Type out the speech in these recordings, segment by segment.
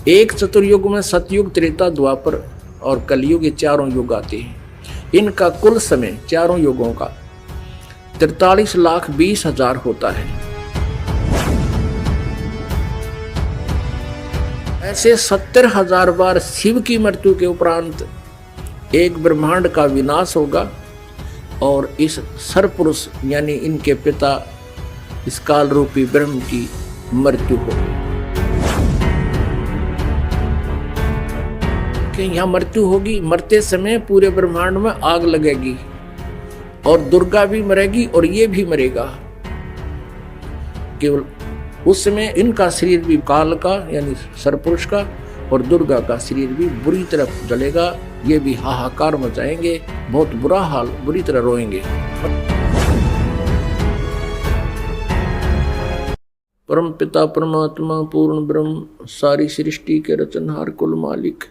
एक चतुर्युग में सतयुग, त्रेता, द्वापर और कलयुग, ये चारों युग आते हैं। इनका कुल समय चारों युगों का 43,20,000 होता है। ऐसे 70,000 बार शिव की मृत्यु के उपरांत एक ब्रह्मांड का विनाश होगा और इस सरपुरुष यानी इनके पिता इस काल रूपी ब्रह्म की मृत्यु होगी। यहाँ मृत्यु होगी, मरते समय पूरे ब्रह्मांड में आग लगेगी और दुर्गा भी मरेगी और ये भी मरेगा। केवल उस समय इनका शरीर भी काल का यानी सरपुरुष का और दुर्गा का शरीर भी बुरी तरह जलेगा। ये भी हाहाकार मचाएंगे, बहुत बुरा हाल, बुरी तरह रोएंगे। परम पिता परमात्मा पूर्ण ब्रह्म सारी सृष्टि के रचनहार कुल मालिक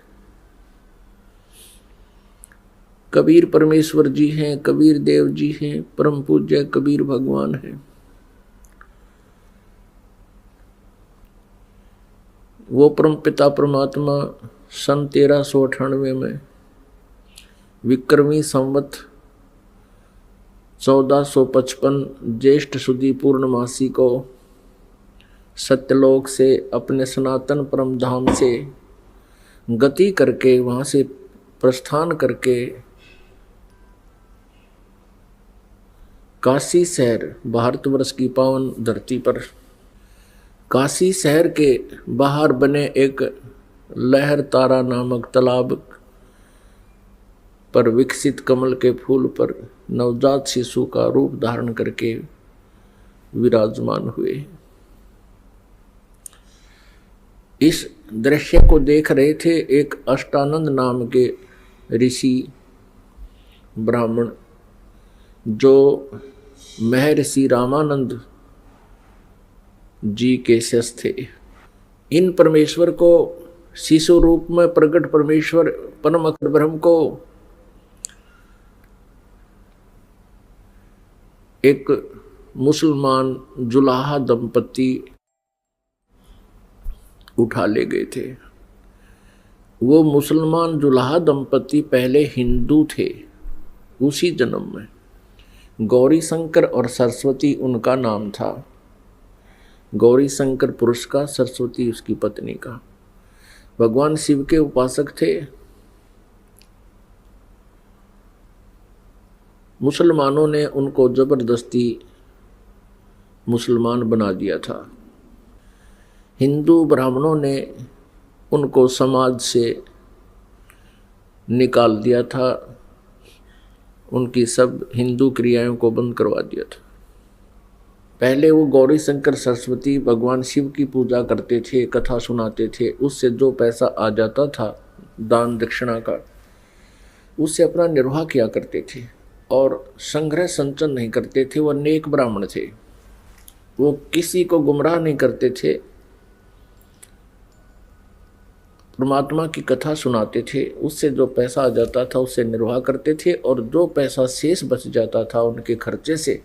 कबीर परमेश्वर जी हैं, कबीर देव जी हैं, परम पूज्य कबीर भगवान हैं। वो परम पिता परमात्मा सन 1398 में विक्रमी संवत 1455 ज्येष्ठ सुदी पूर्णमासी को सत्यलोक से अपने सनातन परम धाम से गति करके वहाँ से प्रस्थान करके काशी शहर, भारतवर्ष की पावन धरती पर काशी शहर के बाहर बने एक लहर तारा नामक तालाब पर विकसित कमल के फूल पर नवजात शिशु का रूप धारण करके विराजमान हुए। इस दृश्य को देख रहे थे एक अष्टानंद नाम के ऋषि ब्राह्मण जो महर्षि रामानंद जी के शिष्य थे। इन परमेश्वर को शिशु रूप में प्रकट परमेश्वर परम अक्षर ब्रह्म को एक मुसलमान जुलाहा दंपति उठा ले गए थे। वो मुसलमान जुलाहा दंपति पहले हिंदू थे। उसी जन्म में गौरी शंकर और सरस्वती उनका नाम था। गौरी शंकर पुरुष का, सरस्वती उसकी पत्नी का। भगवान शिव के उपासक थे। मुसलमानों ने उनको जबरदस्ती मुसलमान बना दिया था। हिंदू ब्राह्मणों ने उनको समाज से निकाल दिया था, उनकी सब हिंदू क्रियाओं को बंद करवा दिया था। पहले वो गौरी शंकर सरस्वती भगवान शिव की पूजा करते थे, कथा सुनाते थे। उससे जो पैसा आ जाता था दान दक्षिणा का, उससे अपना निर्वाह किया करते थे और संग्रह संचन नहीं करते थे। वो नेक ब्राह्मण थे, वो किसी को गुमराह नहीं करते थे, परमात्मा की कथा सुनाते थे। उससे जो पैसा आ जाता था उससे निर्वाह करते थे और जो पैसा शेष बच जाता था उनके खर्चे से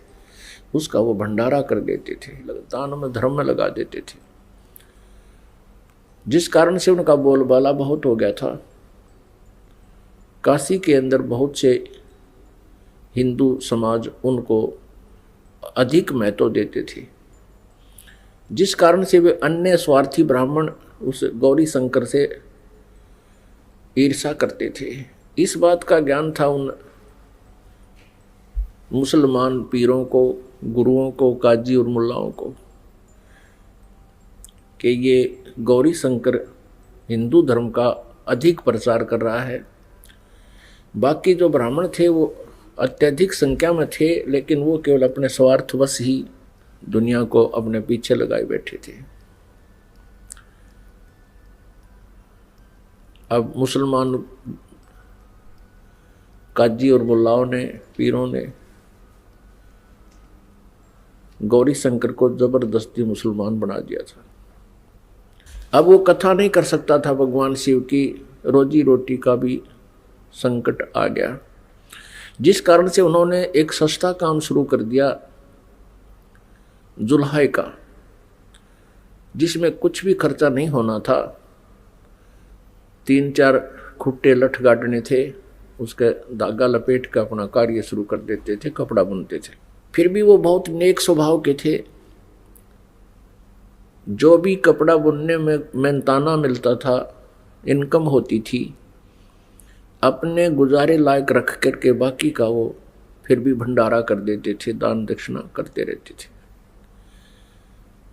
उसका वो भंडारा कर देते थे, दान में धर्म में लगा देते थे। जिस कारण से उनका बोलबाला बहुत हो गया था। काशी के अंदर बहुत से हिंदू समाज उनको अधिक महत्व देते थे, जिस कारण से वे अन्य स्वार्थी ब्राह्मण उस गौरी शंकर से ईर्ष्या करते थे। इस बात का ज्ञान था उन मुसलमान पीरों को, गुरुओं को, काजी और मुल्लाओं को कि ये गौरी शंकर हिंदू धर्म का अधिक प्रचार कर रहा है। बाकी जो ब्राह्मण थे वो अत्यधिक संख्या में थे, लेकिन वो केवल अपने स्वार्थवश ही दुनिया को अपने पीछे लगाए बैठे थे। अब मुसलमान काजी और मुल्लाओं ने, पीरों ने गौरी शंकर को जबरदस्ती मुसलमान बना दिया था। अब वो कथा नहीं कर सकता था भगवान शिव की, रोजी रोटी का भी संकट आ गया, जिस कारण से उन्होंने एक सस्ता काम शुरू कर दिया जुल्हाए का, जिसमें कुछ भी खर्चा नहीं होना था। तीन चार खुट्टे लठ गाड़ने थे, उसका धागा लपेट कर अपना कार्य शुरू कर देते थे, कपड़ा बुनते थे। फिर भी वो बहुत नेक स्वभाव के थे। जो भी कपड़ा बुनने में मेहनताना मिलता था, इनकम होती थी, अपने गुजारे लायक रख करके बाकी का वो फिर भी भंडारा कर देते थे, दान दक्षिणा करते रहते थे।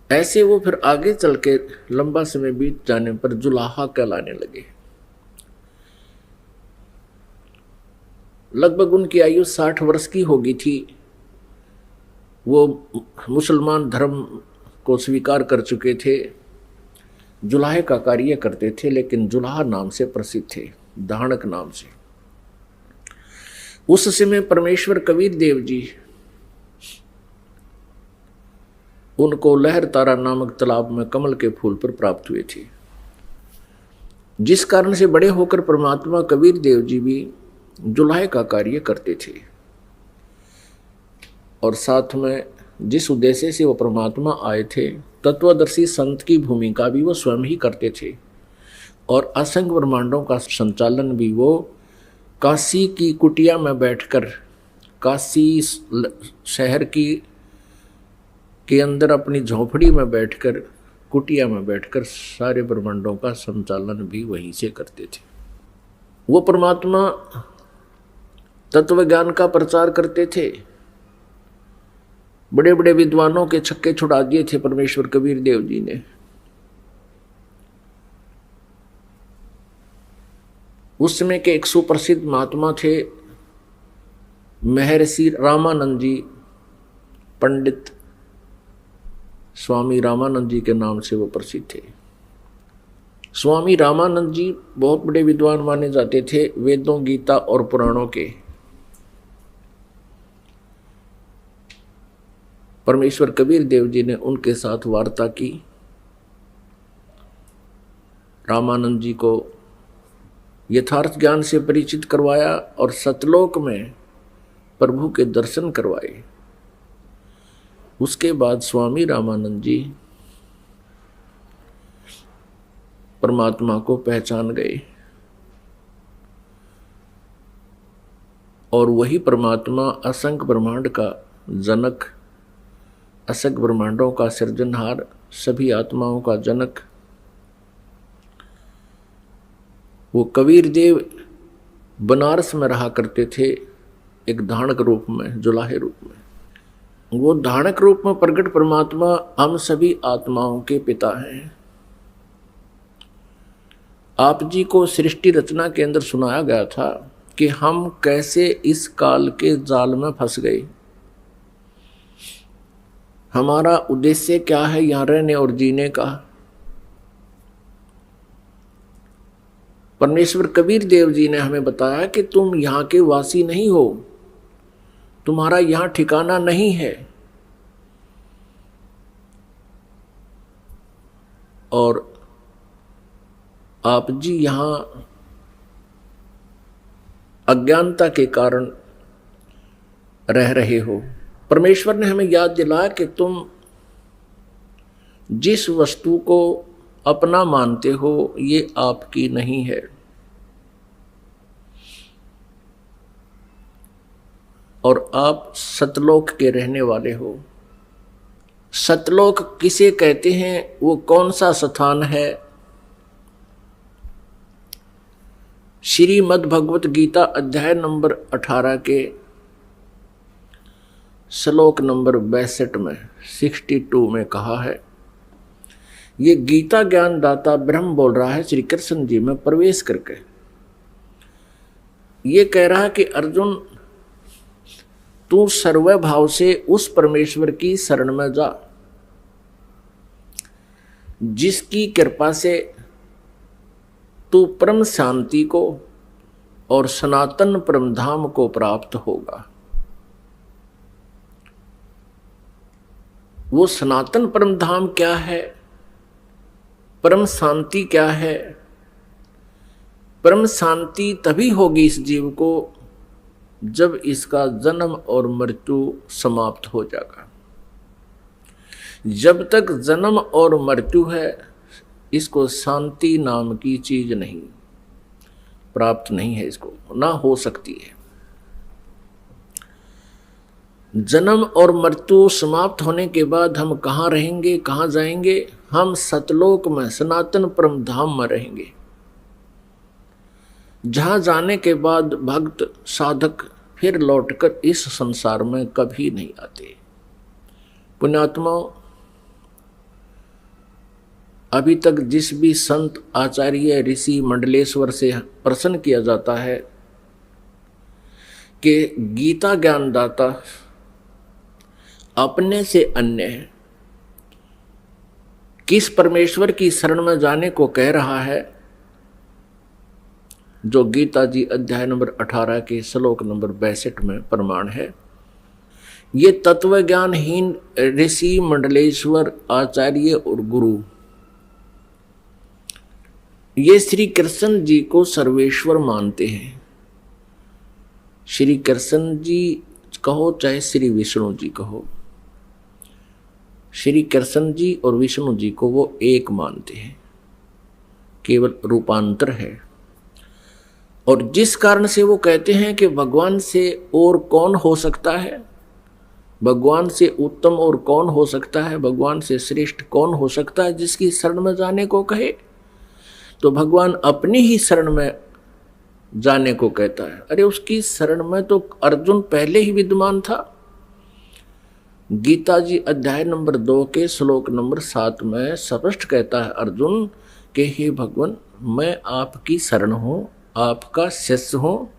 ऐसे वो फिर आगे चल के लंबा समय बीत जाने पर जुलाहा कहलाने लगे। लगभग उनकी आयु 60 वर्ष की हो गई थी। वो मुसलमान धर्म को स्वीकार कर चुके थे, जुलाहे का कार्य करते थे, लेकिन जुलाहा नाम से प्रसिद्ध थे, दानक नाम से। उस समय परमेश्वर कबीर देव जी उनको लहर तारा नामक तालाब में कमल के फूल पर प्राप्त हुए थे, जिस कारण से बड़े होकर परमात्मा कबीर देव जी भी जुलाहे का कार्य करते थे। और साथ में जिस उद्देश्य से वो परमात्मा आए थे, तत्वदर्शी संत की भूमिका भी वो स्वयं ही करते थे, और असंख्य ब्रह्मांडों का संचालन भी वो काशी की कुटिया में बैठकर, काशी शहर के अंदर अपनी झोपड़ी में बैठकर, कुटिया में बैठकर सारे ब्रह्मांडों का संचालन भी वहीं से करते थे। वो परमात्मा तत्व ज्ञान का प्रचार करते थे। बड़े बड़े विद्वानों के छक्के छुड़ा दिए थे परमेश्वर कबीर देव जी ने। उस समय के एक सुप्रसिद्ध महात्मा थे महर्षि रामानंद जी, पंडित स्वामी रामानंद जी के नाम से वो प्रसिद्ध थे। स्वामी रामानंद जी बहुत बड़े विद्वान माने जाते थे, वेदों, गीता और पुराणों के। परमेश्वर कबीर देव जी ने उनके साथ वार्ता की, रामानंद जी को यथार्थ ज्ञान से परिचित करवाया और सतलोक में प्रभु के दर्शन करवाए। उसके बाद स्वामी रामानंद जी परमात्मा को पहचान गए, और वही परमात्मा असंख्य ब्रह्मांड का जनक, असंख्य ब्रह्मांडों का सृजनहार, सभी आत्माओं का जनक, वो कबीर देव बनारस में रहा करते थे, एक धानक रूप में, जुलाहे रूप में। वो धानक रूप में प्रकट परमात्मा हम सभी आत्माओं के पिता हैं। आप जी को सृष्टि रचना के अंदर सुनाया गया था कि हम कैसे इस काल के जाल में फंस गए, हमारा उद्देश्य क्या है यहाँ रहने और जीने का। परमेश्वर कबीर देव जी ने हमें बताया कि तुम यहाँ के वासी नहीं हो, तुम्हारा यहाँ ठिकाना नहीं है, और आप जी यहाँ अज्ञानता के कारण रह रहे हो। परमेश्वर ने हमें याद दिलाया कि तुम जिस वस्तु को अपना मानते हो ये आपकी नहीं है, और आप सतलोक के रहने वाले हो। सतलोक किसे कहते हैं, वो कौन सा स्थान है? श्रीमद् भगवत गीता अध्याय नंबर 18 के श्लोक नंबर 62 में 62 में कहा है। ये गीता ज्ञान दाता ब्रह्म बोल रहा है श्री कृष्ण जी में प्रवेश करके। ये कह रहा है कि अर्जुन, तू सर्वभाव से उस परमेश्वर की शरण में जा जिसकी कृपा से तू परम शांति को और सनातन परम धाम को प्राप्त होगा। वो सनातन परम धाम क्या है, परम शांति क्या है? परम शांति तभी होगी इस जीव को जब इसका जन्म और मृत्यु समाप्त हो जाएगा। जब तक जन्म और मृत्यु है, इसको शांति नाम की चीज नहीं। प्राप्त नहीं है, इसको ना हो सकती है। जन्म और मृत्यु समाप्त होने के बाद हम कहाँ रहेंगे, कहाँ जाएंगे? हम सतलोक में सनातन परम धाम में रहेंगे, जहां जाने के बाद भक्त साधक फिर लौटकर इस संसार में कभी नहीं आते। पुण्यात्माओं, अभी तक जिस भी संत आचार्य ऋषि मंडलेश्वर से प्रश्न किया जाता है कि गीता ज्ञानदाता अपने से अन्य है, किस परमेश्वर की शरण में जाने को कह रहा है, जो गीता जी अध्याय नंबर 18 के श्लोक नंबर 62 में प्रमाण है। ये तत्वज्ञानहीन ऋषि मंडलेश्वर आचार्य और गुरु ये श्री कृष्ण जी को सर्वेश्वर मानते हैं। श्री कृष्ण जी कहो चाहे श्री विष्णु जी कहो, श्री कृष्ण जी और विष्णु जी को वो एक मानते हैं, केवल रूपांतर है। और जिस कारण से वो कहते हैं कि भगवान से और कौन हो सकता है, भगवान से उत्तम और कौन हो सकता है, भगवान से श्रेष्ठ कौन हो सकता है, जिसकी शरण में जाने को कहे, तो भगवान अपनी ही शरण में जाने को कहता है। अरे उसकी शरण में तो अर्जुन पहले ही विद्यमान था। गीता जी अध्याय नंबर 2 के श्लोक नंबर 7 में स्पष्ट कहता है अर्जुन कि हे भगवान, मैं आपकी शरण हूँ, आपका शिष्य हूँ,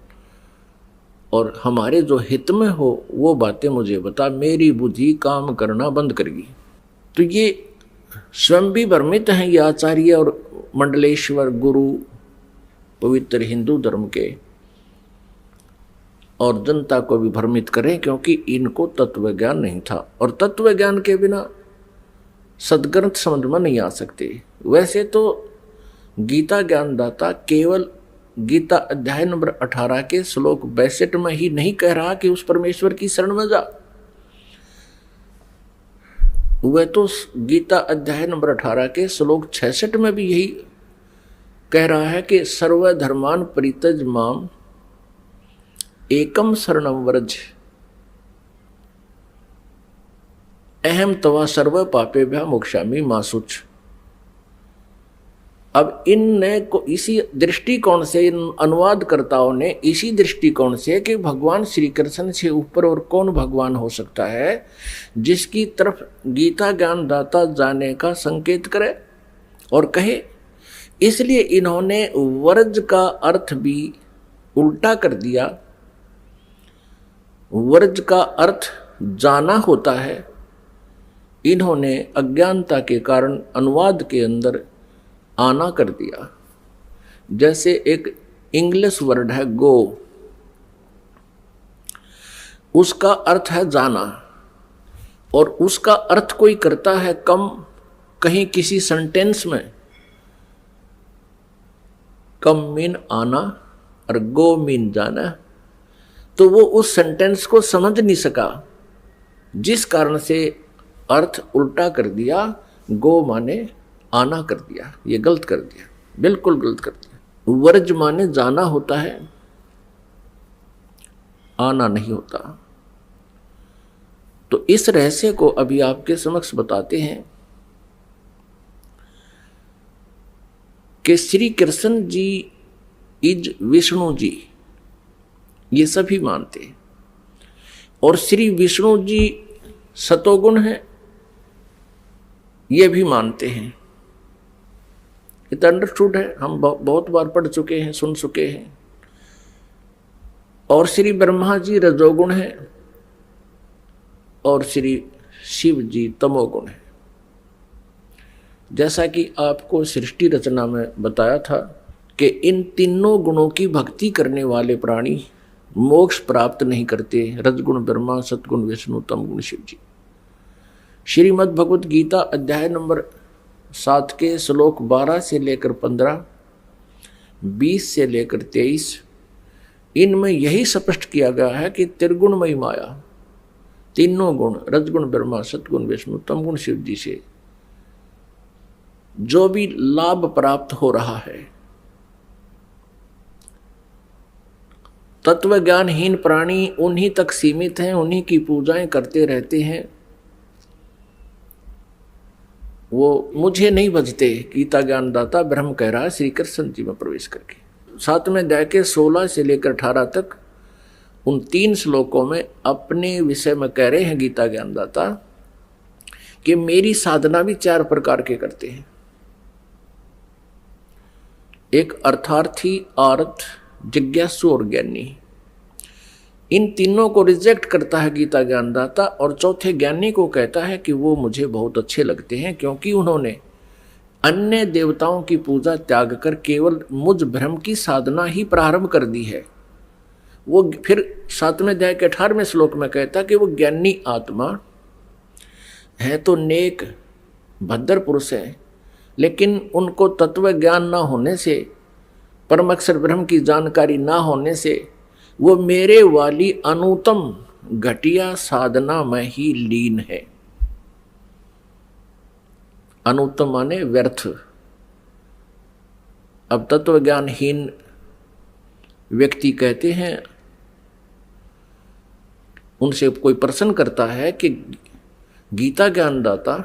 और हमारे जो हित में हो वो बातें मुझे बता, मेरी बुद्धि काम करना बंद करेगी। तो ये स्वयं भी भ्रमित हैं, ये आचार्य और मंडलेश्वर गुरु पवित्र हिंदू धर्म के, और जनता को भी भ्रमित करें, क्योंकि इनको तत्व ज्ञान नहीं था। और तत्व ज्ञान के बिना सदग्रंथ समझ में नहीं आ सकते। वैसे तो गीता ज्ञानदाता केवल गीता अध्याय नंबर 18 के श्लोक 62 में ही नहीं कह रहा कि उस परमेश्वर की शरण में जा, वह तो गीता अध्याय नंबर 18 के श्लोक 66 में भी यही कह रहा है कि सर्वधर्मान परित्यज माम एकम शरणम व्रज अहम तवा सर्व पापेभ्यः मोक्षामि मा शुच। अब इनने को इसी दृष्टिकोण से, इन अनुवादकर्ताओं ने इसी दृष्टिकोण से कि भगवान श्री कृष्ण से ऊपर और कौन भगवान हो सकता है, जिसकी तरफ गीता ज्ञानदाता जाने का संकेत करे और कहे, इसलिए इन्होंने व्रज का अर्थ भी उल्टा कर दिया। व्रज का अर्थ जाना होता है, इन्होंने अज्ञानता के कारण अनुवाद के अंदर आना कर दिया। जैसे एक इंग्लिश वर्ड है गो, उसका अर्थ है जाना, और उसका अर्थ कोई करता है कम, कहीं किसी सेंटेंस में कम मीन आना और गो मीन जाना, तो वो उस सेंटेंस को समझ नहीं सका, जिस कारण से अर्थ उल्टा कर दिया, गो माने आना कर दिया। ये गलत कर दिया, बिल्कुल गलत कर दिया। वर्ज माने जाना होता है, आना नहीं होता। तो इस रहस्य को अभी आपके समक्ष बताते हैं कि श्री कृष्ण जी इज विष्णु जी, ये सभी मानते हैं, और श्री विष्णु जी सतोगुण है, ये भी मानते हैं। ये तो अंडरस्टूड है, हम बहुत बार पढ़ चुके हैं, सुन चुके हैं। और श्री ब्रह्मा जी रजोगुण है और श्री शिव जी तमोगुण है। जैसा कि आपको सृष्टि रचना में बताया था कि इन तीनों गुणों की भक्ति करने वाले प्राणी मोक्ष प्राप्त नहीं करते। रजगुण ब्रह्मा, सतगुण विष्णु, तमगुण शिव जी। श्रीमद् भगवत गीता अध्याय नंबर 7 के श्लोक 12 से लेकर 15, 20 से लेकर 23, इनमें यही स्पष्ट किया गया है कि त्रिगुणमयी माया, तीनों गुण रजगुण ब्रह्मा, सतगुण विष्णु, तमगुण शिव जी से जो भी लाभ प्राप्त हो रहा है, तत्व ज्ञानहीन प्राणी उन्हीं तक सीमित हैं, उन्हीं की पूजाएं करते रहते हैं। वो मुझे नहीं बजते। गीता ज्ञानदाता ब्रह्म कह रहा है श्री कृष्ण जी में प्रवेश करके। 7वें अध्याय के 16 से लेकर 18 तक उन 3 श्लोकों में अपने विषय में कह रहे हैं गीता ज्ञानदाता कि मेरी साधना भी 4 प्रकार के करते हैं। एक अर्थार्थी, आर्थ, जिज्ञासु और ज्ञानी। इन तीनों को रिजेक्ट करता है गीता ज्ञानदाता और चौथे ज्ञानी को कहता है कि वो मुझे बहुत अच्छे लगते हैं क्योंकि उन्होंने अन्य देवताओं की पूजा त्याग कर केवल मुझ ब्रह्म की साधना ही प्रारंभ कर दी है। वो फिर 7वें अध्याय के 18वें श्लोक में कहता कि वो ज्ञानी आत्मा है तो नेक भद्र पुरुष है, लेकिन उनको तत्व ज्ञान ना होने से, परम अक्षर ब्रह्म की जानकारी ना होने से वो मेरे वाली अनुत्तम घटिया साधना में ही लीन है। अनुत्तम माने व्यर्थ। अब तत्व ज्ञानहीन व्यक्ति कहते हैं, उनसे कोई प्रश्न करता है कि गीता ज्ञानदाता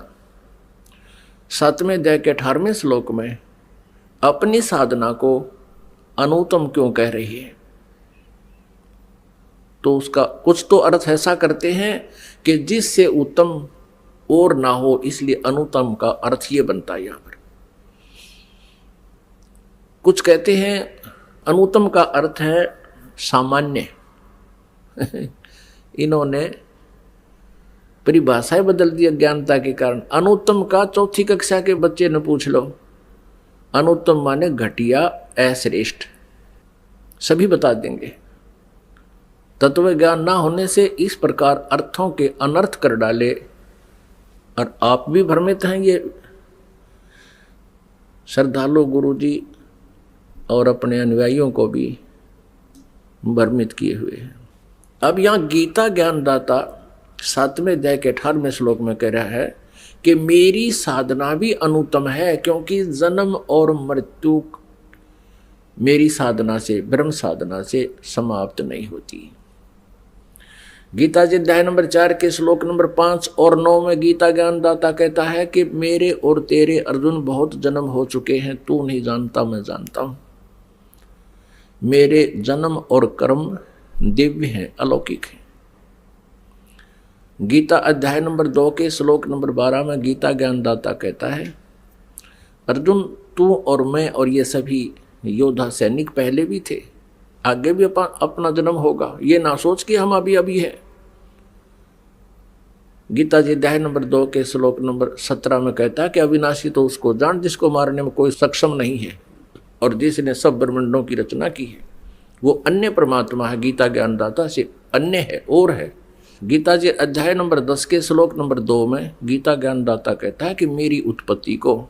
7वें अध्याय के 18वें श्लोक में अपनी साधना को अनुत्तम क्यों कह रही है? तो उसका कुछ तो अर्थ ऐसा करते हैं कि जिससे उत्तम और ना हो, इसलिए अनुत्तम का अर्थ ये बनता है। यहां पर कुछ कहते हैं अनुत्तम का अर्थ है सामान्य। इन्होंने परिभाषाएं बदल दी अज्ञानता के कारण। अनुत्तम का 4ठी कक्षा के बच्चे ने पूछ लो। अनुत्तम माने घटिया, अश्रेष्ठ, सभी बता देंगे। तत्व ज्ञान ना होने से इस प्रकार अर्थों के अनर्थ कर डाले और आप भी भ्रमित हैं। ये श्रद्धालु गुरुजी और अपने अनुयायियों को भी भ्रमित किए हुए हैं। अब यहाँ गीता ज्ञानदाता 7वें अध्याय के 18वें श्लोक में कह रहा है कि मेरी साधना भी अनुत्तम है क्योंकि जन्म और मृत्यु मेरी साधना से, ब्रह्म साधना से समाप्त नहीं होती। गीता जी अध्याय नंबर 4 के श्लोक नंबर 5 और 9 में गीता ज्ञानदाता कहता है कि मेरे और तेरे अर्जुन बहुत जन्म हो चुके हैं, तू नहीं जानता, मैं जानता हूं। मेरे जन्म और कर्म दिव्य हैं, अलौकिक हैं। गीता अध्याय नंबर 2 के श्लोक नंबर 12 में गीता ज्ञानदाता कहता है, अर्जुन तू और मैं और ये सभी योद्धा सैनिक पहले भी थे, आगे भी अपना जन्म होगा, ये ना सोच कि हम अभी है। गीता जी अध्याय नंबर 2 के श्लोक नंबर 17 में कहता है कि अविनाशी तो उसको जान जिसको मारने में कोई सक्षम नहीं है और जिसने सब ब्रह्मांडों की रचना की है। वो अन्य परमात्मा है, गीता ज्ञानदाता से अन्य है और है। गीता जी अध्याय नंबर 10 के श्लोक नंबर 2 में गीता ज्ञानदाता कहता है कि मेरी उत्पत्ति को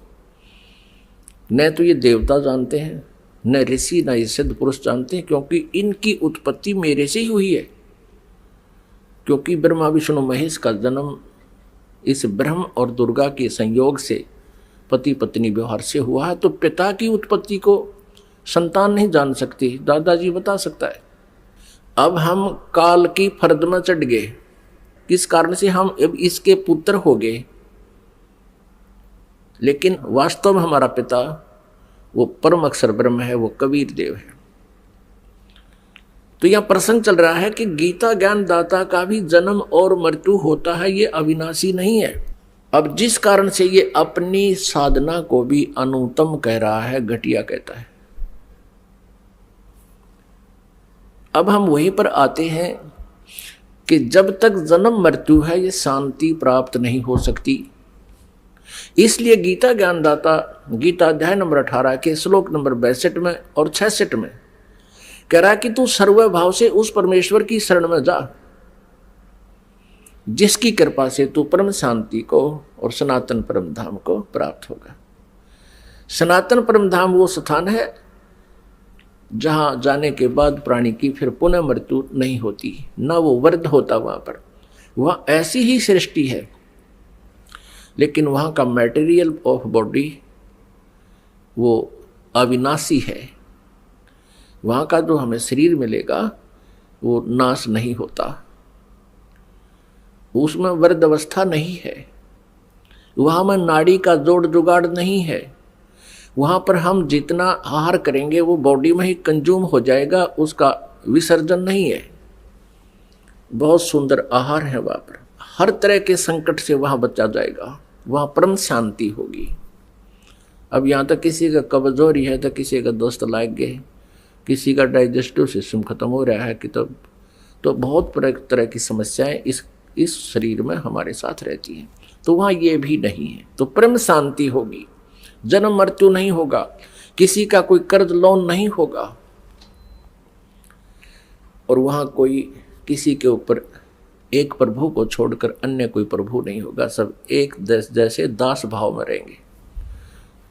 न तो ये देवता जानते हैं, न ऋषि, न ये सिद्ध पुरुष जानते हैं, क्योंकि इनकी उत्पत्ति मेरे से ही हुई है। क्योंकि ब्रह्मा विष्णु महेश का जन्म इस ब्रह्म और दुर्गा के संयोग से पति पत्नी व्यवहार से हुआ है, तो पिता की उत्पत्ति को संतान नहीं जान सकती, दादाजी बता सकता है। अब हम काल की फर्द में चढ़ गए, किस कारण से हम अब इसके पुत्र हो गए, लेकिन वास्तव में हमारा पिता वो परम अक्षर ब्रह्म है, वो कबीर देव है। तो यह प्रसंग चल रहा है कि गीता ज्ञानदाता का भी जन्म और मृत्यु होता है, ये अविनाशी नहीं है। अब जिस कारण से ये अपनी साधना को भी अनुत्तम कह रहा है, घटिया कहता है। अब हम वहीं पर आते हैं कि जब तक जन्म मृत्यु है ये शांति प्राप्त नहीं हो सकती। इसलिए गीता ज्ञानदाता गीता अध्याय नंबर 18 के श्लोक नंबर 62 में और 66 में कह रहा है कि तू सर्वभाव से उस परमेश्वर की शरण में जा जिसकी कृपा से तू परम शांति को और सनातन परम धाम को प्राप्त होगा। सनातन परम धाम वो स्थान है जहां जाने के बाद प्राणी की फिर पुनः मृत्यु नहीं होती, ना वो वृद्ध होता वहां पर। वह ऐसी ही सृष्टि है, लेकिन वहाँ का मटेरियल ऑफ बॉडी वो अविनाशी है। वहाँ का जो हमें शरीर मिलेगा वो नाश नहीं होता, उसमें वृद्ध अवस्था नहीं है, वहां में नाड़ी का जोड़ जुगाड़ नहीं है, वहां पर हम जितना आहार करेंगे वो बॉडी में ही कंज्यूम हो जाएगा, उसका विसर्जन नहीं है। बहुत सुंदर आहार है वहां पर, हर तरह के संकट से वहां बचा जाएगा, वहां परम शांति होगी। अब यहाँ तक किसी का कमजोरी है तो किसी का दोस्त लाग गए, किसी का डाइजेस्टिव सिस्टम खत्म हो रहा है कि तो बहुत तरह की समस्याएं इस शरीर में हमारे साथ रहती हैं। तो वहाँ ये भी नहीं है, तो परम शांति होगी, जन्म मृत्यु नहीं होगा, किसी का कोई कर्ज लोन नहीं होगा, और वहाँ कोई किसी के ऊपर एक प्रभु को छोड़कर अन्य कोई प्रभु नहीं होगा, सब एक जैसे दास भाव में रहेंगे।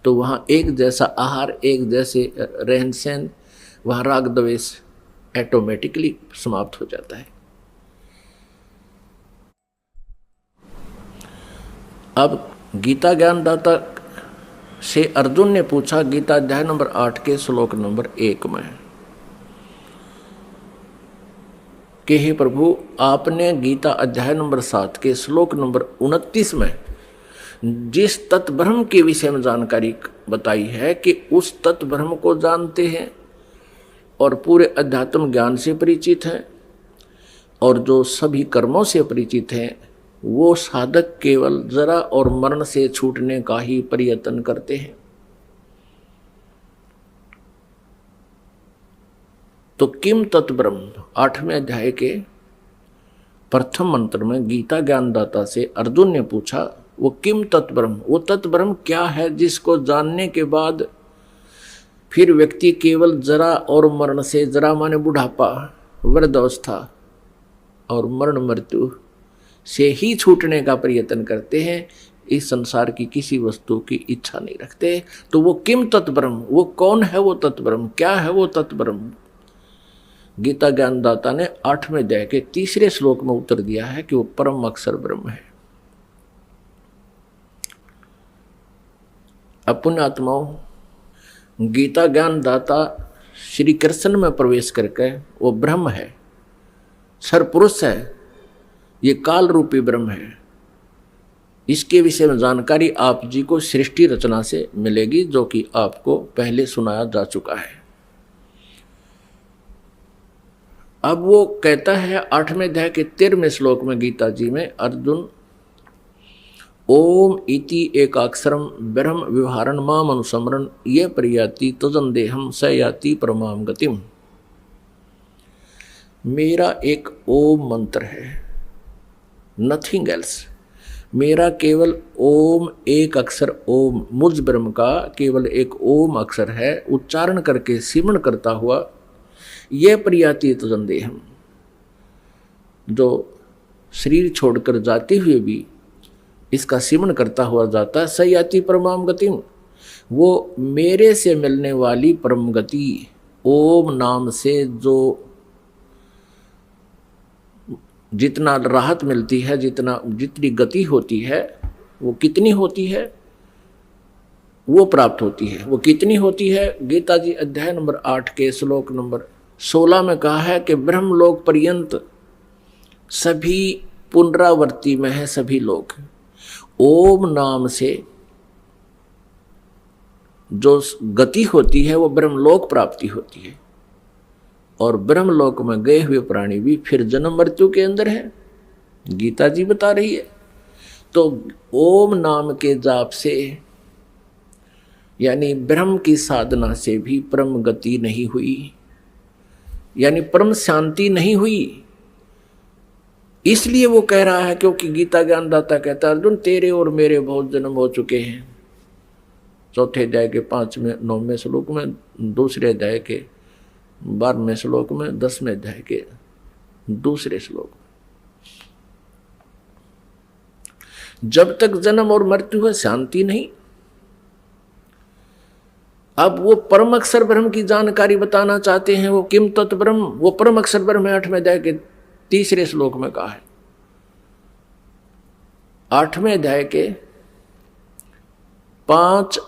तो वहाँ एक जैसा आहार, एक जैसे रहन सहन, वहाँ राग द्वेष ऑटोमेटिकली समाप्त हो जाता है। अब गीता ज्ञानदाता से अर्जुन ने पूछा, गीता अध्याय नंबर 8 के श्लोक नंबर 1 में, कि हे प्रभु, आपने गीता अध्याय नंबर 7 के श्लोक नंबर 29 में जिस तत्व ब्रह्म के विषय में जानकारी बताई है कि उस तत्व ब्रह्म को जानते हैं और पूरे अध्यात्म ज्ञान से परिचित हैं, और जो सभी कर्मों से परिचित हैं, वो साधक केवल जरा और मरण से छूटने का ही प्रयत्न करते हैं। तो किम तत्ब्रह्म 8वें अध्याय के प्रथम मंत्र में गीता ज्ञानदाता से अर्जुन ने पूछा, वो किम तत्ब्रह्म, वो तत्ब्रह्म क्या है जिसको जानने के बाद फिर व्यक्ति केवल जरा और मरण से, जरा माने बुढ़ापा, वृद्धावस्था और मरण मृत्यु से ही छूटने का प्रयत्न करते हैं, इस संसार की किसी वस्तु की इच्छा नहीं रखते। तो वो किम तत्ब्रह्म, वो कौन है वो तत्ब्रह्म, क्या है वो तत्ब्रह्म? गीता ज्ञानदाता ने 8वें अध्याय के 3 श्लोक में उत्तर दिया है कि वो परम अक्षर ब्रह्म है। अपने आत्माओं, गीता ज्ञानदाता श्री कृष्ण में प्रवेश करके वो ब्रह्म है, सरपुरुष है, ये काल रूपी ब्रह्म है। इसके विषय में जानकारी आप जी को सृष्टि रचना से मिलेगी, जो कि आपको पहले सुनाया जा चुका है। अब वो कहता है 8वें अध्याय के 13वें श्लोक में गीता जी में, अर्जुन ओम इति एकाक्षरम ब्रह्म व्यवहारण माम अनुसमरण ये प्रयाति तजंदेहम स याति परमाम गतिम। मेरा एक ओम मंत्र है, नथिंग एल्स। मेरा केवल ओम, एक अक्षर ओम, मुझ ब्रह्म का केवल एक ओम अक्षर है, उच्चारण करके सिमरण करता हुआ यह प्रयाति तजंदेहम, जो शरीर छोड़कर जाते हुए भी इसका सिमरण करता हुआ जाता है, सयाति परमाम गतिम, वो मेरे से मिलने वाली परम गति, ओम नाम से जो जितना राहत मिलती है, जितनी गति होती है, वो कितनी होती है, वो प्राप्त होती है। वो कितनी होती है? गीता जी अध्याय नंबर 8 के श्लोक नंबर 16 में कहा है कि ब्रह्मलोक पर्यंत सभी पुनरावृत्ति में है सभी लोग। ओम नाम से जो गति होती है वो ब्रह्मलोक प्राप्ति होती है, और ब्रह्मलोक में गए हुए प्राणी भी फिर जन्म मृत्यु के अंदर है, गीता जी बता रही है। तो ओम नाम के जाप से, यानी ब्रह्म की साधना से भी परम गति नहीं हुई, यानी परम शांति नहीं हुई। इसलिए वो कह रहा है, क्योंकि गीता ज्ञानदाता कहता है, अर्जुन तेरे और मेरे बहुत जन्म हो चुके हैं। 4थे अध्याय के 5वें 9वें श्लोक में, 2रे अध्याय के 12वें श्लोक में, 10वें अध्याय के 2रे श्लोक में, जब तक जन्म और मृत्यु है शांति नहीं। अब वो परम अक्षर ब्रह्म की जानकारी बताना चाहते हैं। वो किम तत्व ब्रह्म, वो परम अक्षर ब्रह्म है। 8वें अध्याय के 3रे श्लोक में कहा है। 8वें अध्याय के 5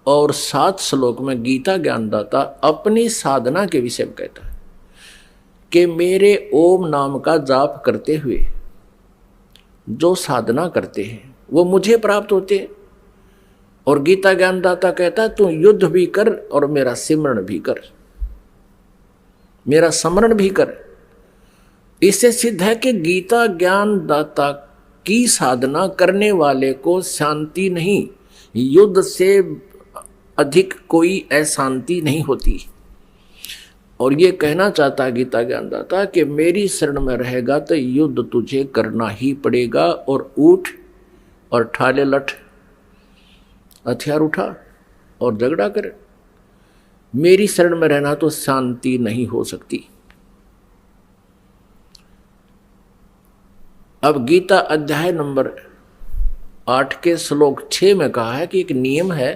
और 7 श्लोक में गीता ज्ञानदाता अपनी साधना के विषय में कहता है कि मेरे ओम नाम का जाप करते हुए जो साधना करते हैं वो मुझे प्राप्त होते हैं। और गीता ज्ञानदाता कहता है तू युद्ध भी कर और मेरा सिमरण भी कर, मेरा स्मरण भी कर। इससे सिद्ध है कि गीता ज्ञानदाता की साधना करने वाले को शांति नहीं, युद्ध से अधिक कोई अशांति नहीं होती। और ये कहना चाहता है गीता ज्ञानदाता कि मेरी शरण में रहेगा तो युद्ध तुझे करना ही पड़ेगा, और उठ और ठाले लठ, हथियार उठा और झगड़ा कर। मेरी शरण में रहना तो शांति नहीं हो सकती। अब गीता अध्याय नंबर 8 के श्लोक 6 में कहा है कि एक नियम है,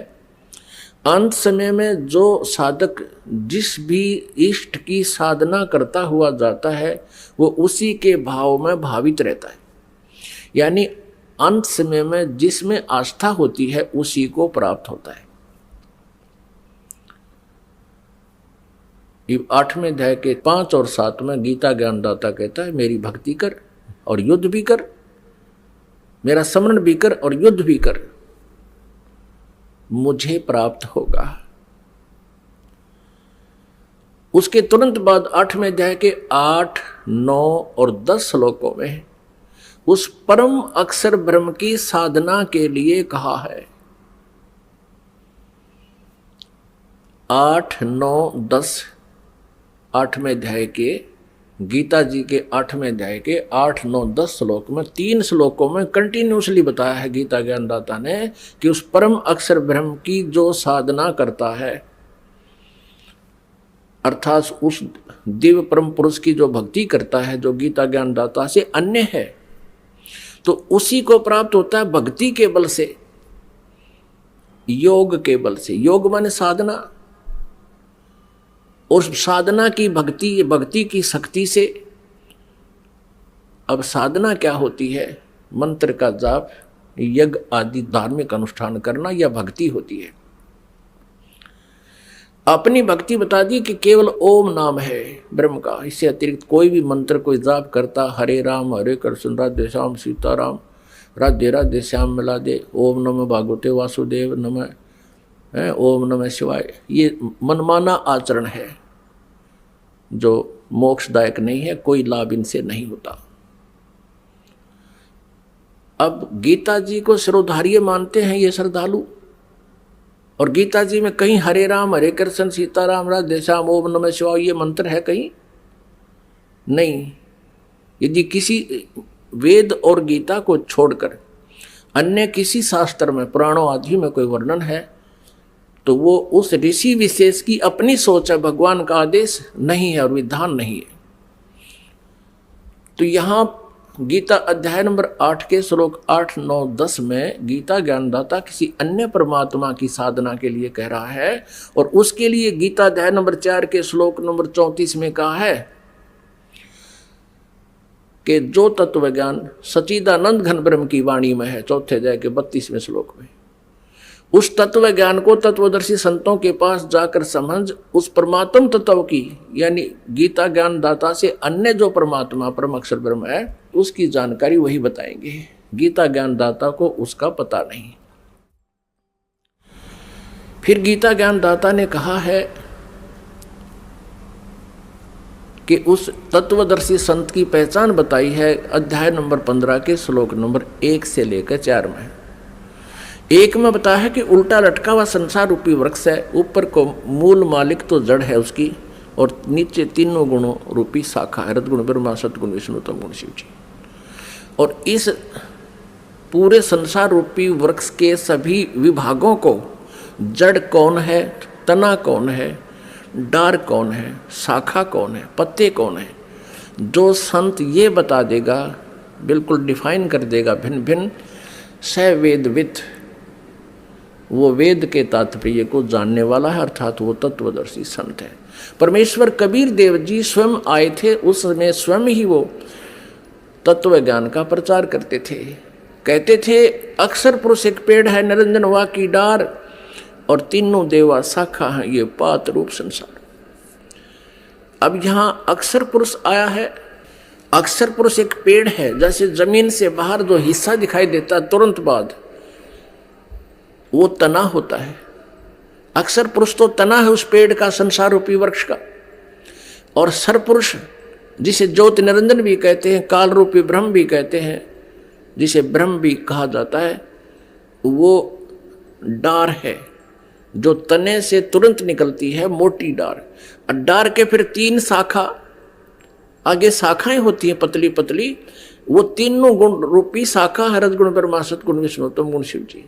अंत समय में जो साधक जिस भी इष्ट की साधना करता हुआ जाता है वो उसी के भाव में भावित रहता है। यानी अंत समय में जिसमें आस्था होती है उसी को प्राप्त होता है। 8वें अध्याय के 5 और 7 में गीता ज्ञानदाता कहता है मेरी भक्ति कर और युद्ध भी कर, मेरा स्मरण भी कर और युद्ध भी कर, मुझे प्राप्त होगा। उसके तुरंत बाद 8वें अध्याय के 8, 9 और 10 श्लोकों में उस परम अक्षर ब्रह्म की साधना के लिए कहा है। 8, 9, 10 8वें अध्याय के गीता जी के 8वें अध्याय के 8, 9, 10 श्लोक में 3 श्लोकों में कंटिन्यूसली बताया है गीता ज्ञानदाता ने कि उस परम अक्षर ब्रह्म की जो साधना करता है, अर्थात उस दिव्य परम पुरुष की जो भक्ति करता है जो गीता ज्ञानदाता से अन्य है, तो उसी को प्राप्त होता है भक्ति के बल से, योग के बल से। योग माने साधना, और साधना की भक्ति, भक्ति की शक्ति से। अब साधना क्या होती है? मंत्र का जाप, यज्ञ आदि धार्मिक अनुष्ठान करना, यह भक्ति होती है। अपनी भक्ति बता दी कि केवल ओम नाम है ब्रह्म का, इससे अतिरिक्त कोई भी मंत्र कोई जाप करता, हरे राम हरे कृष्ण राधे श्याम सीताराम राधे राधे श्याम मिला दे, ओम नमः भागवते वासुदेव नमः, ओम नमः शिवाय, ये मनमाना आचरण है जो मोक्षदायक नहीं है, कोई लाभ इनसे नहीं होता। अब गीता जी को शिरोधार्य मानते हैं ये श्रद्धालु, और गीता जी में कहीं हरे राम हरे कृष्ण सीताराम राधे श्याम ओम नमः शिवाय ये मंत्र है कहीं नहीं। यदि किसी वेद और गीता को छोड़कर अन्य किसी शास्त्र में, पुराणों आदि में कोई वर्णन है तो वो उस ऋषि विशेष की अपनी सोच है, भगवान का आदेश नहीं है और विधान नहीं है। तो यहाँ गीता अध्याय नंबर 8 के श्लोक 8, 9, 10 में गीता ज्ञानदाता किसी अन्य परमात्मा की साधना के लिए कह रहा है, और उसके लिए गीता अध्याय नंबर 4 के श्लोक नंबर 34 में कहा है कि जो तत्व ज्ञान सच्चिदानंद घन ब्रह्म की वाणी में है, 4 अध्याय के 32वें श्लोक में, उस तत्व ज्ञान को तत्वदर्शी संतों के पास जाकर समझ उस परमात्म तत्व की, यानी गीता ज्ञानदाता से अन्य जो परमात्मा परम अक्षर ब्रह्म है उसकी जानकारी वही बताएंगे। गीता ज्ञानदाता को उसका पता नहीं। फिर गीता ज्ञानदाता ने कहा है कि उस तत्वदर्शी संत की पहचान बताई है अध्याय नंबर 15 के श्लोक नंबर 1 से लेकर 4 में। 1 में बताया है कि उल्टा लटका हुआ संसार रूपी वृक्ष है, ऊपर को मूल मालिक तो जड़ है उसकी, और नीचे तीनों गुणों रूपी शाखा है, रजगुण ब्रह्मा सतगुण विष्णु तम गुण शिव जी। और इस पूरे संसार रूपी वृक्ष के सभी विभागों को, जड़ कौन है, तना कौन है, डार कौन है, शाखा कौन है, पत्ते कौन है, जो संत ये बता देगा, बिल्कुल डिफाइन कर देगा भिन्न भिन्न, स वेदविद, वो वेद के तात्पर्य को जानने वाला है, अर्थात वो तत्वदर्शी संत है। परमेश्वर कबीर देव जी स्वयं आए थे, उस समय स्वयं ही वो तत्व ज्ञान का प्रचार करते थे। कहते थे अक्षर पुरुष एक पेड़ है, निरंजन वा की डार, और तीनों देवा शाखा हैं, ये पात रूप संसार। अब यहां अक्षर पुरुष आया है। अक्षर पुरुष एक पेड़ है, जैसे जमीन से बाहर जो हिस्सा दिखाई देता है तुरंत बाद वो तना होता है। अक्षर पुरुष तो तना है उस पेड़ का, संसार रूपी वृक्ष का। और सरपुरुष जिसे ज्योति निरंजन भी कहते हैं, काल रूपी ब्रह्म भी कहते हैं, जिसे ब्रह्म भी कहा जाता है, वो डार है जो तने से तुरंत निकलती है, मोटी डार। और डार के फिर 3 शाखा, आगे शाखाएं होती हैं पतली पतली, वो तीनों गुण रूपी शाखा है, रजगुण ब्रह्मा सतगुण विष्णुतम गुण शिव जी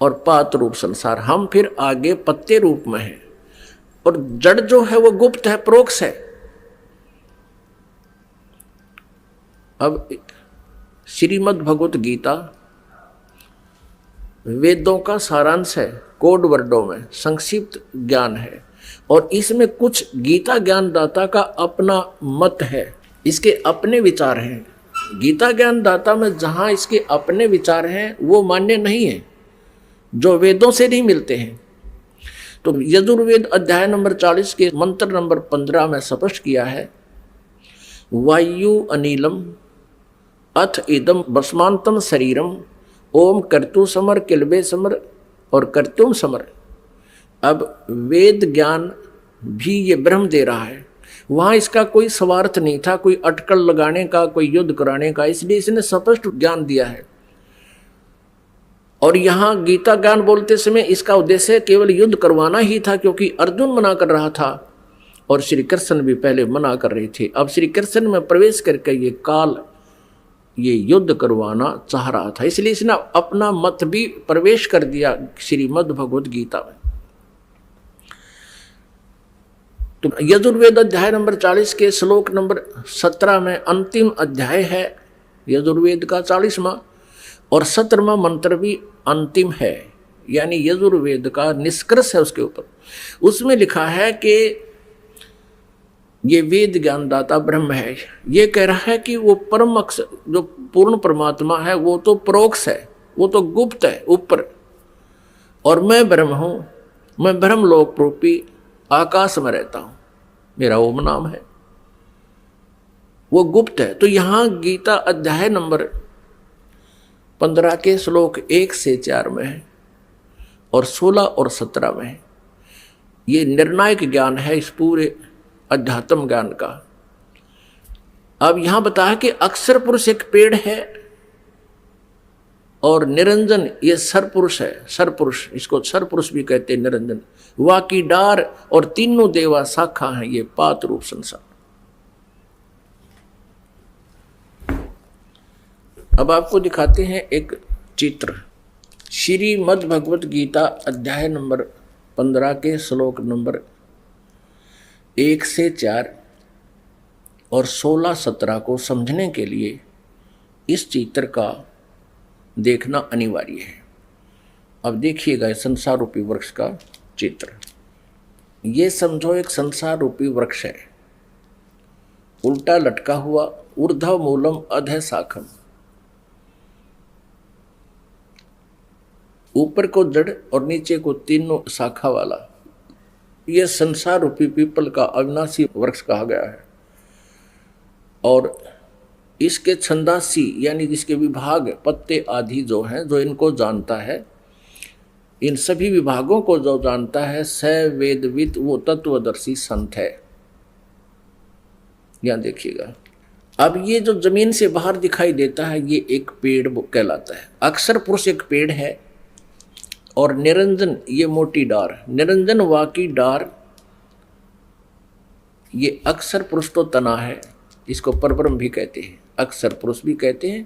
और पात रूप संसार। हम फिर आगे पत्ते रूप में हैं। और जड़ जो है वो गुप्त है, प्रोक्ष है। अब श्रीमद् भगवत गीता वेदों का सारांश है, कोड वर्डों में संक्षिप्त ज्ञान है। और इसमें कुछ गीता ज्ञान दाता का अपना मत है, इसके अपने विचार हैं। गीता ज्ञान दाता में जहां इसके अपने विचार हैं वो मान्य नहीं है, जो वेदों से नहीं मिलते हैं। तो यजुर्वेद अध्याय नंबर 40 के मंत्र नंबर 15 में स्पष्ट किया है, वायु अनिलम अथ इदम भस्मांतम शरीरम ओम कर्तु समर किलबे समर और कर्तुम समर। अब वेद ज्ञान भी ये ब्रह्म दे रहा है, वहाँ इसका कोई स्वार्थ नहीं था, कोई अटकल लगाने का, कोई युद्ध कराने का, इसलिए इसने स्पष्ट ज्ञान दिया है। और यहाँ गीता ज्ञान बोलते समय इसका उद्देश्य केवल युद्ध करवाना ही था, क्योंकि अर्जुन मना कर रहा था और श्री कृष्ण भी पहले मना कर रहे थे। अब श्री कृष्ण में प्रवेश करके ये काल ये युद्ध करवाना चाह रहा था, इसलिए इसने अपना मत भी प्रवेश कर दिया श्रीमद् भगवद गीता में। तो यजुर्वेद अध्याय नंबर 40 के श्लोक नंबर 17 में अंतिम अध्याय है यजुर्वेद का 40वां, और 17वां मंत्र भी अंतिम है, यानी यजुर्वेद का निष्कर्ष है उसके ऊपर। उसमें लिखा है कि ये वेद ज्ञानदाता ब्रह्म है, ये कह रहा है कि वो परम अक्षर जो पूर्ण परमात्मा है वो तो परोक्ष है, वो तो गुप्त है ऊपर, और मैं ब्रह्म हूँ, मैं ब्रह्म लोक रूपी आकाश में रहता हूँ, मेरा ओम नाम है, वो गुप्त है। तो यहाँ गीता अध्याय नंबर 15 के श्लोक 1 से 4 में है और 16 और 17 में है। ये निर्णायक ज्ञान है इस पूरे अध्यात्म ज्ञान का। अब यहां बताया कि अक्षर पुरुष एक पेड़ है और निरंजन ये सरपुरुष है, सरपुरुष, इसको सरपुरुष भी कहते हैं निरंजन, वाकी डार और तीनों देवा शाखा हैं, ये पात रूप संसार। अब आपको दिखाते हैं एक चित्र, श्रीमद् भगवत गीता अध्याय नंबर 15 के श्लोक नंबर 1 से 4 और 16-17 को समझने के लिए इस चित्र का देखना अनिवार्य है। अब देखिएगा संसार रूपी वृक्ष का चित्र। ये समझो एक संसार रूपी वृक्ष है, उल्टा लटका हुआ, ऊर्ध्व मूलम अधः शाखम, ऊपर को जड़ और नीचे को तीनों शाखा वाला यह संसार रूपी पीपल का अविनाशी वृक्ष कहा गया है। और इसके छंदासी यानी जिसके विभाग पत्ते आदि जो हैं, जो इनको जानता है, इन सभी विभागों को जो जानता है, स वेदविद, वो तत्वदर्शी संत है। यहां देखिएगा, अब ये जो जमीन से बाहर दिखाई देता है ये एक पेड़ कहलाता है। अक्षर पुरुष एक पेड़ है और निरंजन ये मोटी डार, निरंजन वाकी डार, ये अक्षर पुरुष तो तना है, इसको परब्रह्म भी कहते हैं, अक्षर पुरुष भी कहते हैं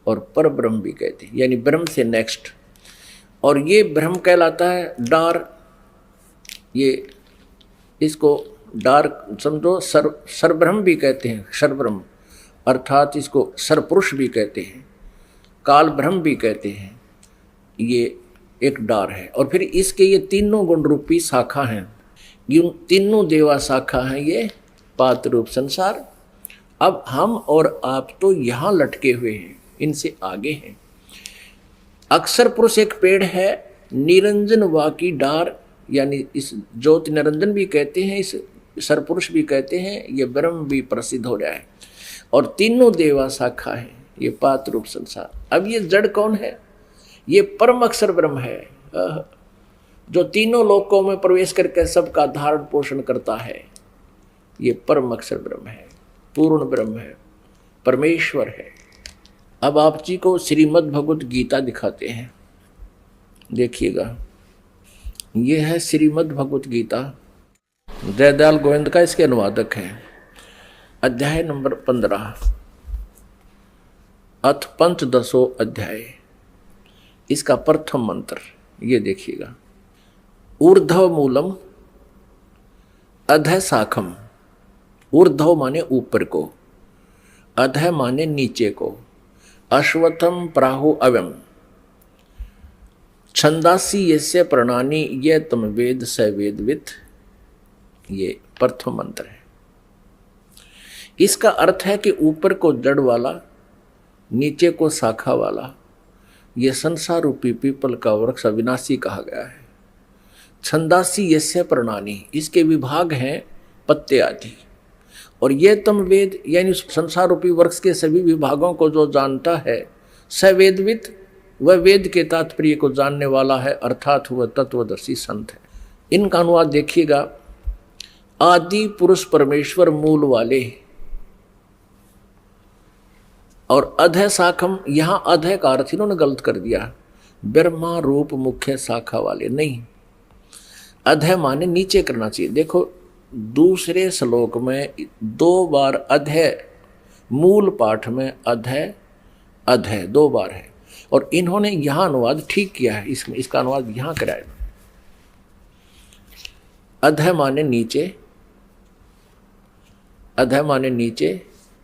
और परब्रह्म भी कहते हैं, यानी ब्रह्म से नेक्स्ट। और ये ब्रह्म कहलाता है डार, ये इसको डार समझो, सरब्रह्म भी कहते हैं, सरब्रह्म अर्थात इसको सरपुरुष भी कहते हैं, काल ब्रह्म भी कहते हैं, ये एक डार है। और फिर इसके ये तीनों गुण रूपी शाखा हैं, ये तीनों देवा शाखा हैं, ये पात रूप संसार। अब हम और आप तो यहाँ लटके हुए हैं, इनसे आगे हैं। अक्षर पुरुष एक पेड़ है, निरंजन वाकी डार, यानी इस ज्योति निरंजन भी कहते हैं इस सरपुरुष भी कहते हैं, ये ब्रह्म भी प्रसिद्ध हो रहा है। और तीनों देवा शाखा है, ये पात रूप संसार। अब ये जड़ कौन है? ये परम अक्षर ब्रह्म है, जो तीनों लोकों में प्रवेश करके सबका धारण पोषण करता है। ये परम अक्षर ब्रह्म है, पूर्ण ब्रह्म है, परमेश्वर है। अब आप जी को श्रीमद् भगवत गीता दिखाते हैं, देखिएगा। ये है श्रीमद् भगवत गीता, जयदयाल गोविंद का इसके अनुवादक है। अध्याय नंबर 15, अथ पंचदशो अध्याय। इसका प्रथम मंत्र ये देखिएगा। ऊर्ध्व मूलम अधः शाखम। ऊर्ध्व माने ऊपर को, अधः माने नीचे को। अश्वत्थम प्राहु अव्यम। छंदासी यस्य प्रणानी ये तम वेद स वेदवित। ये प्रथम मंत्र है। इसका अर्थ है कि ऊपर को जड़ वाला, नीचे को शाखा वाला, ये संसार रूपी पीपल का वृक्ष अविनाशी कहा गया है। छंदासी यस्य प्रणानी, इसके विभाग हैं पत्ते आदि। और ये तम वेद यानी संसार रूपी वृक्ष के सभी विभागों को जो जानता है, स वेदवित, वह वेद के तात्पर्य को जानने वाला है, अर्थात वह तत्वदर्शी संत है। इनका अनुवाद देखिएगा। आदि पुरुष परमेश्वर मूल वाले, और अधः शाखम, यहां अधः का अर्थ इन्होंने गलत कर दिया, ब्रह्मा रूप मुख्य शाखा वाले नहीं। अधः माने नीचे करना चाहिए। देखो दूसरे श्लोक में 2 बार अधः, मूल पाठ में अधः अधः 2 बार है, और इन्होंने यहां अनुवाद ठीक किया है। इसमें इसका अनुवाद यहां कराया। अधः माने नीचे, अधः माने नीचे,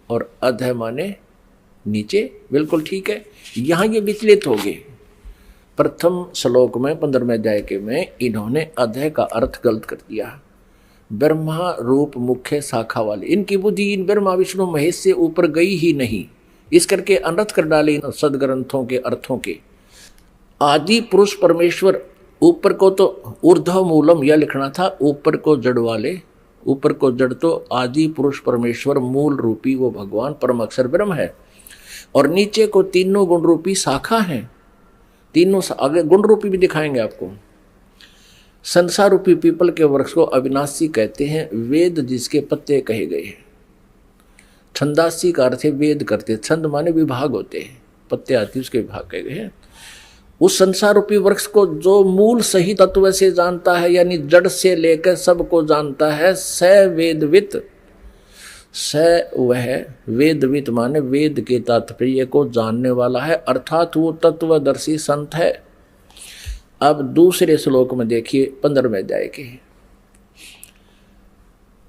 और अधः माने नीचे, बिल्कुल ठीक है। यहां ये विचलित हो गए। प्रथम श्लोक में 15वें अध्याय के में इन्होंने अधः का अर्थ गलत कर दिया। ब्रह्मा रूप मुख्य शाखा वाले, इनकी बुद्धि इन ब्रह्मा विष्णु महेश से ऊपर गई ही नहीं, इस करके अनर्थ कर डाले इन सदग्रंथों के अर्थों के। आदि पुरुष परमेश्वर, ऊपर को तो ऊर्ध्व मूलम यह लिखना था, ऊपर को जड़ वाले, ऊपर को जड़ तो आदि पुरुष परमेश्वर मूल रूपी वो भगवान परम अक्षर ब्रह्म है। और नीचे को तीनों गुण रूपी शाखा है। तीनों आगे गुण रूपी भी दिखाएंगे आपको। संसार रूपी पीपल के वृक्ष को अविनाशी कहते हैं, वेद जिसके पत्ते कहे गए हैं। छंदासी का अर्थ है वेद करते, छंद माने विभाग होते हैं, पत्ते आती उसके विभाग कहे गए हैं। उस संसार रूपी वृक्ष को जो मूल सही तत्व से जानता है, यानी जड़ से लेकर सबको जानता है, स वेदवित। स वह वेदवित माने वेद के तात्पर्य को जानने वाला है, अर्थात वो तत्वदर्शी संत है। अब दूसरे श्लोक में देखिए 15वें अध्याय के।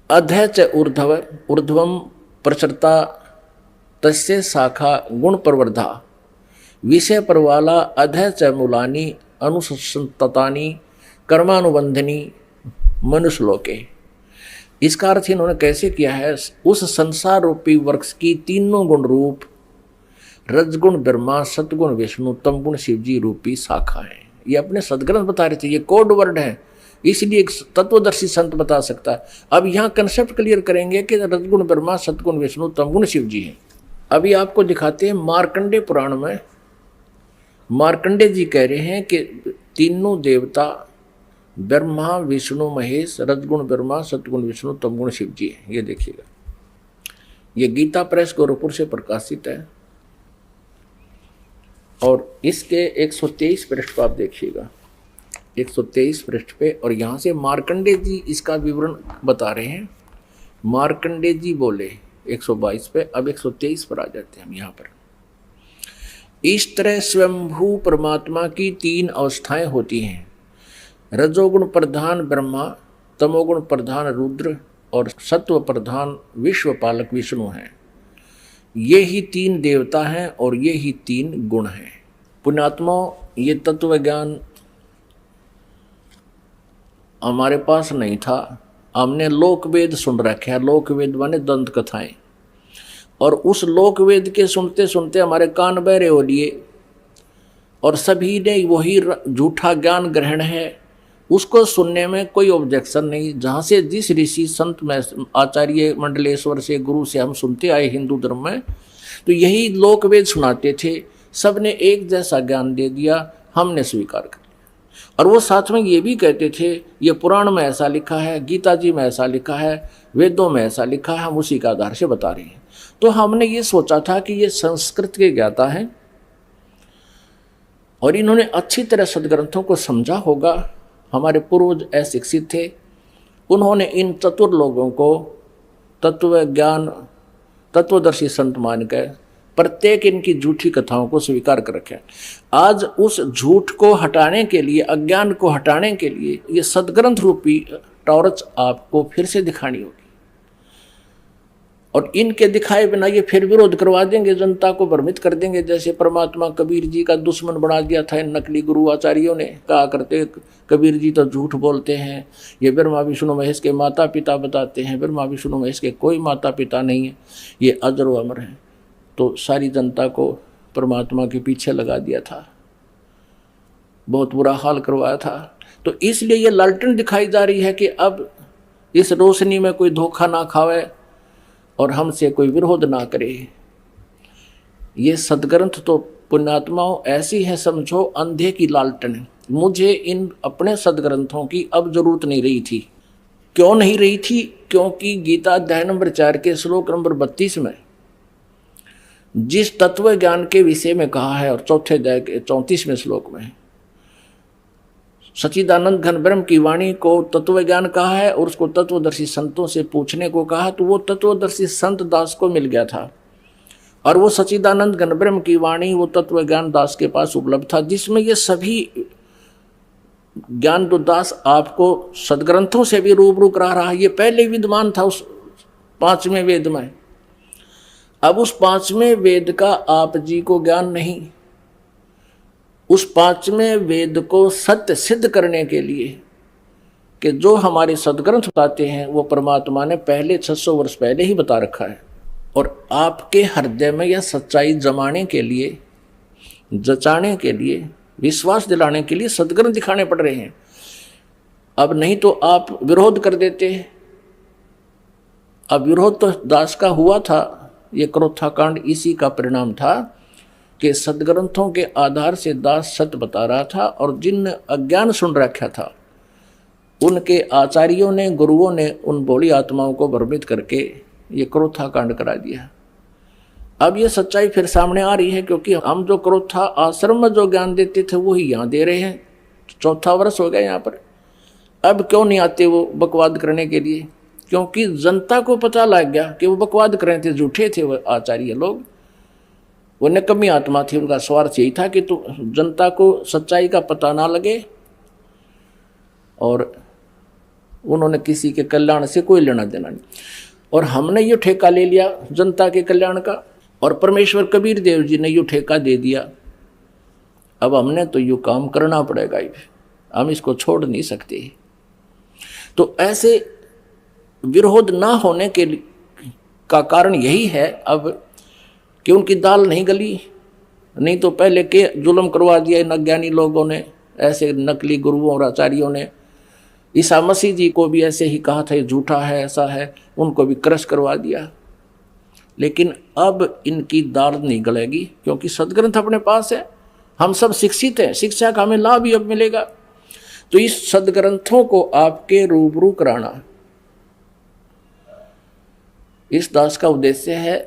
अधः च ऊर्ध्व, ऊर्ध्वम प्रचरता तस्य शाखा गुण प्रवर्धा। विषय परवाला अधः च मूलानी अनुसंततानी कर्मानुबंधनी मनुष्यलोके। इसका अर्थ इन्होंने कैसे किया है? उस संसार रूपी वृक्ष की तीनों गुण रूप रजगुण ब्रह्मा, सतगुण विष्णु, तमगुण शिवजी रूपी शाखा है। ये अपने सदग्रंथ बता रहे थे, ये कोड वर्ड है, इसलिए एक तत्वदर्शी संत बता सकता है। अब यहाँ कंसेप्ट क्लियर करेंगे कि रजगुण ब्रह्मा, सतगुण विष्णु, तमगुण शिवजी है। अभी आपको दिखाते हैं मार्कंडे पुराण में मार्कंडे जी कह रहे हैं कि तीनों देवता ब्रह्मा विष्णु महेश, रजगुण ब्रह्मा, सतगुण विष्णु, तमगुण शिव जी है। ये देखिएगा, ये गीता प्रेस गोरखपुर से प्रकाशित है, और इसके 123 पृष्ठ पर आप देखिएगा, 123 पृष्ठ पे। और यहाँ से मार्कंडे जी इसका विवरण बता रहे हैं। मार्कंडे जी बोले 122 पे, अब 123 पर आ जाते हैं हम यहाँ पर। इस तरह स्वयंभू परमात्मा की 3 अवस्थाएं होती हैं, रजोगुण प्रधान ब्रह्मा, तमोगुण प्रधान रुद्र और सत्व प्रधान विश्व पालक विष्णु हैं। ये ही 3 देवता हैं और ये ही 3 गुण हैं। पुण्यात्मा, ये तत्व ज्ञान हमारे पास नहीं था, हमने लोकवेद सुन रखे हैं। लोकवेद माने दंत कथाएं, और उस लोकवेद के सुनते सुनते हमारे कान बहरे हो लिए, और सभी ने वही झूठा ज्ञान ग्रहण है उसको सुनने में कोई ऑब्जेक्शन नहीं। जहाँ से जिस ऋषि संत में आचार्य मंडलेश्वर से गुरु से हम सुनते आए हिंदू धर्म में, तो यही लोकवेद सुनाते थे। सबने एक जैसा ज्ञान दे दिया, हमने स्वीकार कर लिया। और वो साथ में ये भी कहते थे ये पुराण में ऐसा लिखा है, गीता जी में ऐसा लिखा है, वेदों में ऐसा लिखा है, हम उसी के आधार से बता रहे हैं। तो हमने ये सोचा था कि ये संस्कृत के ज्ञाता हैं और इन्होंने अच्छी तरह सदग्रंथों को समझा होगा। हमारे पूर्वज अशिक्षित थे, उन्होंने इन चतुर लोगों को तत्व ज्ञान तत्वदर्शी संत मानकर प्रत्येक इनकी झूठी कथाओं को स्वीकार कर रखे। आज उस झूठ को हटाने के लिए, अज्ञान को हटाने के लिए ये सदग्रंथ रूपी टॉर्च आपको फिर से दिखानी होगी। और इनके दिखाए बिना ये फिर विरोध करवा देंगे, जनता को भ्रमित कर देंगे। जैसे परमात्मा कबीर जी का दुश्मन बना दिया था इन नकली गुरु आचार्यों ने। कहा करते कबीर जी तो झूठ बोलते हैं, ये ब्रह्मा विष्णु महेश के माता पिता बताते हैं। ब्रह्मा विष्णु महेश के कोई माता पिता नहीं है, ये अजर व अमर हैं। तो सारी जनता को परमात्मा के पीछे लगा दिया था, बहुत बुरा हाल करवाया था। तो इसलिए ये लालटेन दिखाई जा रही है कि अब इस रोशनी में कोई धोखा ना खावे और हमसे कोई विरोध ना करे। ये सदग्रंथ तो पुण्यात्माओं ऐसी है, समझो अंधे की लालटेन। मुझे इन अपने सदग्रंथों की अब जरूरत नहीं रही थी। क्यों नहीं रही थी? क्योंकि गीता अध्याय नंबर 4 के श्लोक नंबर 32 में जिस तत्व ज्ञान के विषय में कहा है, और चौथे अध्याय के 34वें श्लोक में सच्चिदानंद घन ब्रह्म की वाणी को तत्व ज्ञान कहा है और उसको तत्वदर्शी संतों से पूछने को कहा। तो वो तत्वदर्शी संत दास को मिल गया था और वो सच्चिदानंद घन ब्रह्म की वाणी वो तत्व ज्ञान दास के पास उपलब्ध था, जिसमें ये सभी ज्ञान तो दास आपको सदग्रंथों से भी रूबरू करा रहा है। ये पहले विद्यमान था उस 5वें वेद में। अब उस 5वें वेद का आप जी को ज्ञान नहीं, उस 5वें वेद को सत्य सिद्ध करने के लिए कि जो हमारे सदग्रंथ बताते हैं वो परमात्मा ने पहले 600 वर्ष पहले ही बता रखा है। और आपके हृदय में यह सच्चाई जमाने के लिए, जचाने के लिए, विश्वास दिलाने के लिए सदग्रंथ दिखाने पड़ रहे हैं। अब नहीं तो आप विरोध कर देते। अब विरोध तो दास का हुआ था। ये क्रोथा कांड इसी का परिणाम था कि सदग्रंथों के आधार से दास सत्य बता रहा था और जिन अज्ञान सुन रखा था उनके आचार्यों ने, गुरुओं ने उन भोली आत्माओं को भ्रमित करके ये क्रोथा कांड करा दिया। अब ये सच्चाई फिर सामने आ रही है, क्योंकि हम जो क्रोथा आश्रम में जो ज्ञान देते थे वही यहाँ दे रहे हैं। 4था वर्ष हो गया यहाँ पर। अब क्यों नहीं आते वो बकवाद करने के लिए? क्योंकि जनता को पता लग गया कि वो बकवाद कर रहे थे, झूठे थे वो आचार्य लोग, वो निकम्मी आत्मा थी। उनका स्वार्थ यही था कि तो जनता को सच्चाई का पता ना लगे और उन्होंने किसी के कल्याण से कोई लेना देना नहीं। और हमने ये ठेका ले लिया जनता के कल्याण का, और परमेश्वर कबीर देव जी ने ये ठेका दे दिया। अब हमने तो ये काम करना पड़ेगा ही, हम इसको छोड़ नहीं सकते। तो ऐसे विरोध ना होने के का कारण यही है अब कि उनकी दाल नहीं गली। नहीं तो पहले के जुल्म करवा दिया इन अज्ञानी लोगों ने, ऐसे नकली गुरुओं और आचार्यों ने। ईसा मसीह जी को भी ऐसे ही कहा था ये झूठा है, ऐसा है, उनको भी क्रश करवा दिया। लेकिन अब इनकी दाल नहीं गलेगी, क्योंकि सदग्रंथ अपने पास है, हम सब शिक्षित हैं, शिक्षा का हमें लाभ भी अब मिलेगा। तो इस सदग्रंथों को आपके रूबरू कराना इस दास का उद्देश्य है।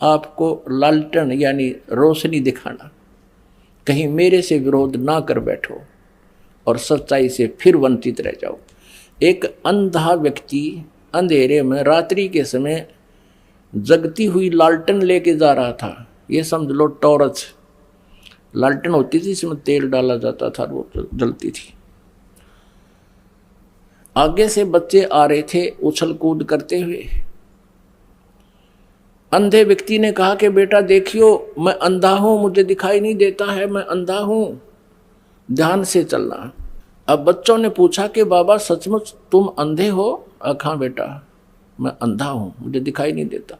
आपको लालटेन यानी रोशनी दिखाना, कहीं मेरे से विरोध ना कर बैठो और सच्चाई से फिर वंचित रह जाओ। एक अंधा व्यक्ति अंधेरे में रात्रि के समय जगती हुई लालटेन लेके जा रहा था। ये समझ लो टॉर्च लालटेन होती थी, इसमें तेल डाला जाता था, वो जलती थी। आगे से बच्चे आ रहे थे उछल कूद करते हुए। अंधे व्यक्ति ने कहा कि बेटा देखियो, मैं अंधा हूं, मुझे दिखाई नहीं देता है, मैं अंधा हूं, ध्यान से चलना। अब बच्चों ने पूछा कि बाबा सचमुच तुम अंधे हो? हाँ बेटा मैं अंधा हूं, मुझे दिखाई नहीं देता।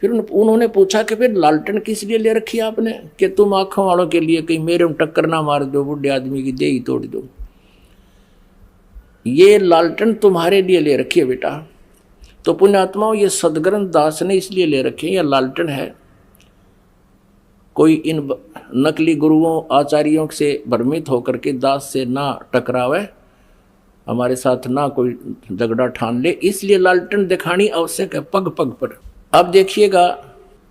फिर उन्होंने पूछा कि फिर लालटेन किस लिए ले रखी आपने? कि तुम आंखों वालों के लिए, कहीं मेरे में टक्कर ना मार दो, बुढ़े आदमी की देही तोड़ दो। ये लालटेन तुम्हारे लिए ले रखी है बेटा। तो पुण्यात्माओं, ये सदग्रंथ दास ने इसलिए ले रखे हैं, यह लालटेन है। कोई इन नकली गुरुओं आचार्यों से भ्रमित होकर के दास से ना टकरावे, हमारे साथ ना कोई झगड़ा ठान ले, इसलिए लालटेन दिखानी आवश्यक है पग पग पर। अब देखिएगा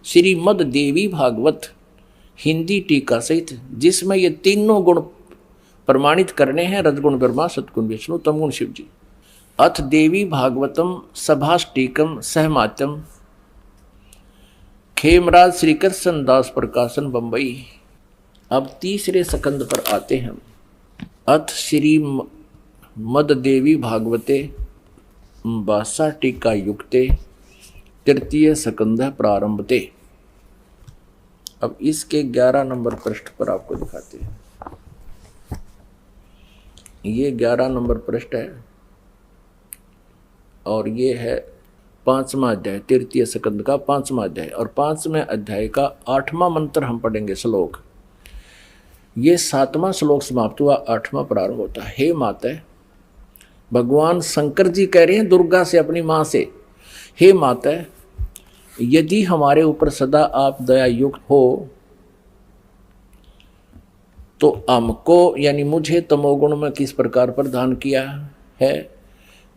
श्रीमद देवी भागवत हिंदी टीका सहित, जिसमें ये तीनों गुण प्रमाणित करने हैं, रजगुण ब्रह्मा, सतगुण विष्णु, तमगुण शिव जी। अथ देवी भागवतम सभाष्टीकम सहमात्यम, खेमराज श्री कृष्ण दास प्रकाशन बंबई। अब तीसरे स्कंद पर आते हैं। अथ श्री मद देवी भागवते भाषा टीका युक्ते तृतीय स्कंद प्रारंभते। अब इसके 11 नंबर पृष्ठ पर आपको दिखाते हैं। ये 11 नंबर पृष्ठ है और ये है 5वां अध्याय, तृतीय स्कंद का 5वां अध्याय, और 5वें अध्याय का 8वां मंत्र हम पढ़ेंगे श्लोक। ये 7वां श्लोक समाप्त हुआ, 8वां प्रारंभ होता है। हे माता, भगवान शंकर जी कह रहे हैं दुर्गा से, अपनी माँ से, हे माता, यदि हमारे ऊपर सदा आप दया युक्त हो तो हमको यानी मुझे तमोगुण में किस प्रकार प्रदान किया है,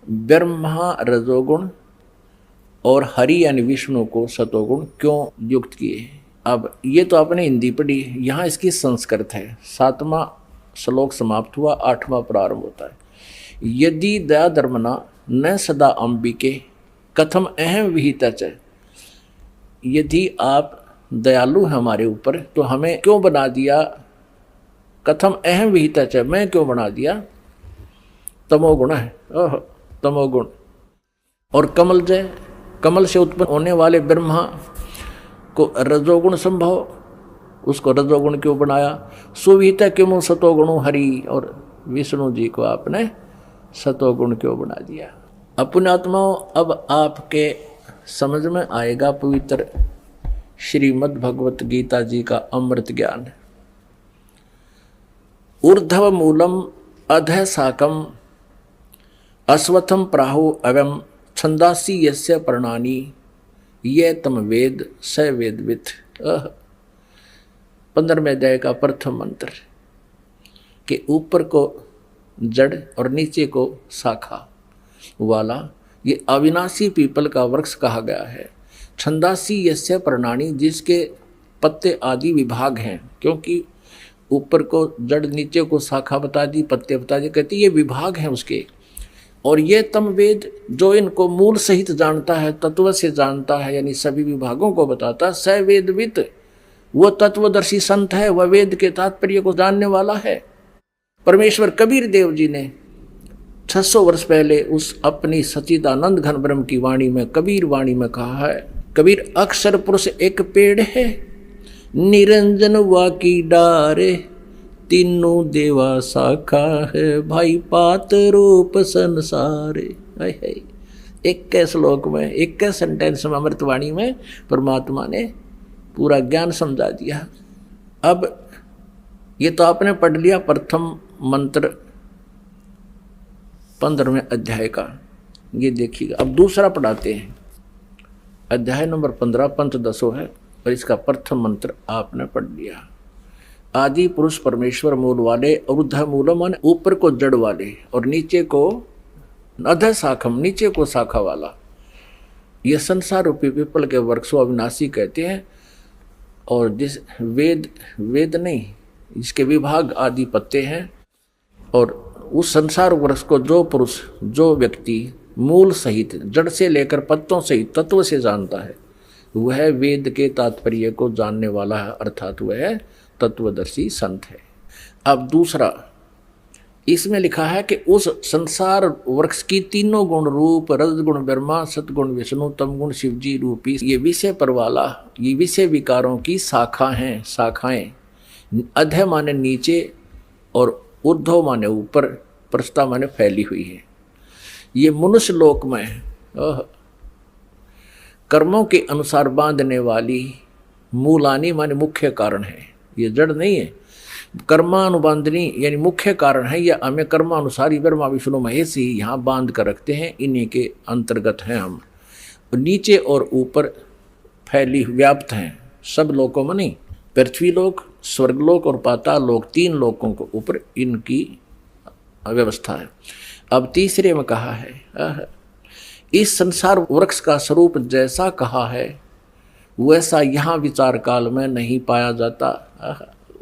ब्रह्मा रजोगुण और हरि यानी विष्णु को सतोगुण क्यों युक्त किए। अब ये तो आपने हिंदी पढ़ी, यहाँ इसकी संस्कृत है। 7वां श्लोक समाप्त हुआ, 8वां प्रारंभ होता है। यदि दया धर्मना न सदा अंबिके कथम अहम विहिता च, यदि आप दयालु हैं हमारे ऊपर तो हमें क्यों बना दिया, कथम अहम विहिता च, मैं क्यों बना दिया, तमोगुण है, ओह तमोगुण। और कमल जय, कमल से उत्पन्न होने वाले ब्रह्मा को रजोगुण संभव, उसको रजोगुण क्यों बनाया, सुविहिता क्यों सतोगुण हरि, और विष्णु जी को आपने सतोगुण क्यों बना दिया। पुण्यात्माओं, अब आपके समझ में आएगा पवित्र श्रीमद् भगवत गीता जी का अमृत ज्ञान। ऊर्ध्व मूलम अधः शाकम अश्वत्थम प्राहु अवम छंदासी यस्य प्रणानी ये तम वेद स वेदवित। 15वें अध्याय का प्रथम मंत्र कि ऊपर को जड़ और नीचे को शाखा वाला ये अविनाशी पीपल का वृक्ष कहा गया है। छंदासी यस्य प्रणानी, जिसके पत्ते आदि विभाग हैं, क्योंकि ऊपर को जड़ नीचे को शाखा बता दी, पत्ते बता दी, कहती ये विभाग हैं उसके। और ये तम वेद, जो इनको मूल सहित जानता है, तत्व से जानता है, यानी सभी विभागों को बताता, स वेदवित, वो तत्वदर्शी संत है, वह वेद के तात्पर्य को जानने वाला है। परमेश्वर कबीर देव जी ने 600 वर्ष पहले उस अपनी सच्चिदानंद घन ब्रह्म की वाणी में, कबीर वाणी में कहा है, कबीर अक्षर पुरुष एक पेड़ है, निरंजन वा की डारे, तीनों देवा शाखा है, भाई पात रूप संसारे। एक श्लोक में, एक सेंटेंस में, अमृतवाणी में परमात्मा ने पूरा ज्ञान समझा दिया। अब ये तो आपने पढ़ लिया प्रथम मंत्र 15वें अध्याय का, ये देखिएगा। अब दूसरा पढ़ाते हैं, अध्याय नंबर 15 पंचदशो है, और इसका प्रथम मंत्र आपने पढ़ लिया। आदि पुरुष परमेश्वर मूल वाले, ऊर्ध्व मूलम माने ऊपर को जड़ वाले, और नीचे को अधः शाखम, नीचे को शाखा वाला। यह संसार रूपी पीपल के वृक्ष को अविनाशी कहते हैं। और जिस वेद नहीं, इसके विभाग आदि पत्ते हैं। और उस संसार वृक्ष को जो पुरुष, जो व्यक्ति मूल सहित, जड़ से लेकर पत्तों सहित तत्व से जानता है, वह वेद के तात्पर्य को जानने वाला है, अर्थात वह तत्वदर्शी संत है। अब दूसरा इसमें लिखा है कि उस संसार वृक्ष की तीनों गुण रूप, रजगुण ब्रह्मा, सतगुण विष्णु, तमगुण शिव जी रूपी ये विषय पर वाला, ये विषय विकारों की शाखा हैं, शाखाएं। अधः माने नीचे और ऊर्ध्व माने ऊपर, प्रस्था माने फैली हुई है। ये मनुष्य लोक में कर्मों के अनुसार बांधने वाली मूलानी माने मुख्य कारण है, ये जड़ नहीं है। कर्मानुबंधनी यानी मुख्य कारण है, या हमें कर्मानुसार ही ब्रह्मा विष्णु महेश ही यहाँ बांध कर रखते हैं, इन्हीं के अंतर्गत हैं हम। नीचे और ऊपर फैली व्याप्त हैं, सब लोकों में नहीं, पृथ्वी लोक, स्वर्गलोक और पाताल लोक, 3 लोकों के ऊपर इनकी व्यवस्था है। अब तीसरे में कहा है, इस संसार वृक्ष का स्वरूप जैसा कहा है वैसा यहाँ विचार काल में नहीं पाया जाता,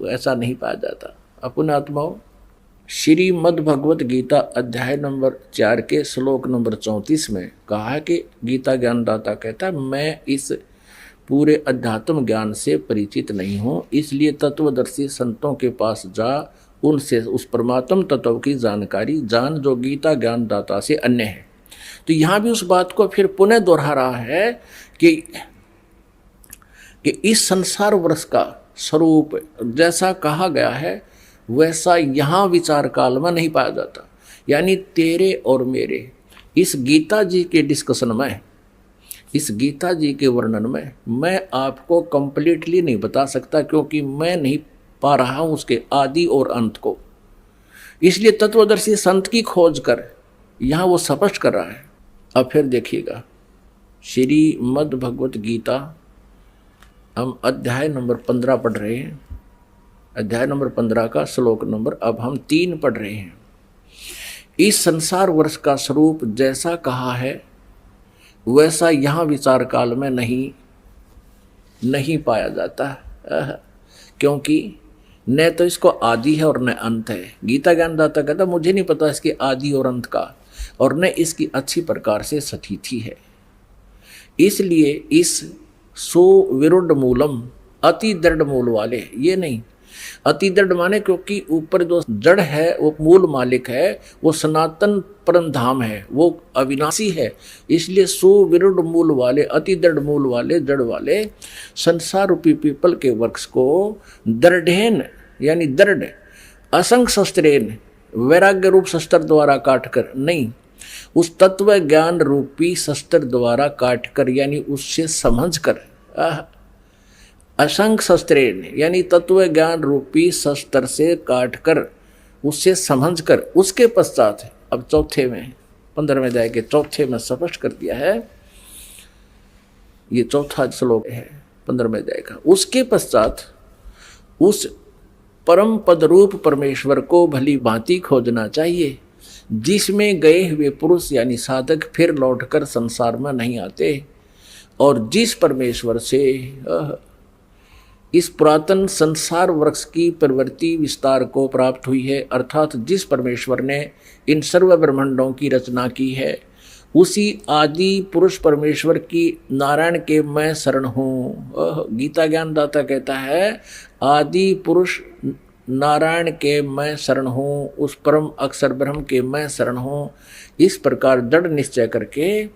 ऐसा नहीं पाया जाता। अपने आत्माओं, श्रीमद् भगवत गीता अध्याय नंबर 4 के श्लोक नंबर 34 में कहा है कि गीता ज्ञानदाता कहता है, मैं इस पूरे अध्यात्म ज्ञान से परिचित नहीं हूँ, इसलिए तत्वदर्शी संतों के पास जा, उनसे उस परमात्म तत्व की जानकारी जान जो गीता ज्ञानदाता से अन्य है। तो यहाँ भी उस बात को फिर पुनः दोहरा रहा है कि इस संसार वृक्ष का स्वरूप जैसा कहा गया है वैसा यहाँ विचार काल में नहीं पाया जाता। यानी तेरे और मेरे इस गीता जी के डिस्कशन में, इस गीता जी के वर्णन में मैं आपको कंप्लीटली नहीं बता सकता, क्योंकि मैं नहीं पा रहा हूँ उसके आदि और अंत को। इसलिए तत्वदर्शी संत की खोज कर यहाँ वो स्पष्ट कर रहा है। अब फिर देखिएगा, श्रीमद् भगवत गीता हम अध्याय नंबर 15 पढ़ रहे हैं। अध्याय नंबर 15 का श्लोक नंबर अब हम 3 पढ़ रहे हैं। इस संसार वर्ष का स्वरूप जैसा कहा है वैसा यहाँ विचार काल में नहीं पाया जाता, क्योंकि न तो इसको आदि है और न अंत है। गीता ज्ञानदाता कहता मुझे नहीं पता इसके आदि और अंत का, और न इसकी अच्छी प्रकार से स्थिति है। इसलिए इस सुविरुद्ध मूलम, अति दृढ़ मूल वाले, ये नहीं अति दृढ़ माने क्योंकि ऊपर जो जड़ है वो मूल मालिक है, वो सनातन परम धाम है, वो अविनाशी है। इसलिए सुविरुद्ध मूल वाले, अति दृढ़ मूल वाले, जड़ वाले संसार रूपी पीपल के वृक्ष को दृढ़ेन यानी दृढ़ असंख्य शस्त्रेन वैराग्य रूप शस्त्र द्वारा काटकर नहीं, उस तत्व ज्ञान रूपी शस्त्र द्वारा काटकर यानी उससे समझकर, असंख्य शस्त्रेन यानी तत्व ज्ञान रूपी शस्त्र से काटकर उससे समझकर, उसके पश्चात अब चौथे में 15वें अध्याय के चौथे में स्पष्ट कर दिया है, ये चौथा श्लोक है 15वें अध्याय का। उसके पश्चात उस परम पद रूप परमेश्वर को भली भांति खोजना चाहिए, जिसमें गए हुए पुरुष यानी साधक फिर लौटकर संसार में नहीं आते, और जिस परमेश्वर से इस पुरातन संसार वृक्ष की प्रवृत्ति विस्तार को प्राप्त हुई है, अर्थात जिस परमेश्वर ने इन सर्व ब्रह्मांडों की रचना की है, उसी आदि पुरुष परमेश्वर की नारायण के मैं शरण हूँ। गीता ज्ञानदाता कहता है आदि पुरुष नारायण के मैं शरण हूँ, उस परम अक्षर ब्रह्म के मैं शरण हूँ। इस प्रकार दृढ़ निश्चय करके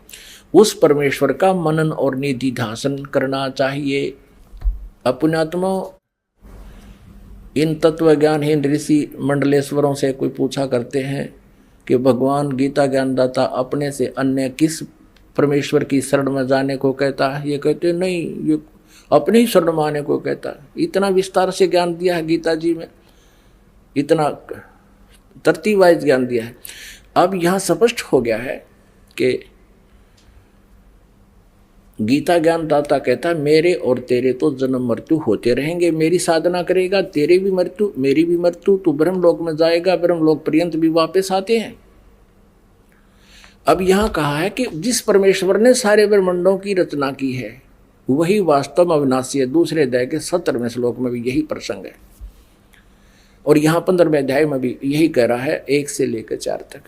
उस परमेश्वर का मनन और निधि ध्यान करना चाहिए। अपनात्मा इन तत्व ज्ञानहीन ऋषि मंडलेश्वरों से कोई पूछा करते हैं कि भगवान गीता ज्ञानदाता अपने से अन्य किस परमेश्वर की शरण में जाने को कहता है? ये कहते नहीं, ये अपने ही शरण में आने को कहता है। इतना विस्तार से ज्ञान दिया है गीता जी में, इतना तरतीब वाइज ज्ञान दिया है। अब यहाँ स्पष्ट हो गया है कि गीता ज्ञानदाता कहता है मेरे और तेरे तो जन्म मृत्यु होते रहेंगे, मेरी साधना करेगा तेरे भी मृत्यु मेरी भी मृत्यु, तू ब्रह्मलोक में जाएगा, ब्रह्मलोक पर्यंत भी वापस आते हैं। अब यहाँ कहा है कि जिस परमेश्वर ने सारे ब्रह्मांडों की रचना की है वही वास्तव में अविनाशी है। दूसरे अध्याय के 17वें श्लोक में भी यही प्रसंग है, और यहाँ 15वें अध्याय में भी यही कह रहा है 1 से लेकर 4 तक।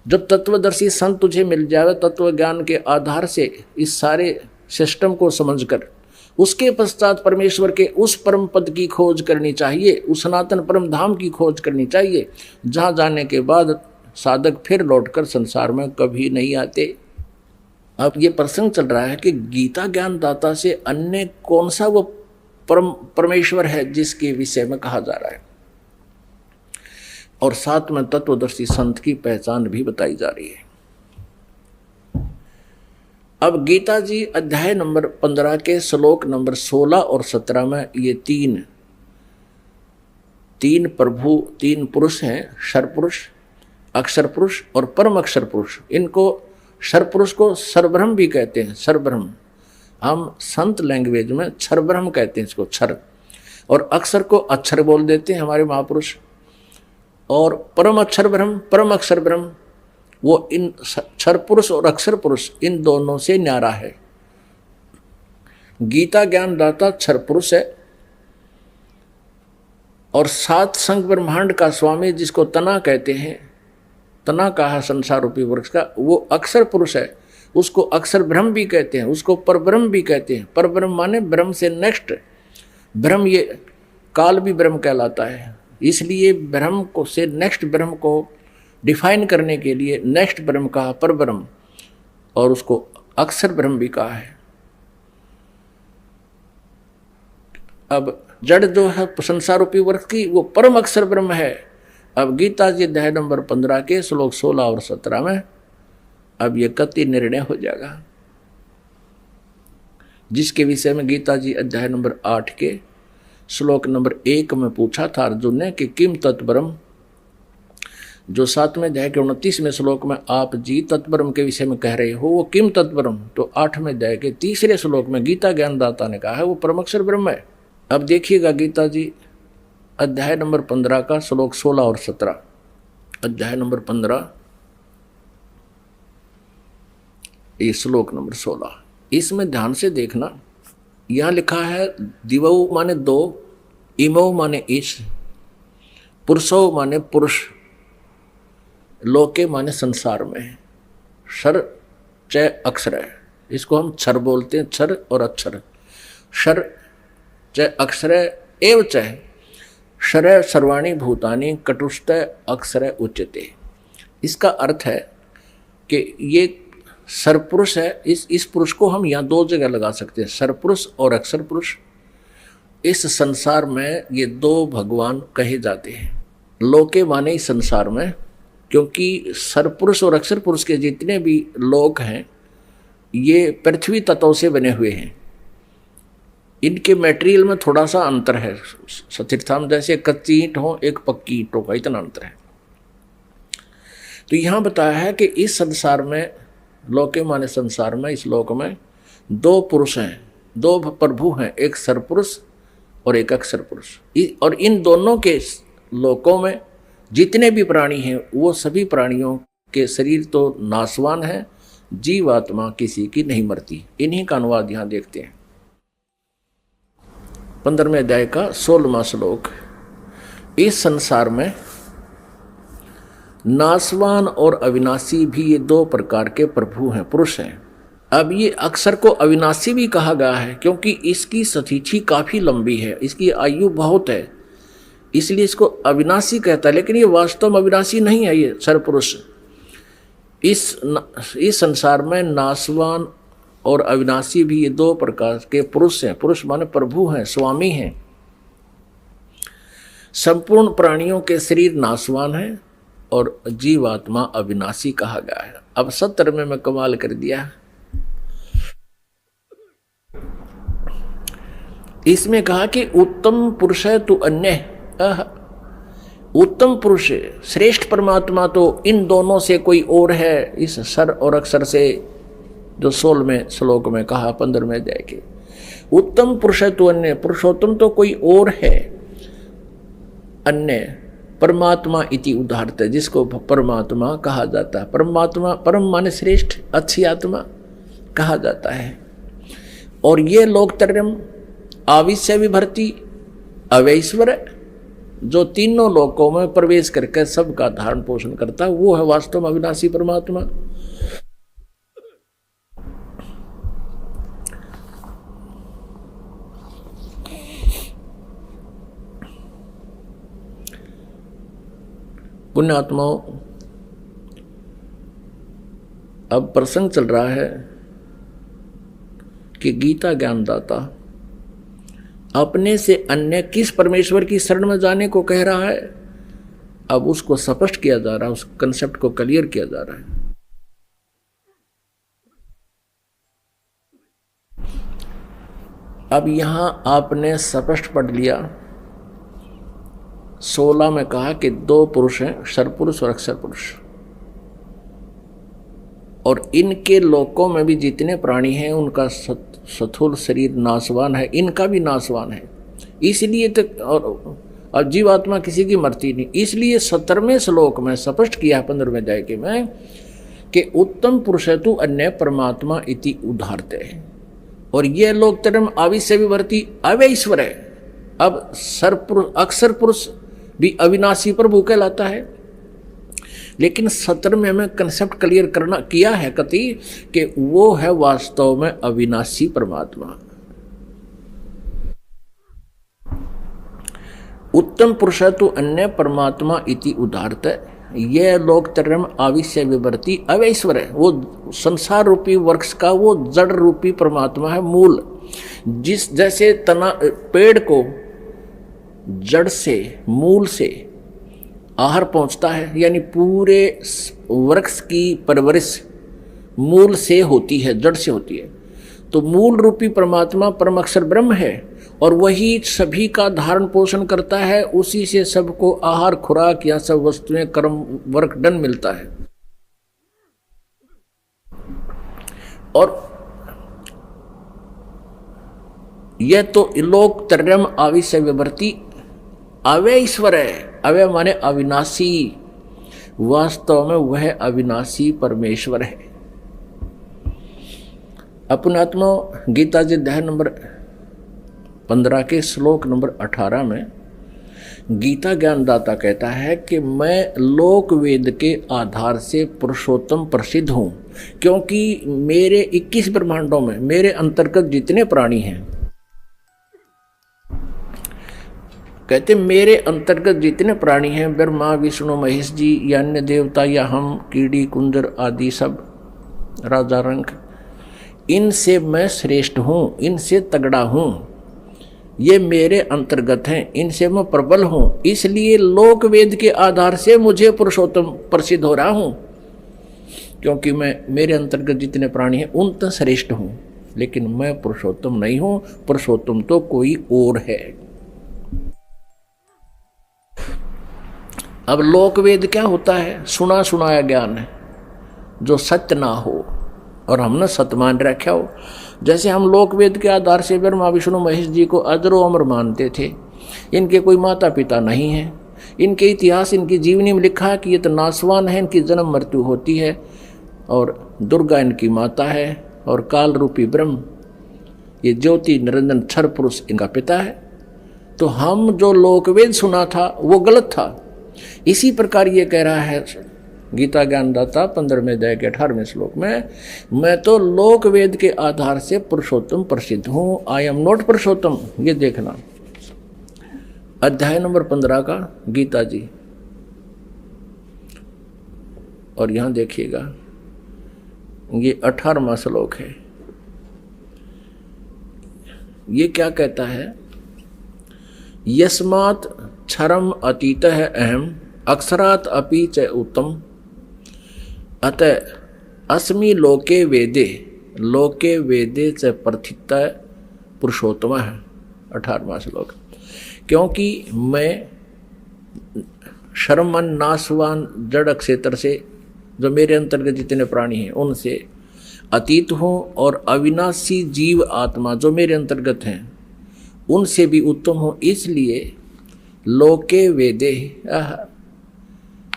जब तत्वदर्शी संत तुझे मिल जाए तत्व ज्ञान के आधार से इस सारे सिस्टम को समझकर, उसके पश्चात परमेश्वर के उस परम पद की खोज करनी चाहिए, उस सनातन परम धाम की खोज करनी चाहिए, जहाँ जाने के बाद साधक फिर लौटकर संसार में कभी नहीं आते। अब ये प्रसंग चल रहा है कि गीता ज्ञानदाता से अन्य कौन सा वो परमेश्वर है जिसके विषय में कहा जा रहा है, और साथ में तत्वदर्शी संत की पहचान भी बताई जा रही है। अब गीता जी अध्याय नंबर 15 के श्लोक नंबर 16 और 17 में ये 3 तीन प्रभु, तीन पुरुष हैं, क्षर पुरुष, अक्षर पुरुष और परम अक्षर पुरुष। इनको क्षर पुरुष को सर्वब्रह्म भी कहते हैं, सर्वब्रह्म। हम संत लैंग्वेज में क्षर ब्रह्म कहते हैं इसको, क्षर। और अक्षर को अक्षर बोल देते हैं हमारे महापुरुष। और परम अक्षर ब्रह्म, परम अक्षर ब्रह्म, वो इन क्षर पुरुष और अक्षर पुरुष इन दोनों से न्यारा है। गीता ज्ञान दाता क्षर पुरुष है, और सात संग ब्रह्मांड का स्वामी जिसको तना कहते हैं, तना कहा संसार रूपी वृक्ष का, वो अक्षर पुरुष है। उसको अक्षर ब्रह्म भी कहते हैं, उसको परब्रह्म भी कहते हैं। परब्रह्म माने ब्रह्म से नेक्स्ट ब्रह्म, ये काल भी ब्रह्म कहलाता है। इसलिए ब्रह्म को से नेक्स्ट ब्रह्म को डिफाइन करने के लिए नेक्स्ट ब्रह्म कहा परब्रह्म, और उसको अक्षर ब्रह्म भी कहा है। अब जड़ जो है संसार रूपी वृक्ष की, वो परम अक्षर ब्रह्म है। अब गीता जी अध्याय नंबर 15 के श्लोक 16 और 17 में अब ये कति निर्णय हो जाएगा, जिसके विषय में गीता जी अध्याय नंबर 8 के श्लोक नंबर 1 में पूछा था अर्जुन ने कि किम तत्परम। जो 7वें अध्याय के 29वें श्लोक में आप जी तत्परम के विषय में कह रहे हो, वो किम तत्परम, तो 8वें अध्याय के 3रे श्लोक में गीता ज्ञानदाता ने कहा है वो परमक्षर ब्रह्म है। अब देखिएगा गीता जी अध्याय नंबर 15 का श्लोक 16 और 17। अध्याय नंबर 15 ये श्लोक नंबर 16, इसमें ध्यान से देखना। यहां लिखा है दिवौ माने दो, इमौ माने ईश, पुरुषो माने पुरुष, लोके माने संसार में, क्षर च अक्षर है। इसको हम क्षर बोलते हैं, क्षर और अक्षर। क्षर च अक्षर एव च, क्षर सर्वाणी भूतानि कटुष्ट अक्षर उच्यते। इसका अर्थ है कि ये सरपुरुष है। इस पुरुष को हम यहाँ 2 जगह लगा सकते हैं, सरपुरुष और अक्षर पुरुष। इस संसार में ये 2 भगवान कहे जाते हैं। लोके माने इस संसार में, क्योंकि सरपुरुष और अक्षर पुरुष के जितने भी लोक हैं ये पृथ्वी तत्वों से बने हुए हैं। इनके मटेरियल में थोड़ा सा अंतर है। सतीर्थाम जैसे कच्ची ईंट हो, एक पक्की ईंटों का, इतना अंतर है। तो यहाँ बताया है कि इस संसार में, लोके माने संसार में, इस लोक में 2 पुरुष हैं, 2 प्रभु हैं, एक सरपुरुष और एक अक्षर पुरुष। और इन दोनों के लोकों में जितने भी प्राणी हैं वो सभी प्राणियों के शरीर तो नाशवान है, जीवात्मा किसी की नहीं मरती। इन्हीं का अनुवाद यहाँ देखते हैं 15वें अध्याय का 16वां श्लोक। इस संसार में नाशवान और अविनाशी भी ये 2 प्रकार के प्रभु हैं, पुरुष हैं। अब ये अक्षर को अविनाशी भी कहा गया है क्योंकि इसकी सतीथि काफी लंबी है, इसकी आयु बहुत है, इसलिए इसको अविनाशी कहता है। लेकिन ये वास्तव में अविनाशी नहीं है। ये सरपुरुष इस संसार में नाशवान और अविनाशी भी ये 2 प्रकार के पुरुष हैं। पुरुष माने प्रभु हैं, स्वामी हैं। संपूर्ण प्राणियों के शरीर नाशवान है और जीवात्मा अविनाशी कहा गया है। अब 70 में कमाल कर दिया। इसमें कहा कि उत्तम पुरुष है तू अन्य, उत्तम पुरुष श्रेष्ठ परमात्मा तो इन दोनों से कोई और है। इस सर और अक्षर से जो 16वें श्लोक में कहा 15वें अध्याय के, उत्तम पुरुष है तू अन्य, पुरुषोत्तम तो कोई और है, अन्य परमात्मा इति उदाहरते, जिसको परमात्मा कहा जाता है। परमात्मा, परम माने श्रेष्ठ, अच्छी आत्मा कहा जाता है। और ये लोकत्रयम आविश्य विभर्ति अवैश्वर, जो तीनों लोकों में प्रवेश करके सबका धारण पोषण करता है, वो है वास्तव में अविनाशी परमात्मा। पुण्यात्माओं, अब प्रसंग चल रहा है कि गीता ज्ञानदाता अपने से अन्य किस परमेश्वर की शरण में जाने को कह रहा है। अब उसको स्पष्ट किया जा रहा है, उस कंसेप्ट को क्लियर किया जा रहा है। अब यहां आपने स्पष्ट पढ़ लिया 16 में कहा कि 2 पुरुष हैं, सरपुरुष और अक्षर पुरुष, और इनके लोकों में भी जितने प्राणी हैं उनका स्थूल शरीर नाशवान है, इनका भी नाशवान है। इसलिए तो और जीवात्मा किसी की मरती नहीं। इसलिए 17वें श्लोक में स्पष्ट किया 15वें अध्याय के में कि उत्तम पुरुषेतु अन्य परमात्मा इति उदाहरते हैं, और ये लोग तरम आविश्य विवर्ती अवैश्वर है। अब अक्षर पुरुष भी अविनाशी प्रभु कहलाता है, लेकिन 17वें में कंसेप्ट क्लियर करना किया है कति कि वो है वास्तव में अविनाशी परमात्मा। उत्तम पुरुष तो अन्य परमात्मा इति उदाहरत, ये लोग तरम आविश्य विवर्ती अवैश्वर है। वो संसार रूपी वृक्ष का वो जड़ रूपी परमात्मा है, मूल। जिस जैसे तना पेड़ को जड़ से मूल से आहार पहुंचता है, यानी पूरे वृक्ष की परवरिश मूल से होती है, जड़ से होती है, तो मूल रूपी परमात्मा परम अक्षर ब्रह्म है, और वही सभी का धारण पोषण करता है। उसी से सबको आहार खुराक या सब वस्तुएं कर्म वर्क डन मिलता है। और यह तो लोक त्रयम आविश्य विवर्ती अवय ईश्वर है। अवय माने अविनाशी, वास्तव में वह अविनाशी परमेश्वर है। अपनात्मा गीता जी अध्याय नंबर 15 के श्लोक नंबर 18 में गीता ज्ञानदाता कहता है कि मैं लोक वेद के आधार से पुरुषोत्तम प्रसिद्ध हूँ, क्योंकि मेरे 21 ब्रह्मांडों में मेरे अंतर्गत जितने प्राणी हैं, कहते मेरे अंतर्गत जितने प्राणी हैं, ब्रह्मा विष्णु महेश जी या अन्य देवता या हम कीड़ी कुंजर आदि सब राजा रंग, इनसे मैं श्रेष्ठ हूँ, इनसे तगड़ा हूँ, ये मेरे अंतर्गत हैं, इनसे मैं प्रबल हूँ। इसलिए लोक वेद के आधार से मुझे पुरुषोत्तम प्रसिद्ध हो रहा हूँ, क्योंकि मैं मेरे अंतर्गत जितने प्राणी हैं उन तक श्रेष्ठ हूँ। लेकिन मैं पुरुषोत्तम नहीं हूँ, पुरुषोत्तम तो कोई और है। अब लोक वेद क्या होता है? सुना सुनाया ज्ञान है जो सत्य ना हो और हमने सत्य मान रखा हो। जैसे हम लोक वेद के आधार से ब्रह्मा विष्णु महेश जी को अजरो अमर मानते थे, इनके कोई माता पिता नहीं हैं, इनके इतिहास इनकी जीवनी में लिखा है कि ये तो नासवान है, इनकी जन्म मृत्यु होती है, और दुर्गा इनकी माता है, और काल रूपी ब्रह्म ये ज्योति निरंजन क्षर पुरुष इनका पिता है। तो हम जो लोक वेद सुना था वो गलत था। इसी प्रकार ये कह रहा है गीता ज्ञानदाता 15वें अध्याय के 18वें श्लोक में, मैं तो लोक वेद के आधार से पुरुषोत्तम प्रसिद्ध हूँ, आई एम नॉट पुरुषोत्तम। ये देखना अध्याय नंबर 15 का गीता जी, और यहां देखिएगा ये 18वां श्लोक है। ये क्या कहता है? यस्मात् क्षरम अतीतः अहम अक्षरात् अपि च उत्तम अतः अस्मि लोके वेदे च प्रथित पुरुषोत्तम है। 18वां श्लोक। क्योंकि मैं शर्मन नाशवान जड़ क्षेत्र से जो मेरे अंतर्गत जितने प्राणी हैं उनसे अतीत हूँ, और अविनाशी जीव आत्मा जो मेरे अंतर्गत हैं उनसे भी उत्तम हूँ। इसलिए लोके वेदे,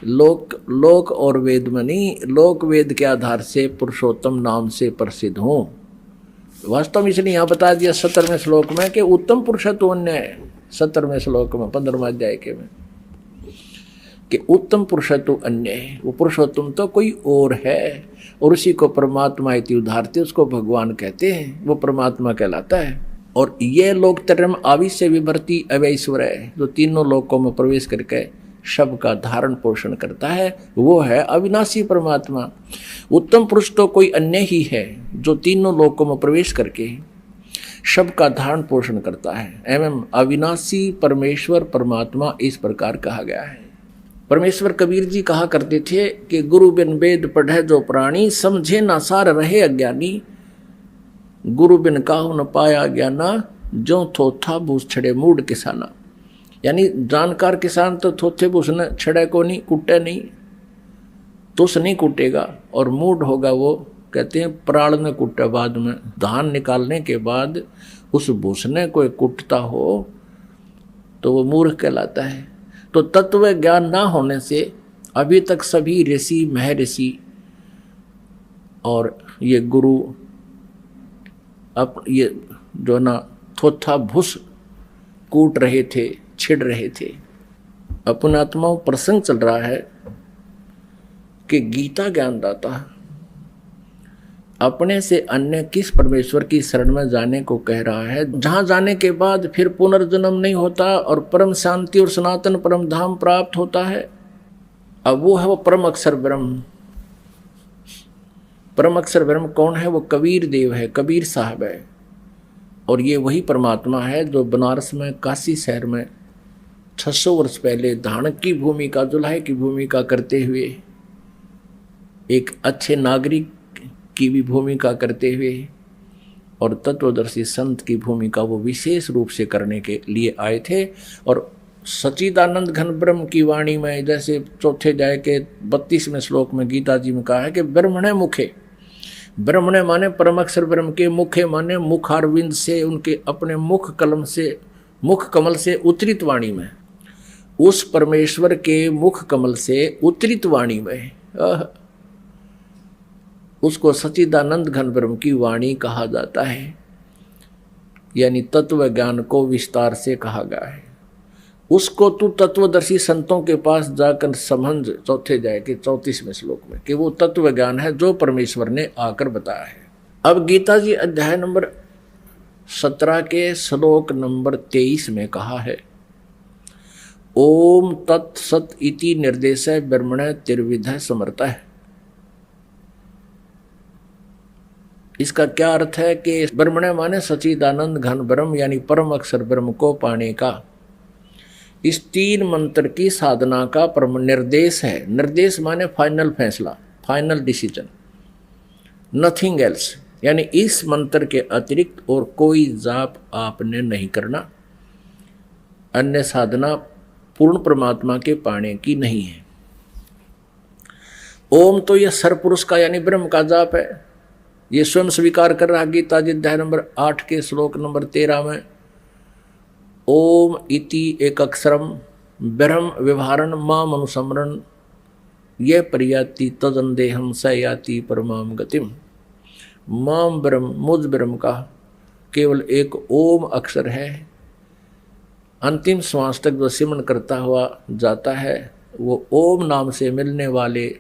लोक और वेद में नहीं, लोक वेद के आधार से पुरुषोत्तम नाम से प्रसिद्ध हूँ। वास्तव में इसलिए यहाँ बता दिया 17वें श्लोक में कि उत्तम पुरुष तो अन्य है। 17वें श्लोक में 15वां अध्याय के में कि उत्तम पुरुष तो अन्य है, वो पुरुषोत्तम तो कोई और है, और उसी को परमात्मा इति उदाहरते, उसको भगवान कहते हैं, वो परमात्मा कहलाता है। और ये लोक त्रयम आविश्य विवर्ती अवैश्वर है, जो तीनों लोकों में प्रवेश करके सबका धारण पोषण करता है, वो है अविनाशी परमात्मा। उत्तम पुरुष तो कोई अन्य ही है जो तीनों लोकों में प्रवेश करके सबका धारण पोषण करता है, एवं अविनाशी परमेश्वर परमात्मा इस प्रकार कहा गया है। परमेश्वर कबीर जी कहा करते थे कि गुरु बिन वेद पढ़े जो प्राणी, समझे ना सार रहे अज्ञानी, गुरु बिन काहु न पाया ज्ञाना, जो थो था बूझ छड़े मूड किसाना। यानी जानकार किसान तो थोथे उसने छड़े को नहीं, कुटे नहीं, तुस नहीं कुटेगा, और मूड होगा वो, कहते हैं प्राण ने कुटे बाद में, धान निकालने के बाद उस भूसने को कुटता हो तो वो मूर्ख कहलाता है। तो तत्व ज्ञान ना होने से अभी तक सभी ऋषि, महर्षि और ये गुरु अब ये जो ना थोथा भूस कूट रहे थे, छिड़ रहे थे। अपन आत्माओं प्रसंग चल रहा है कि गीता ज्ञानदाता अपने से अन्य किस परमेश्वर की शरण में जाने को कह रहा है, जहां जाने के बाद फिर पुनर्जन्म नहीं होता और परम शांति और सनातन परम धाम प्राप्त होता है। अब वो है वो परम अक्षर ब्रह्म। परम अक्षर ब्रह्म कौन है? वो कबीर देव है, कबीर साहब है। और ये वही परमात्मा है जो बनारस में, काशी शहर में 600 वर्ष पहले धानक की भूमिका, जुल्हे की भूमिका करते हुए, एक अच्छे नागरिक की भी भूमिका करते हुए और तत्वदर्शी संत की भूमिका वो विशेष रूप से करने के लिए आए थे। और सच्चिदानंद घन ब्रह्म की वाणी में, जैसे चौथे अध्याय के 32वें श्लोक में गीता जी में कहा है कि ब्रह्मणे मुखे, ब्रह्मणे माने परम अक्षर ब्रह्म के, मुखे माने मुखारविंद से, उनके अपने मुख कलम से, मुख कमल से उतरित वाणी में, उस परमेश्वर के मुख कमल से उतरित वाणी में, उसको सच्चिदानंद घन ब्रह्म की वाणी कहा जाता है। यानी तत्व ज्ञान को विस्तार से कहा गया है। उसको तू तत्वदर्शी संतों के पास जाकर समझ, चौथे अध्याय के 34वें श्लोक में, कि वो तत्व ज्ञान है जो परमेश्वर ने आकर बताया है। अब गीता जी अध्याय नंबर 17 के श्लोक नंबर 23 में कहा है, ओम तत्सत इति निर्देश ब्रह्मण त्रिविध समर्थ है। इसका क्या अर्थ है कि ब्रह्मणे माने सच्चिदानंद घन ब्रह्म यानी परम अक्षर ब्रह्म को पाने का इस 3 मंत्र की साधना का परम निर्देश है। निर्देश माने फाइनल फैसला, फाइनल डिसीजन, नथिंग एल्स। यानी इस मंत्र के अतिरिक्त और कोई जाप आपने नहीं करना, अन्य साधना पूर्ण परमात्मा के पाने की नहीं है। ओम तो यह सरपुरुष का यानी ब्रह्म का जाप है, ये स्वयं स्वीकार कर रहा। गीता जी अध्याय नंबर 8 के श्लोक नंबर 13 में ओम इति एक अक्षरम ब्रह्म व्यवहारण माम अनुसमरण ये परियाति तदंदेहम स याति परमाम गतिम। माम ब्रह्म, मुझ ब्रह्म का केवल एक ओम अक्षर है, अंतिम श्वास तक जो सिमरण करता हुआ जाता है वो ओम नाम से मिलने वाले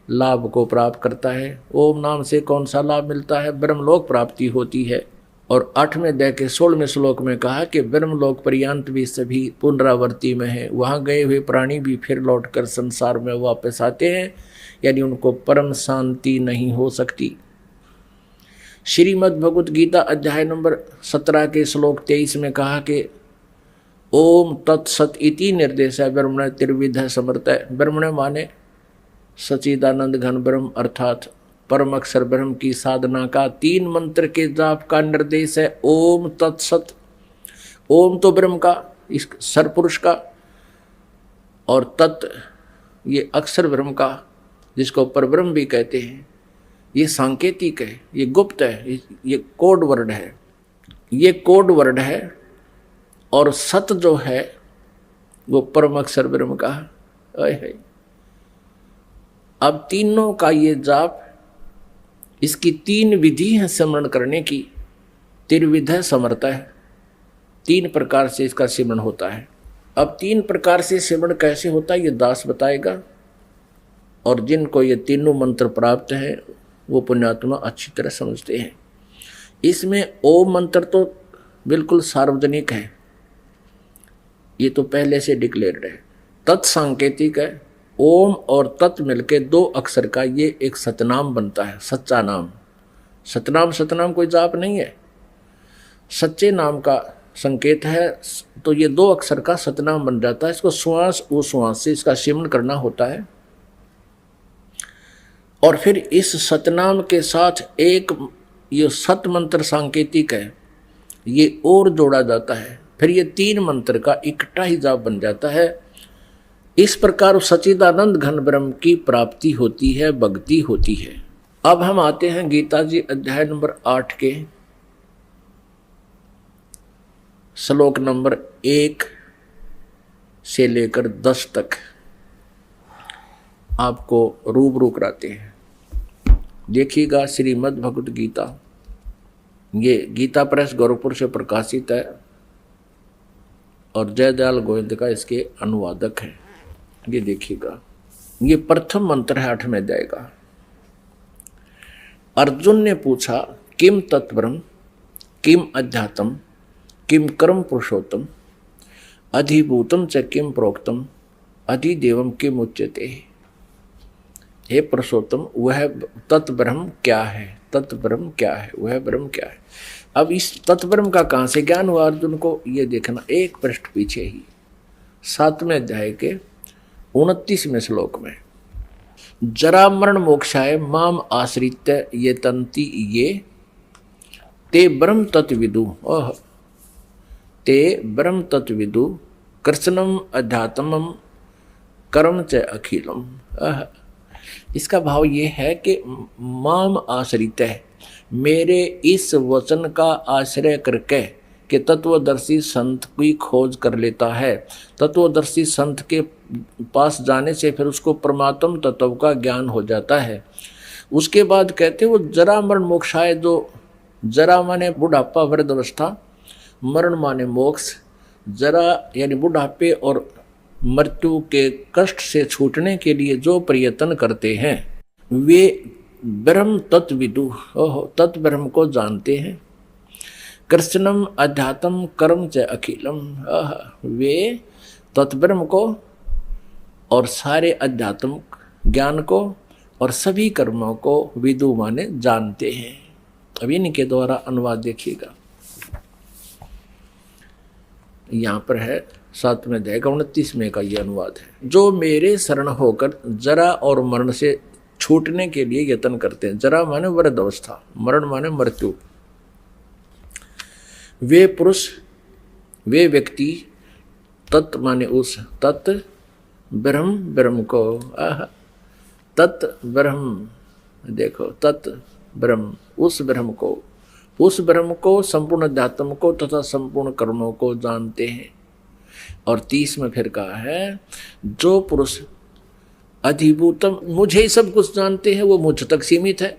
लाभ को प्राप्त करता है। ओम नाम से कौन सा लाभ मिलता है? ब्रह्मलोक प्राप्ति होती है। और 8वें अध्याय के 16वें श्लोक में कहा कि ब्रह्मलोक पर्यंत भी सभी पुनरावर्ती में है, वहाँ गए हुए प्राणी भी फिर लौटकर संसार में वापस आते हैं, यानी उनको परम शांति नहीं हो सकती। श्रीमद् भगवत गीता अध्याय नंबर 17 के श्लोक 23 में कहा कि ओम तत्सत इति निर्देश है ब्रह्मण त्रिविध समर्थ है। ब्रह्मण माने सच्चिदानंद घन ब्रह्म अर्थात परम अक्षर ब्रह्म की साधना का 3 मंत्र के जाप का निर्देश है। ओम तत्सत, ओम तो ब्रह्म का, इस सरपुरुष का, और तत् ये अक्षर ब्रह्म का, जिसको परब्रह्म भी कहते हैं। ये सांकेतिक है, ये गुप्त है, ये कोड वर्ड है, ये कोड वर्ड है। और सत जो है वो परम अक्षर ब्रह्म का है। अब तीनों का ये जाप, इसकी 3 विधि है सिमरण करने की। त्रिविध समर्थ है, 3 प्रकार से इसका सिमरण होता है। अब 3 प्रकार से सिमरण कैसे होता है ये दास बताएगा। और जिनको ये तीनों मंत्र प्राप्त है वो पुण्यात्मा अच्छी तरह समझते हैं। इसमें ओम मंत्र तो बिल्कुल सार्वजनिक है, ये तो पहले से डिक्लेयर्ड है। तत्सांकेतिक है, ओम और तत् मिलके 2 अक्षर का ये एक सतनाम बनता है, सच्चा नाम। सतनाम, सतनाम कोई जाप नहीं है, सच्चे नाम का संकेत है। तो ये 2 अक्षर का सतनाम बन जाता है। इसको श्वास वो श्वास से इसका सिमरण करना होता है। और फिर इस सतनाम के साथ एक ये सत मंत्र सांकेतिक है, ये और जोड़ा जाता है। फिर ये 3 मंत्र का इकट्ठा ही जाप बन जाता है। इस प्रकार सच्चिदानंद घन ब्रह्म की प्राप्ति होती है, भक्ति होती है। अब हम आते हैं गीता जी अध्याय नंबर 8 के श्लोक नंबर 1 से लेकर 10 तक आपको रूबरू कराते हैं। देखिएगा, श्रीमद् भगवत गीता, ये गीता प्रेस गोरखपुर से प्रकाशित है और जयदयाल गोविंद का इसके अनुवादक है। ये देखिएगा, ये प्रथम मंत्र है 8वें अध्याय का। अर्जुन ने पूछा, किम तत्ब्रह्म, किम अध्यात्म, किम कर्म पुरुषोत्तम, अधिभूतम च किम प्रोक्तम, अधिदेवम किम उच्यते। हे पुरुषोत्तम, वह तत्ब्रह्म क्या है? तत्ब्रह्म क्या है? वह ब्रह्म क्या है? अब इस तत्ब्रह्म का कहाँ से ज्ञान हुआ अर्जुन को, ये देखना एक पृष्ठ पीछे ही 7वें अध्याय के 29वें श्लोक में। जरा मरण मोक्षाय माम आश्रित ये तंति ये ते ब्रह्म तत्विदु। ओह, ते ब्रह्म तत्विदु कृष्णम अध्यात्मम कर्म च अखिलम। इसका भाव ये है कि माम आश्रित है, मेरे इस वचन का आश्रय करके कि तत्वदर्शी संत की खोज कर लेता है। तत्वदर्शी संत के पास जाने से फिर उसको परमात्म तत्व का ज्ञान हो जाता है। उसके बाद कहते वो जरा मरण मोक्षाय, जो जरा माने बुढ़ापा वृद्ध अवस्था, मरण माने मोक्ष। जरा यानी बुढ़ापे और मृत्यु के कष्ट से छूटने के लिए जो प्रयत्न करते हैं वे ब्रह्म तत्विदु, तत्व ब्रह्म को जानते हैं। कृष्णम अध्यात्म कर्म च अखिलम, वे तत्ब्रह्म को और सारे अध्यात्म ज्ञान को और सभी कर्मों को विदु माने जानते हैं। अब इनके द्वारा अनुवाद देखिएगा, यहाँ पर है 7वें अध्याय का 29वें का ये अनुवाद है। जो मेरे शरण होकर जरा और मरण से छूटने के लिए यत्न करते हैं। जरा माने वृद्ध अवस्था, मरण माने मृत्यु। वे पुरुष, वे व्यक्ति, तत् माने उस, तत् ब्रह्म, ब्रह्म को, तत् ब्रह्म, देखो तत् ब्रह्म, उस ब्रह्म को, उस ब्रह्म को, संपूर्ण अध्यात्म को तथा संपूर्ण कर्मों को जानते हैं। और 30 में फिर कहा है, जो पुरुष अधिभूतम, मुझे ही सब कुछ जानते हैं, वो मुझ तक सीमित है।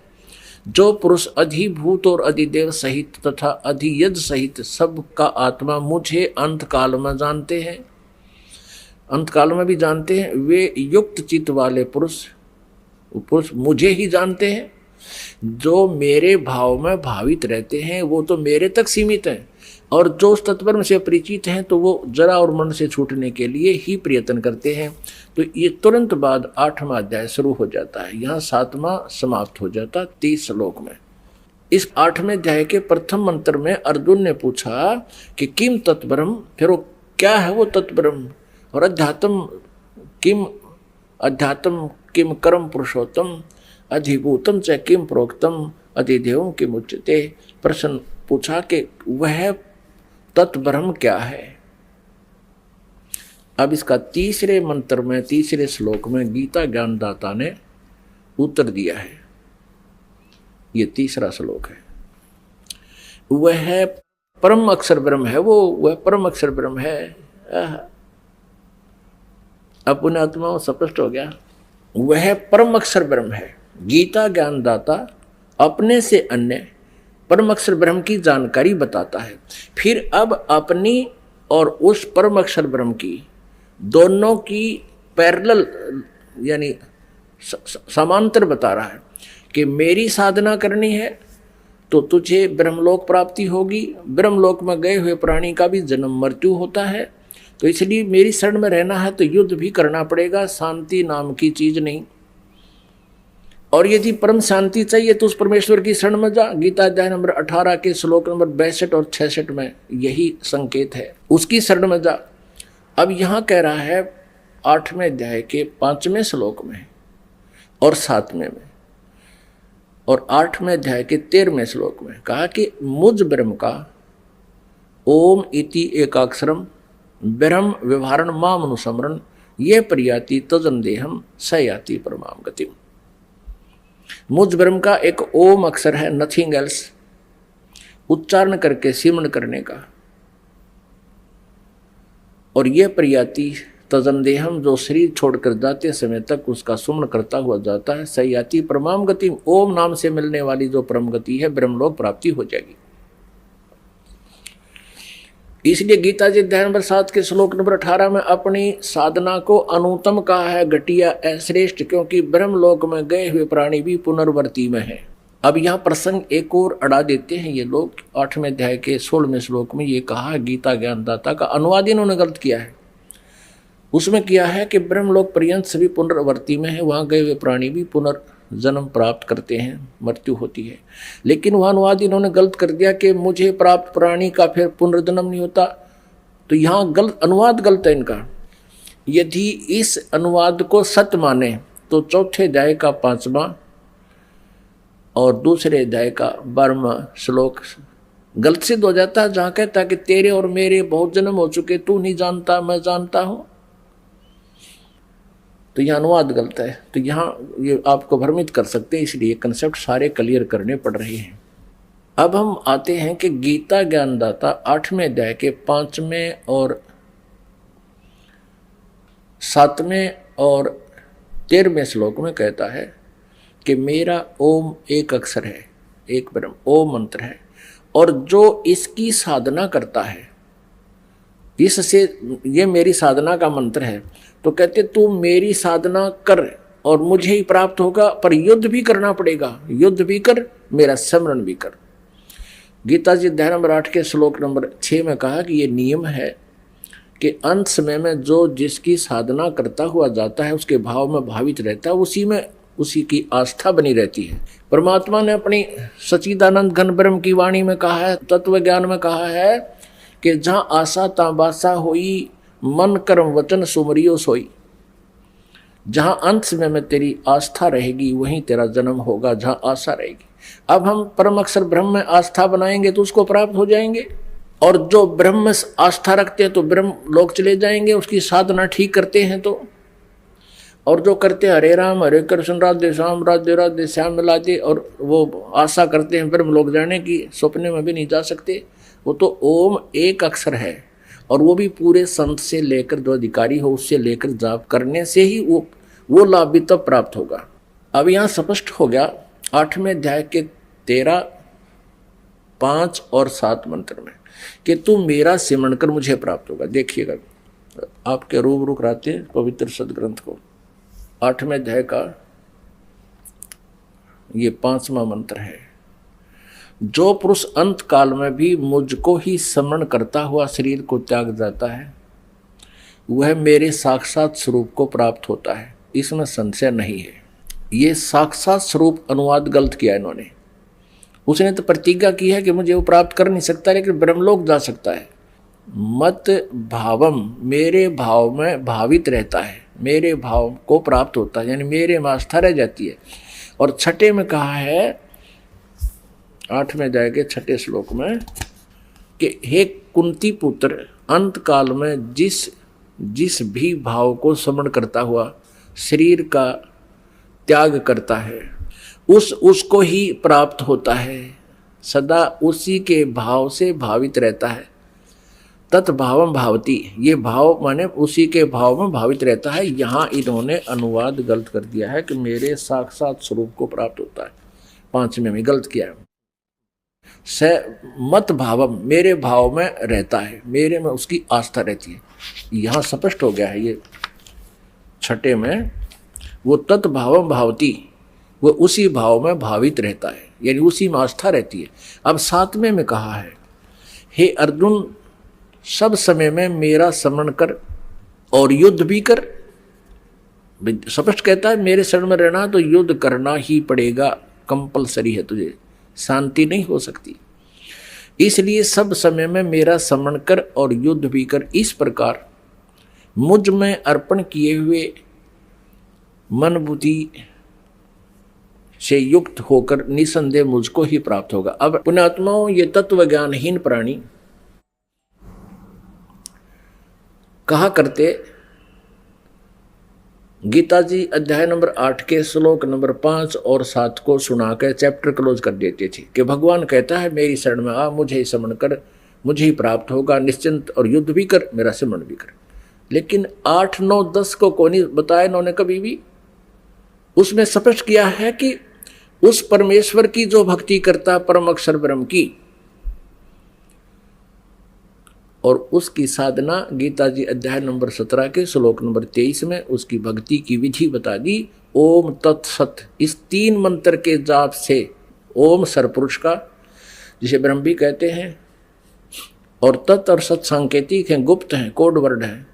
जो पुरुष अधिभूत और अधिदेव सहित तथा अधियज सहित सब का आत्मा मुझे अंत काल में जानते हैं, अंत काल में भी जानते हैं, वे युक्त चित्त वाले पुरुष मुझे ही जानते हैं। जो मेरे भाव में भावित रहते हैं वो तो मेरे तक सीमित हैं, और जो उस तत्व से परिचित हैं तो वो जरा और मरण से छूटने के लिए ही प्रयत्न करते हैं। तो ये तुरंत बाद 8वां अध्याय शुरू हो जाता है, यहाँ 7वां समाप्त हो जाता 30 श्लोक में। इस 8वें अध्याय के प्रथम मंत्र में अर्जुन ने पूछा कि किम तत्ब्रह्म, फिर वो क्या है वो तत्ब्रह्म, और अध्यात्म किम कर्म पुरुषोत्तम, अधिभूतम च किम प्रोक्तम, अधिदेवम किम उच्यते। प्रश्न पूछा कि वह तत्ब्रह्म क्या है। अब इसका तीसरे मंत्र में, तीसरे श्लोक में गीता ज्ञानदाता ने उत्तर दिया है। ये तीसरा श्लोक है। वह परम अक्षर ब्रह्म है, वह परम अक्षर ब्रह्म है। अब पुण्य आत्मा स्पष्ट हो गया, वह परम अक्षर ब्रह्म है। गीता ज्ञानदाता अपने से अन्य परम अक्षर ब्रह्म की जानकारी बताता है। फिर अब अपनी और उस परम अक्षर ब्रह्म की दोनों की पैरेलल यानी समांतर बता रहा है कि मेरी साधना करनी है तो तुझे ब्रह्मलोक प्राप्ति होगी। ब्रह्मलोक में गए हुए प्राणी का भी जन्म मृत्यु होता है, तो इसलिए मेरी शरण में रहना है तो युद्ध भी करना पड़ेगा, शांति नाम की चीज नहीं। और यदि परम शांति चाहिए तो उस परमेश्वर की शरण में जा। गीता अध्याय नंबर 18 के श्लोक नंबर 62 और 66 में यही संकेत है, उसकी शरण में जा। अब यहाँ कह रहा है 8वें अध्याय के 5वें श्लोक में और 7वें में और 8वें अध्याय के 13वें श्लोक में कहा कि मुझ ब्रह्म का ओम इति एकाक्षरम ब्रह्म व्यवहारण माम अनुसमरण ये प्रयाति तजन देहम स याति परमाम गतिम। मुझ ब्रह्म का एक ओम अक्षर है, नथिंग एल्स, उच्चारण करके सिमरण करने का, और ये प्रयाति तजन देहम जो शरीर छोड़कर जाते समय तक उसका सुमरण करता हुआ जाता है, स याति परमाम गतिम, ओम नाम से मिलने वाली जो परम गति है ब्रह्मलोक प्राप्ति हो जाएगी। इसलिए गीता जी अध्याय नंबर 7 के श्लोक नंबर 18 में अपनी साधना को अनुत्तम कहा है, घटिया अश्रेष्ठ, क्योंकि ब्रह्मलोक में गए हुए प्राणी भी पुनर्वर्ती में है। अब यहाँ प्रसंग एक और अड़ा देते हैं ये लोग। 8वें अध्याय के 16वें श्लोक में ये कहा है, गीता ज्ञानदाता का अनुवाद इन्होंने गलत किया है। उसमें किया है कि ब्रह्मलोक पर्यंत सभी पुनर्वर्ती में है, वहाँ गए हुए प्राणी भी पुनर्जन्म प्राप्त करते हैं, मृत्यु होती है। लेकिन वह अनुवाद इन्होंने गलत कर दिया कि मुझे प्राप्त प्राणी का फिर पुनर्जन्म नहीं होता। तो यहाँ गलत अनुवाद, गलत है इनका। यदि इस अनुवाद को सत्य माने तो चौथे अध्याय का 5वां और दूसरे अध्याय का 12वां श्लोक गलत सिद्ध हो जाता है, जहाँ कहता है कि तेरे और मेरे बहुत जन्म हो चुके, तू नहीं जानता मैं जानता हूँ। तो यह अनुवाद गलत है। तो यहाँ ये आपको भ्रमित कर सकते हैं, इसलिए कंसेप्ट सारे क्लियर करने पड़ रहे हैं। अब हम आते हैं कि गीता ज्ञानदाता 8वें अध्याय के 5वें और 7वें और 13वें श्लोक में कहता है कि मेरा ओम एक अक्षर है, एक ब्रह्म ओम मंत्र है, और जो इसकी साधना करता है, इससे ये मेरी साधना का मंत्र है। तो कहते तू मेरी साधना कर और मुझे ही प्राप्त होगा, पर युद्ध भी करना पड़ेगा, युद्ध भी कर, मेरा स्मरण भी कर। गीता जी अध्याय नंबर 8 के श्लोक नंबर 6 में कहा कि ये नियम है कि अंत समय में जो जिसकी साधना करता हुआ जाता है उसके भाव में भावित रहता है, उसी में उसी की आस्था बनी रहती है। परमात्मा ने अपनी सच्चिदानंद घन ब्रह्म की वाणी में कहा है, तत्व ज्ञान में कहा है कि जहाँ आशा ताबासा होई, मन कर्म वचन सुमरियो सोई। जहाँ अंत समय में तेरी आस्था रहेगी वहीं तेरा जन्म होगा, जहाँ आशा रहेगी। अब हम परम अक्षर ब्रह्म में आस्था बनाएंगे तो उसको प्राप्त हो जाएंगे, और जो ब्रह्म में आस्था रखते हैं तो ब्रह्म लोक चले जाएंगे, उसकी साधना ठीक करते हैं तो। और जो करते हैं हरे राम हरे कृष्ण राधे श्याम राधे राधे श्याम मिलाते, और वो आशा करते हैं ब्रह्म लोक जाने की, सपने में भी नहीं जा सकते। वो तो ओम एक अक्षर है, और वो भी पूरे संत से लेकर जो अधिकारी हो उससे लेकर जाप करने से ही वो लाभ भी तब प्राप्त होगा। अब यहाँ स्पष्ट हो गया 8वें अध्याय के 13, 5 और 7 मंत्र में कि तू मेरा सिमरण कर मुझे प्राप्त होगा। देखिएगा आपके रूबरू कराते हैं पवित्र सदग्रंथ को। 8वें अध्याय का ये 5वां मंत्र है, जो पुरुष अंत काल में भी मुझको ही स्मरण करता हुआ शरीर को त्याग जाता है वह मेरे साक्षात स्वरूप को प्राप्त होता है, इसमें संशय नहीं है। ये साक्षात स्वरूप अनुवाद गलत किया इन्होंने। उसने तो प्रतिज्ञा की है कि मुझे वो प्राप्त कर नहीं सकता, लेकिन ब्रह्मलोक जा सकता है। मत भावम, मेरे भाव में भावित रहता है, मेरे भाव को प्राप्त होता है, यानी मेरे में आस्था रह जाती है। और 6 में कहा है 8वें अध्याय के 6 श्लोक में कि हे कुंती पुत्र, अंत काल में जिस भी भाव को स्मरण करता हुआ शरीर का त्याग करता है उसको ही प्राप्त होता है, सदा उसी के भाव से भावित रहता है। तत्भावम भावती, ये भाव माने उसी के भाव में भावित रहता है। यहाँ इन्होंने अनुवाद गलत कर दिया है कि मेरे साक्षात स्वरूप को प्राप्त होता है, 5वें में गलत किया है। मत भावम, मेरे भाव में रहता है, मेरे में उसकी आस्था रहती है। यहाँ स्पष्ट हो गया है ये 6 में, वो तत्भावम भावती, वो उसी भाव में भावित रहता है, यानी उसी में आस्था रहती है। अब 7वें में कहा है, हे अर्जुन, सब समय में मेरा स्मरण कर और युद्ध भी कर। स्पष्ट कहता है मेरे शरण में रहना तो युद्ध करना ही पड़ेगा, कंपलसरी है, तुझे शांति नहीं हो सकती। इसलिए सब समय में मेरा स्मरण कर और युद्ध भी कर। इस प्रकार मुझ में अर्पण किए हुए मन बुद्धि से युक्त होकर निसंदेह मुझको ही प्राप्त होगा। अब पुण्यात्माओं, ये तत्व ज्ञानहीन प्राणी कहा करते, गीता जी अध्याय नंबर 8 के श्लोक नंबर 5 और 7 को सुना कर चैप्टर क्लोज कर देते थे कि भगवान कहता है मेरी शरण में आ, मुझे ही समण कर, मुझे ही प्राप्त होगा निश्चिंत, और युद्ध भी कर, मेरा समण भी कर। लेकिन 8, 9, 10 को नहीं बताया इन्होंने कभी भी। उसमें स्पष्ट किया है कि उस परमेश्वर की जो भक्ति करता परम अक्षर ब्रह्म की, और उसकी साधना गीता जी अध्याय नंबर 17 के श्लोक नंबर 23 में उसकी भक्ति की विधि बता दी। ओम तत्सत, इस 3 मंत्र के जाप से ओम सरपुरुष का, जिसे ब्रह्म भी कहते हैं, और तत् और सत सांकेतिक हैं, गुप्त हैं, कोड वर्ड है।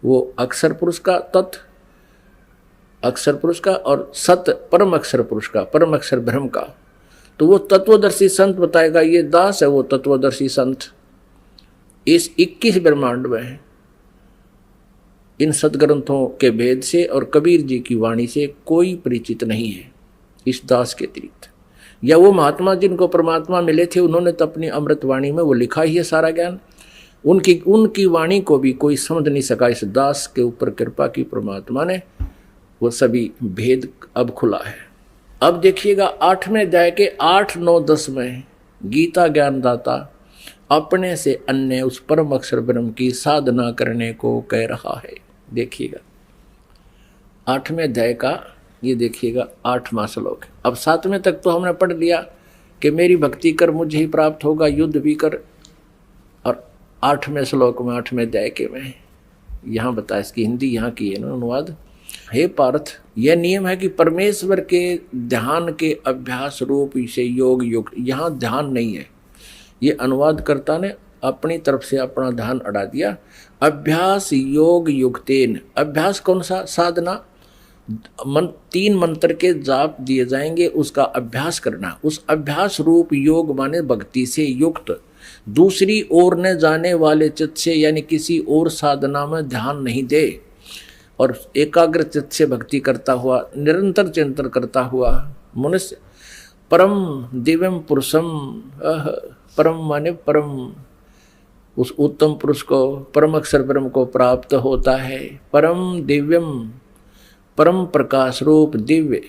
वो अक्षर पुरुष का, तत् अक्षर पुरुष का, और सत परम अक्षर पुरुष का, परम अक्षर ब्रह्म का। तो वो तत्वदर्शी संत बताएगा, ये दास है वो तत्वदर्शी संत। इस 21 ब्रह्मांड में है। इन सदग्रंथों के भेद से और कबीर जी की वाणी से कोई परिचित नहीं है इस दास के अतिरिक्त। या वो महात्मा जिनको परमात्मा मिले थे, उन्होंने तो अपनी अमृत वाणी में वो लिखा ही है सारा ज्ञान। उनकी वाणी को भी कोई समझ नहीं सका। इस दास के ऊपर कृपा की परमात्मा ने, वो सभी भेद अब खुला है। अब देखिएगा 8वें अध्याय के 8, 9, 10 में गीता ज्ञानदाता अपने से अन्य उस परम अक्षर ब्रह्म की साधना करने को कह रहा है। देखिएगा 8वें अध्याय का ये देखिएगा 8वां श्लोक। अब 7वें तक तो हमने पढ़ लिया कि मेरी भक्ति कर, मुझे ही प्राप्त होगा, युद्ध भी कर। और 8वें श्लोक में 8वें अध्याय के में यहाँ बताया, इसकी हिंदी यहाँ की है ना अनुवाद। हे पार्थ, यह नियम है कि परमेश्वर के ध्यान के अभ्यास रूप से योग युक्त, यहाँ ध्यान नहीं है, ये अनुवादकर्ता ने अपनी तरफ से अपना ध्यान अड़ा दिया। अभ्यास योग युक्तेन, अभ्यास कौन सा? साधना। 3 मंत्र के जाप दिए जाएंगे, उसका अभ्यास करना। उस अभ्यास रूप योग माने भक्ति से युक्त, दूसरी ओर न जाने वाले चित्त से, यानी किसी और साधना में ध्यान नहीं दे, और एकाग्र चित्त से भक्ति करता हुआ, निरंतर चिंतन करता हुआ मनुष्य परम दिव्यम पुरुषम, परम माने परम, उस उत्तम पुरुष को, परम अक्षर ब्रह्म को प्राप्त होता है। परम दिव्यम, परम प्रकाश रूप दिव्य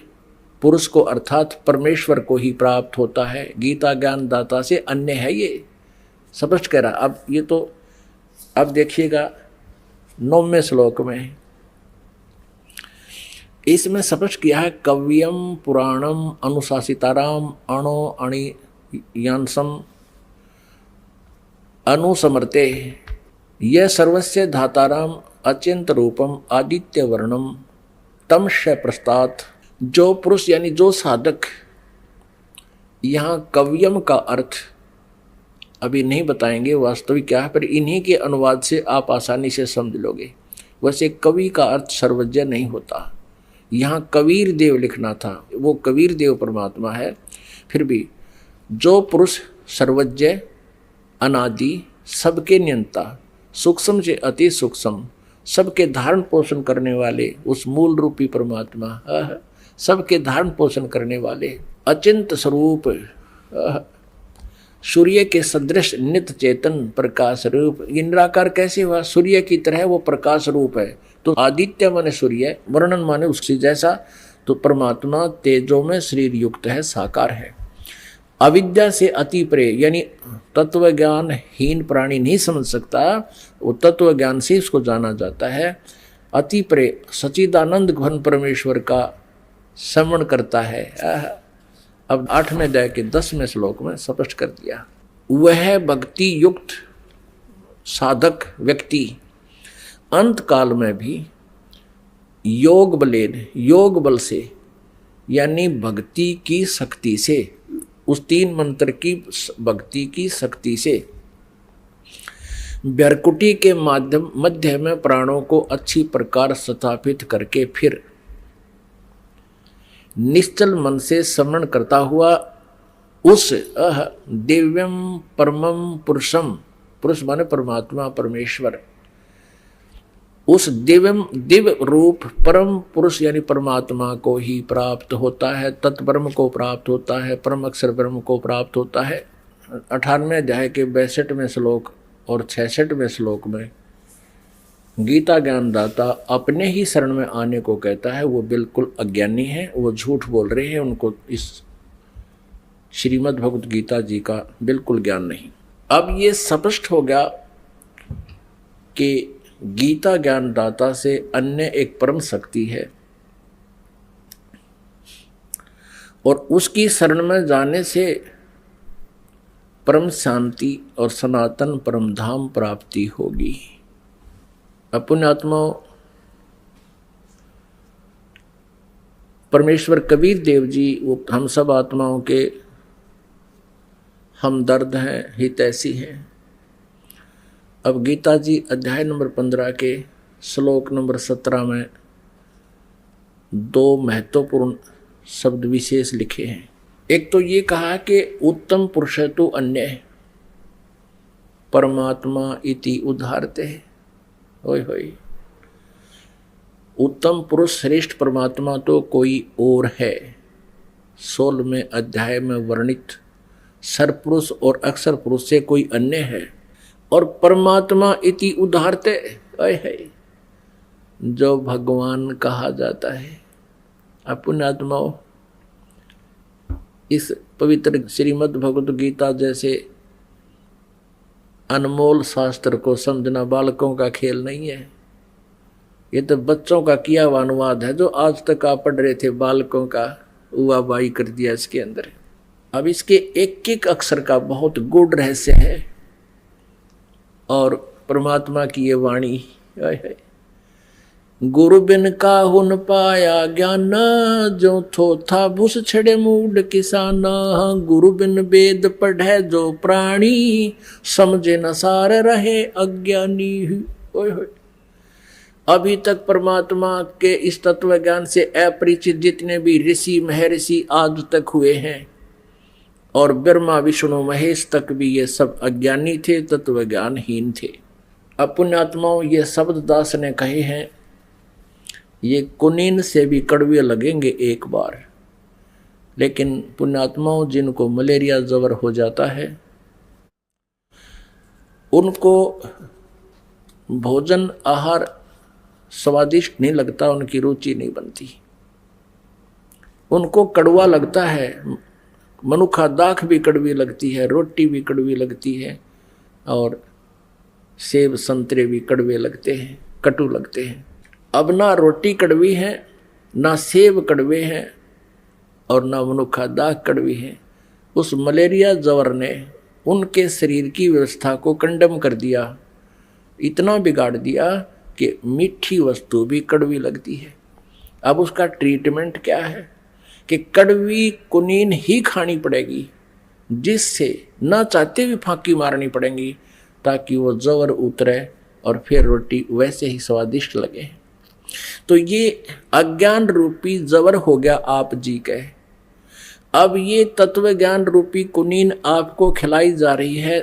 पुरुष को अर्थात परमेश्वर को ही प्राप्त होता है। गीता ज्ञान दाता से अन्य है, ये स्पष्ट कह रहा। अब ये तो अब देखिएगा 9वें श्लोक में इसमें स्पष्ट किया है, कव्यम पुराणम अनुशासिताराम अणो अणि यांसम अनुसमर्ते, यह सर्वस्य धाताराम अचिंत रूपम आदित्य वर्णम तमश प्रस्तात्। जो पुरुष यानी जो साधक, यहाँ कव्यम का अर्थ अभी नहीं बताएंगे वास्तविक क्या है, पर इन्हीं के अनुवाद से आप आसानी से समझ लोगे। वैसे कवि का अर्थ सर्वज्ञ नहीं होता, यहाँ कबीर देव लिखना था, वो कबीर देव परमात्मा है। फिर भी जो पुरुष सर्वज्ञ, अनादि, सबके नियंता, सूक्ष्म से अति सूक्ष्म, सबके धारण पोषण करने वाले उस मूल रूपी परमात्मा, सबके धारण पोषण करने वाले अचिंत स्वरूप, सूर्य के सदृश नित्य चेतन प्रकाश रूप। निराकार कैसे हुआ? सूर्य की तरह वो प्रकाश रूप है। तो आदित्य माने सूर्य, वर्णन माने उससे जैसा, तो परमात्मा तेजो में शरीर युक्त है, साकार है। अविद्या से अति परे, यानी तत्व ज्ञान हीन प्राणी नहीं समझ सकता, वो तत्व ज्ञान से उसको जाना जाता है। अति परे सच्चिदानंद घन परमेश्वर का श्रवण करता है। अब 8वें अध्याय के 10वें श्लोक में स्पष्ट कर दिया, वह भक्ति युक्त साधक व्यक्ति अंत काल में भी योग बलेन, योग बल से, यानी भक्ति की शक्ति से, उस 3 मंत्र की भक्ति की शक्ति से व्याकुटी के माध्यम मध्य में प्राणों को अच्छी प्रकार स्थापित करके फिर निश्चल मन से स्मरण करता हुआ उस दिव्यम परमम पुरुषम, पुरुष माने परमात्मा परमेश्वर, उस दिव्य रूप परम पुरुष यानी परमात्मा को ही प्राप्त होता है, तत्ब्रह्म को प्राप्त होता है, परम अक्षर ब्रह्म को प्राप्त होता है। 18वें अध्याय के 62वें श्लोक और 66वें श्लोक में गीता ज्ञानदाता अपने ही शरण में आने को कहता है, वो बिल्कुल अज्ञानी है, वो झूठ बोल रहे हैं, उनको इस श्रीमद् भगवत गीता जी का बिल्कुल ज्ञान नहीं। अब ये स्पष्ट हो गया कि गीता ज्ञानदाता से अन्य एक परम शक्ति है और उसकी शरण में जाने से परम शांति और सनातन परम धाम प्राप्ति होगी। पुण्यात्माओं, परमेश्वर कबीर देव जी वो हम सब आत्माओं के हमदर्द हैं, हितैषी हैं। अब गीता जी अध्याय नंबर 15 के श्लोक नंबर 17 में दो महत्वपूर्ण शब्द विशेष लिखे हैं। एक तो ये कहा कि उत्तम पुरुष तो अन्य है, परमात्मा इति उदाहरते है। होय होय, उत्तम पुरुष श्रेष्ठ परमात्मा तो कोई और है। 16वें अध्याय में वर्णित सरपुरुष और अक्षर पुरुष से कोई अन्य है। और परमात्मा इति उदाहरते है, जो भगवान कहा जाता है। पुण्यात्माओं, इस पवित्र श्रीमद् भगवत गीता जैसे अनमोल शास्त्र को समझना बालकों का खेल नहीं है। ये तो बच्चों का किया हुआ अनुवाद है, जो आज तक आप पढ़ रहे थे बालकों का उवा बाई कर दिया इसके अंदर। अब इसके एक एक अक्षर का बहुत गूढ़ रहस्य है और परमात्मा की ये वाणी है। गुरु बिन काहुन पाया ज्ञान, जो थो था भूस छड़े मूड किसाना। गुरु बिन वेद पढ़े जो प्राणी, समझे न सार रहे अज्ञानी। ओए होए, अभी तक परमात्मा के इस तत्व ज्ञान से अपरिचित जितने भी ऋषि महर्षि आज तक हुए हैं, और ब्रह्मा विष्णु महेश तक भी ये सब अज्ञानी थे, तत्व ज्ञानहीन थे। अब पुण्यात्माओं, ये शब्द दास ने कहे हैं, ये कुनीन से भी कड़वे लगेंगे एक बार, लेकिन पुण्यात्माओं जिनको मलेरिया जबर हो जाता है, उनको भोजन आहार स्वादिष्ट नहीं लगता, उनकी रुचि नहीं बनती, उनको कड़वा लगता है। मनुखा दाख भी कड़वी लगती है, रोटी भी कड़वी लगती है, और सेब संतरे भी कड़वे लगते हैं, कटु लगते हैं। अब ना रोटी कड़वी है, ना सेब कड़वे हैं, और ना मनुखा दाख कड़वी है। उस मलेरिया जवर ने उनके शरीर की व्यवस्था को कंडम कर दिया, इतना बिगाड़ दिया कि मीठी वस्तु भी कड़वी लगती है। अब उसका ट्रीटमेंट क्या है कि कड़वी कुनीन ही खानी पड़ेगी, जिससे ना चाहते भी फांकी मारनी पड़ेगी, ताकि वो जवर उतरे और फिर रोटी वैसे ही स्वादिष्ट लगे। तो ये अज्ञान रूपी जवर हो गया आप जी के। अब ये तत्व ज्ञान रूपी कुनीन आपको खिलाई जा रही है,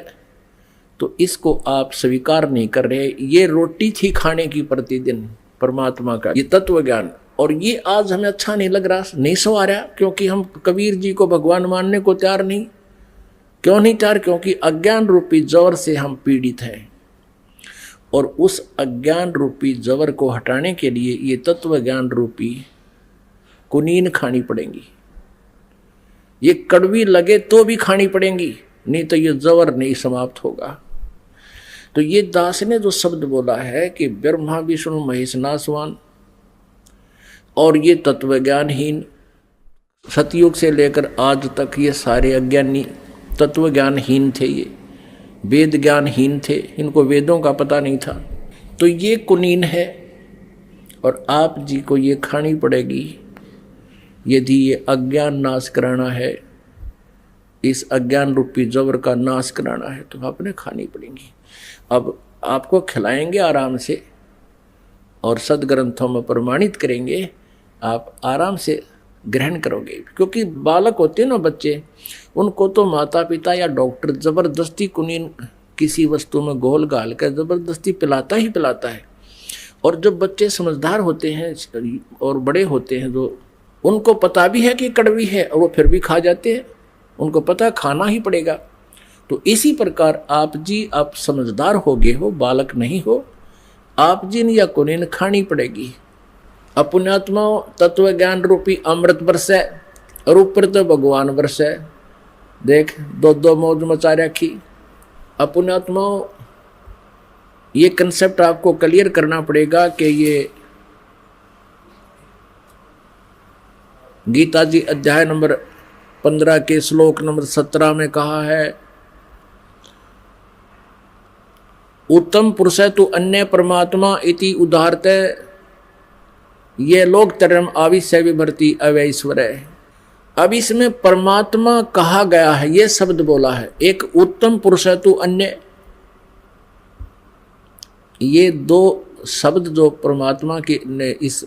तो इसको आप स्वीकार नहीं कर रहे। ये रोटी थी खाने की प्रतिदिन परमात्मा का ये तत्व ज्ञान, और ये आज हमें अच्छा नहीं लग रहा, नहीं सो आ रहा, क्योंकि हम कबीर जी को भगवान मानने को तैयार नहीं। क्यों नहीं तैयार? क्योंकि अज्ञान रूपी जवर से हम पीड़ित हैं, और उस अज्ञान रूपी जवर को हटाने के लिए ये तत्व ज्ञान रूपी कुनीन खानी पड़ेंगी। ये कड़वी लगे तो भी खानी पड़ेंगी, नहीं तो ये जवर नहीं समाप्त होगा। तो ये दास ने जो शब्द बोला है कि ब्रह्मा विष्णु महेश नासवान, और ये तत्व ज्ञानहीन, सतयुग से लेकर आज तक ये सारे अज्ञानी तत्व ज्ञानहीन थे, ये वेद ज्ञानहीन थे, इनको वेदों का पता नहीं था। तो ये कुनीन है, और आप जी को ये खानी पड़ेगी यदि ये अज्ञान नाश कराना है, इस अज्ञान रूपी जबर का नाश कराना है, तो आपने खानी पड़ेंगी। अब आपको खिलाएंगे आराम से और सदग्रंथों में प्रमाणित करेंगे, आप आराम से ग्रहण करोगे। क्योंकि बालक होते हैं ना बच्चे, उनको तो माता पिता या डॉक्टर ज़बरदस्ती कुनीन किसी वस्तु में घोल घाल कर ज़बरदस्ती पिलाता ही पिलाता है। और जब बच्चे समझदार होते हैं और बड़े होते हैं, जो उनको पता भी है कि कड़वी है, और वो फिर भी खा जाते हैं, उनको पता खाना ही पड़ेगा। तो इसी प्रकार आप जी, आप समझदार हो गए हो, बालक नहीं हो, आप जिन या कुनिन खानी पड़ेगी। अपुण्यात्माओं तत्व ज्ञान रूपी अमृत बरसे और ऊपर तो भगवान बरसे। देख दो दो मौज मचा रखी। अपुण्यात्माओं ये कंसेप्ट आपको क्लियर करना पड़ेगा कि ये गीता जी अध्याय नंबर 15 के श्लोक नंबर 17 में कहा है, उत्तम पुरुष है तु अन्य परमात्मा इति उदाहरते ये लोग तरम आविश्य विभर्ति अवैश्वर है। अब इसमें परमात्मा कहा गया है, ये शब्द बोला है। एक उत्तम पुरुष है तु अन्य, ये दो शब्द जो परमात्मा की ने इस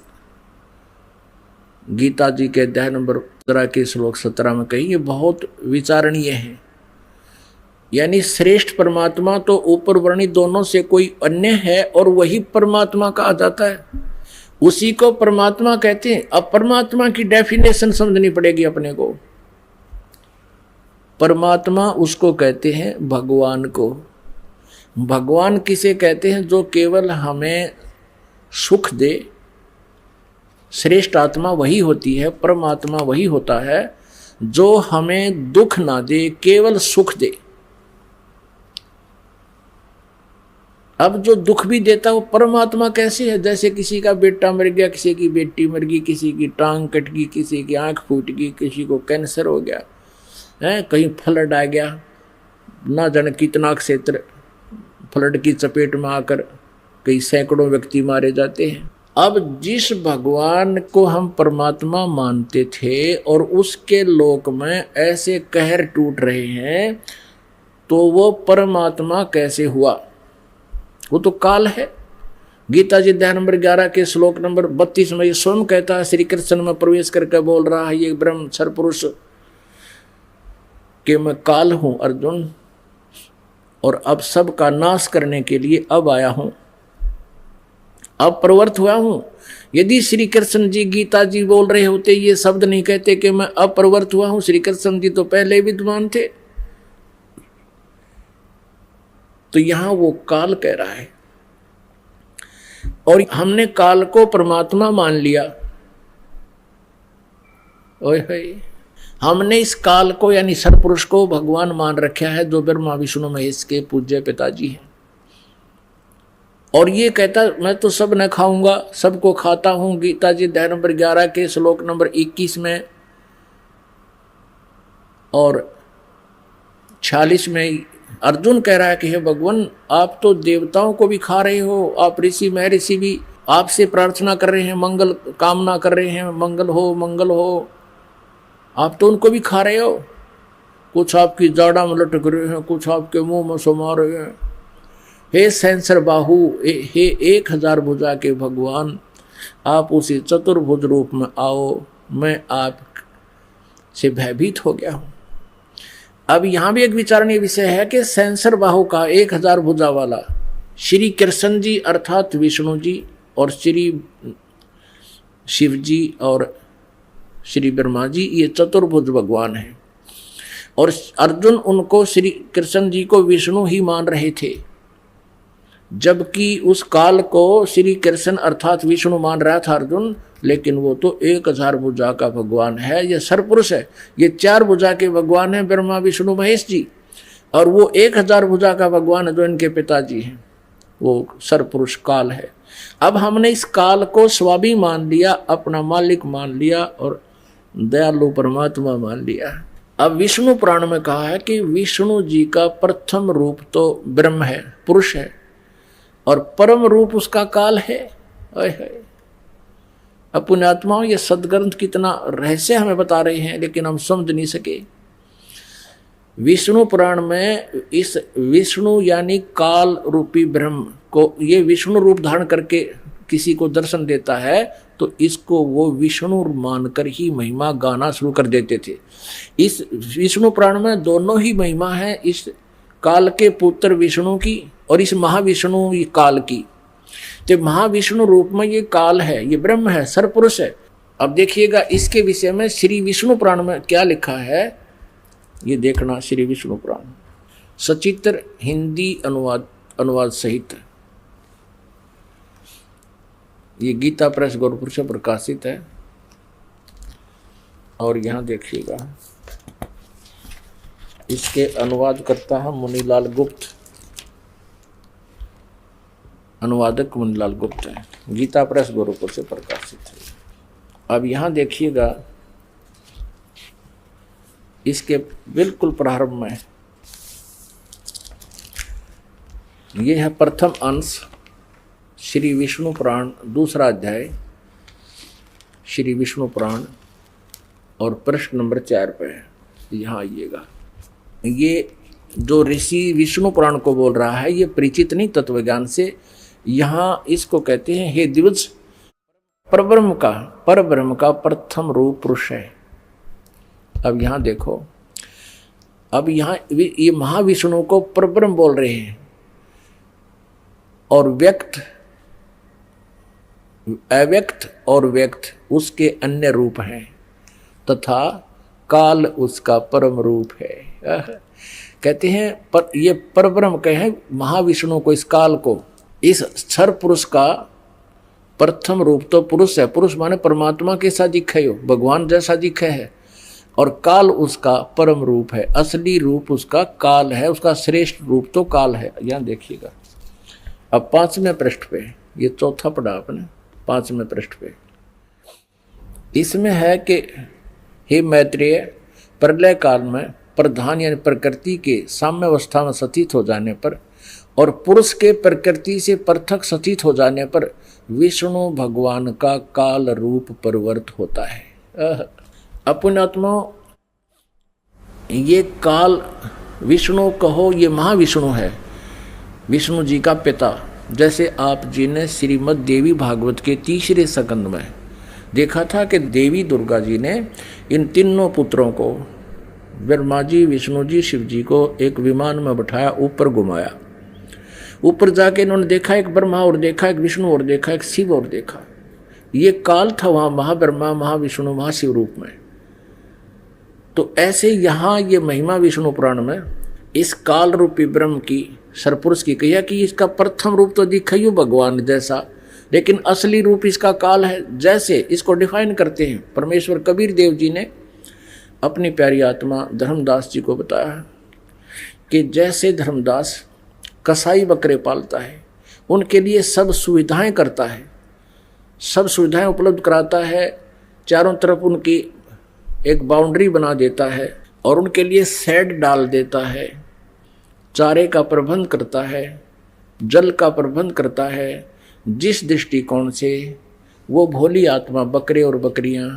गीता जी के अध्याय नंबर 15 के श्लोक 17 में कही, ये बहुत विचारणीय है। यानी श्रेष्ठ परमात्मा तो ऊपर वर्णित दोनों से कोई अन्य है और वही परमात्मा कहा जाता है, उसी को परमात्मा कहते हैं। अब परमात्मा की डेफिनेशन समझनी पड़ेगी अपने को। परमात्मा उसको कहते हैं भगवान को। भगवान किसे कहते हैं? जो केवल हमें सुख दे। श्रेष्ठ आत्मा वही होती है, परमात्मा वही होता है जो हमें दुख ना दे, केवल सुख दे। अब जो दुख भी देता वो परमात्मा कैसे है? जैसे किसी का बेटा मर गया, किसी की बेटी मर गई, किसी की टांग कट गई, किसी की आंख फूट गई, किसी को कैंसर हो गया है, कहीं फ्लड आ गया, ना जाने कितना क्षेत्र फ्लड की चपेट में आकर कई सैकड़ों व्यक्ति मारे जाते हैं। अब जिस भगवान को हम परमात्मा मानते थे और उसके लोक में ऐसे कहर टूट रहे हैं, तो वो परमात्मा कैसे हुआ? वो तो काल है। गीता जी अध्याय नंबर 11 के श्लोक नंबर 32 में ये स्वयं कहता है, श्री कृष्ण में प्रवेश करके बोल रहा है, ये ब्रह्म क्षर पुरुष के मैं काल हूं अर्जुन, और अब सब का नाश करने के लिए अब आया हूं, अब प्रवृत्त हुआ हूं। यदि श्री कृष्ण जी गीता जी बोल रहे होते, ये शब्द नहीं कहते कि मैं अब प्रवृत्त हुआ हूं, श्री कृष्ण जी तो पहले विद्वान थे। तो यहां वो काल कह रहा है और हमने काल को परमात्मा मान लिया। ओए होए, हमने इस काल को यानी सरपुरुष को भगवान मान रखा है, जो ब्रह्मा विष्णु महेश के पूज्य पिताजी हैं। और ये कहता मैं तो सब न खाऊंगा, सबको खाता हूं। गीता जी अध्याय नंबर 11 के श्लोक नंबर 21 में और 46 में अर्जुन कह रहा है कि हे भगवान, आप तो देवताओं को भी खा रहे हो, आप ऋषि महर्षि भी आपसे प्रार्थना कर रहे हैं, मंगल कामना कर रहे हैं, मंगल हो मंगल हो, आप तो उनको भी खा रहे हो। कुछ आपकी जाड़ा में लटक रहे हैं, कुछ आपके मुंह में समा रहे हैं। हे सहस्र बाहु, हे 1000 भुजा के भगवान, आप उसी चतुर्भुज रूप में आओ, मैं आप से भयभीत हो गया हूं। अब यहां भी एक विचारणीय विषय है कि सहस्र बाहु का 1000 भुजा वाला श्री कृष्ण जी अर्थात विष्णु जी और श्री शिव जी और श्री ब्रह्मा जी, ये चतुर्भुज भगवान हैं। और अर्जुन उनको श्री कृष्ण जी को विष्णु ही मान रहे थे, जबकि उस काल को श्री कृष्ण अर्थात विष्णु मान रहा था अर्जुन, लेकिन वो तो 1000 भुजा का भगवान है, ये सरपुरुष है। ये 4 भुजा के भगवान हैं, ब्रह्मा विष्णु महेश जी, और वो 1000 भुजा का भगवान है जो इनके पिताजी हैं, वो सरपुरुष काल है। अब हमने इस काल को स्वामी मान लिया, अपना मालिक मान लिया और दयालु परमात्मा मान लिया। अब विष्णु पुराण में कहा है कि विष्णु जी का प्रथम रूप तो ब्रह्म है, पुरुष है, और परम रूप उसका काल है। अब पुण्यात्माओं, ये सदग्रंथ कितना रहस्य हमें बता रहे हैं, लेकिन हम समझ नहीं सके। विष्णु पुराण में इस विष्णु यानी काल रूपी ब्रह्म को, ये विष्णु रूप धारण करके किसी को दर्शन देता है तो इसको वो विष्णु मानकर ही महिमा गाना शुरू कर देते थे। इस विष्णु पुराण में दोनों ही महिमा है, इस काल के पुत्र विष्णु की और इस महाविष्णु काल की। तो महाविष्णु रूप में ये काल है, ये ब्रह्म है, सरपुरुष है। अब देखिएगा इसके विषय में श्री विष्णु पुराण में क्या लिखा है, ये देखना। श्री विष्णु पुराण सचित्र हिंदी अनुवाद सहित ये गीता प्रेस गोरखपुर से प्रकाशित है। और यहाँ देखिएगा, इसके अनुवाद करता है मुनीलाल गुप्त, अनुवादक मुनीलाल गुप्त है। गीता प्रेस गोरखपुर से प्रकाशित है। अब यहाँ देखिएगा, इसके बिल्कुल प्रारंभ में ये है प्रथम अंश श्री विष्णु पुराण, दूसरा अध्याय श्री विष्णु पुराण, और प्रश्न नंबर 4 पे है। यहाँ आइएगा, ये जो ऋषि विष्णु पुराण को बोल रहा है ये परिचित नहीं तत्व ज्ञान से। यहाँ इसको कहते हैं हे दिवस, परब्रह्म का प्रथम रूप पुरुष है। अब यहाँ देखो, अब यहाँ ये महाविष्णु को परब्रह्म बोल रहे हैं, और व्यक्त, अव्यक्त और व्यक्त उसके अन्य रूप हैं, तथा काल उसका परम रूप है। कहते हैं पर ये परब्रह्म कहे महाविष्णु को, इस काल को, इस क्षर पुरुष का प्रथम रूप तो पुरुष है। पुरुष माने परमात्मा के साथ दिखे हो, भगवान जैसा दिखे है, और काल उसका परम रूप है। असली रूप उसका काल है, उसका श्रेष्ठ रूप तो काल है। यहाँ देखिएगा, अब 5वें पृष्ठ पे, ये चौथा पढ़ा आपने, 5वें पृष्ठ पे इसमें है कि हे मैत्रेय, प्रलय काल में प्रधान यानी प्रकृति के साम्य अवस्था में स्थित हो जाने पर और पुरुष के प्रकृति से पृथक स्थित हो जाने पर विष्णु भगवान का काल रूप परिवर्त होता है। अपनात्मा, ये काल विष्णु कहो, ये महाविष्णु है, विष्णु जी का पिता। जैसे आप जी ने श्रीमद् देवी भागवत के 3रे स्कंद में देखा था कि देवी दुर्गा जी ने इन तीनों पुत्रों को, ब्रह्मा जी, विष्णु जी, शिव जी को एक विमान में बिठाया, ऊपर घुमाया। ऊपर जाके इन्होंने देखा, एक ब्रह्मा और देखा, एक विष्णु और देखा, एक शिव और देखा। ये काल था वहाँ महाब्रह्मा, महाविष्णु, महाशिव रूप में। तो ऐसे यहाँ ये महिमा विष्णु पुराण में इस काल रूपी ब्रह्म की, सरपुरुष की कहिया कि इसका प्रथम रूप तो दिखाइयो भगवान जैसा, लेकिन असली रूप इसका काल है। जैसे इसको डिफाइन करते हैं परमेश्वर कबीर देव जी ने अपनी प्यारी आत्मा धर्मदास जी को बताया कि जैसे धर्मदास कसाई बकरे पालता है, उनके लिए सब सुविधाएं करता है, सब सुविधाएं उपलब्ध कराता है, चारों तरफ उनकी एक बाउंड्री बना देता है और उनके लिए शेड डाल देता है, चारे का प्रबंध करता है, जल का प्रबंध करता है। जिस दृष्टिकोण से वो भोली आत्मा, बकरे और बकरियां,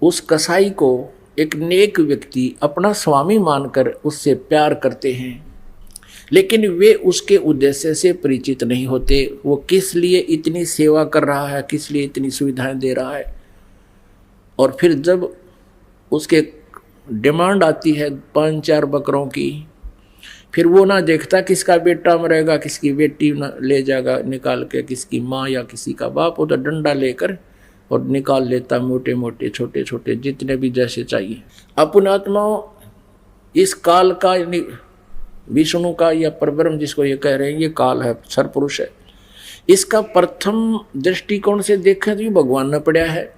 उस कसाई को एक नेक व्यक्ति अपना स्वामी मानकर उससे प्यार करते हैं, लेकिन वे उसके उद्देश्य से परिचित नहीं होते। वो किस लिए इतनी सेवा कर रहा है, किस लिए इतनी सुविधाएं दे रहा है। और फिर जब उसके डिमांड आती है 5-4 बकरों की, फिर वो ना देखता किसका बेटा मरेगा, किसकी बेटी ले जाएगा निकाल के, किसकी माँ या किसी का बाप, वो तो डंडा लेकर और निकाल लेता, मोटे मोटे, छोटे छोटे, जितने भी जैसे चाहिए। अपनात्माओं, इस काल का यानी विष्णु का या परब्रह्म जिसको ये कह रहे हैं, ये काल है, सरपुरुष है। इसका प्रथम दृष्टिकोण से देखें तो ये भगवान ने पढ़ा है।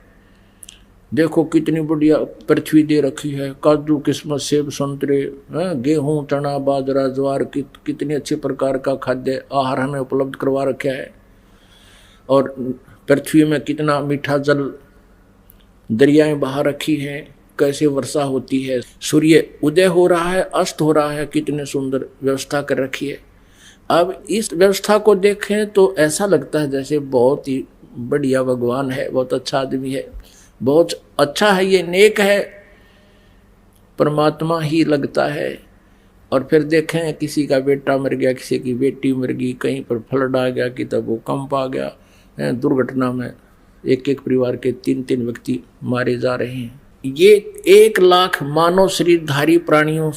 देखो कितनी बढ़िया पृथ्वी दे रखी है, काजू, किस्मत, सेब, संतरे, गेहूं, चना, बाजरा, ज्वार, कितने अच्छे प्रकार का खाद्य आहार हमें उपलब्ध करवा रखा है। और पृथ्वी में कितना मीठा जल, दरियाएं बहा रखी हैं, कैसे वर्षा होती है, सूर्य उदय हो रहा है, अस्त हो रहा है, कितने सुंदर व्यवस्था कर रखी है। अब इस व्यवस्था को देखें तो ऐसा लगता है जैसे बहुत ही बढ़िया भगवान है, बहुत अच्छा आदमी है, बहुत अच्छा है, ये नेक है, परमात्मा ही लगता है। और फिर देखें किसी का बेटा मर गया, किसी की बेटी मर गई, कहीं पर फ्लड आ गया, कि तब भूकंप आ गया, दुर्घटना में एक परिवार के 3-3 व्यक्ति मारे जा रहे हैं। ये 1 लाख मानव शरीरधारी प्राणियों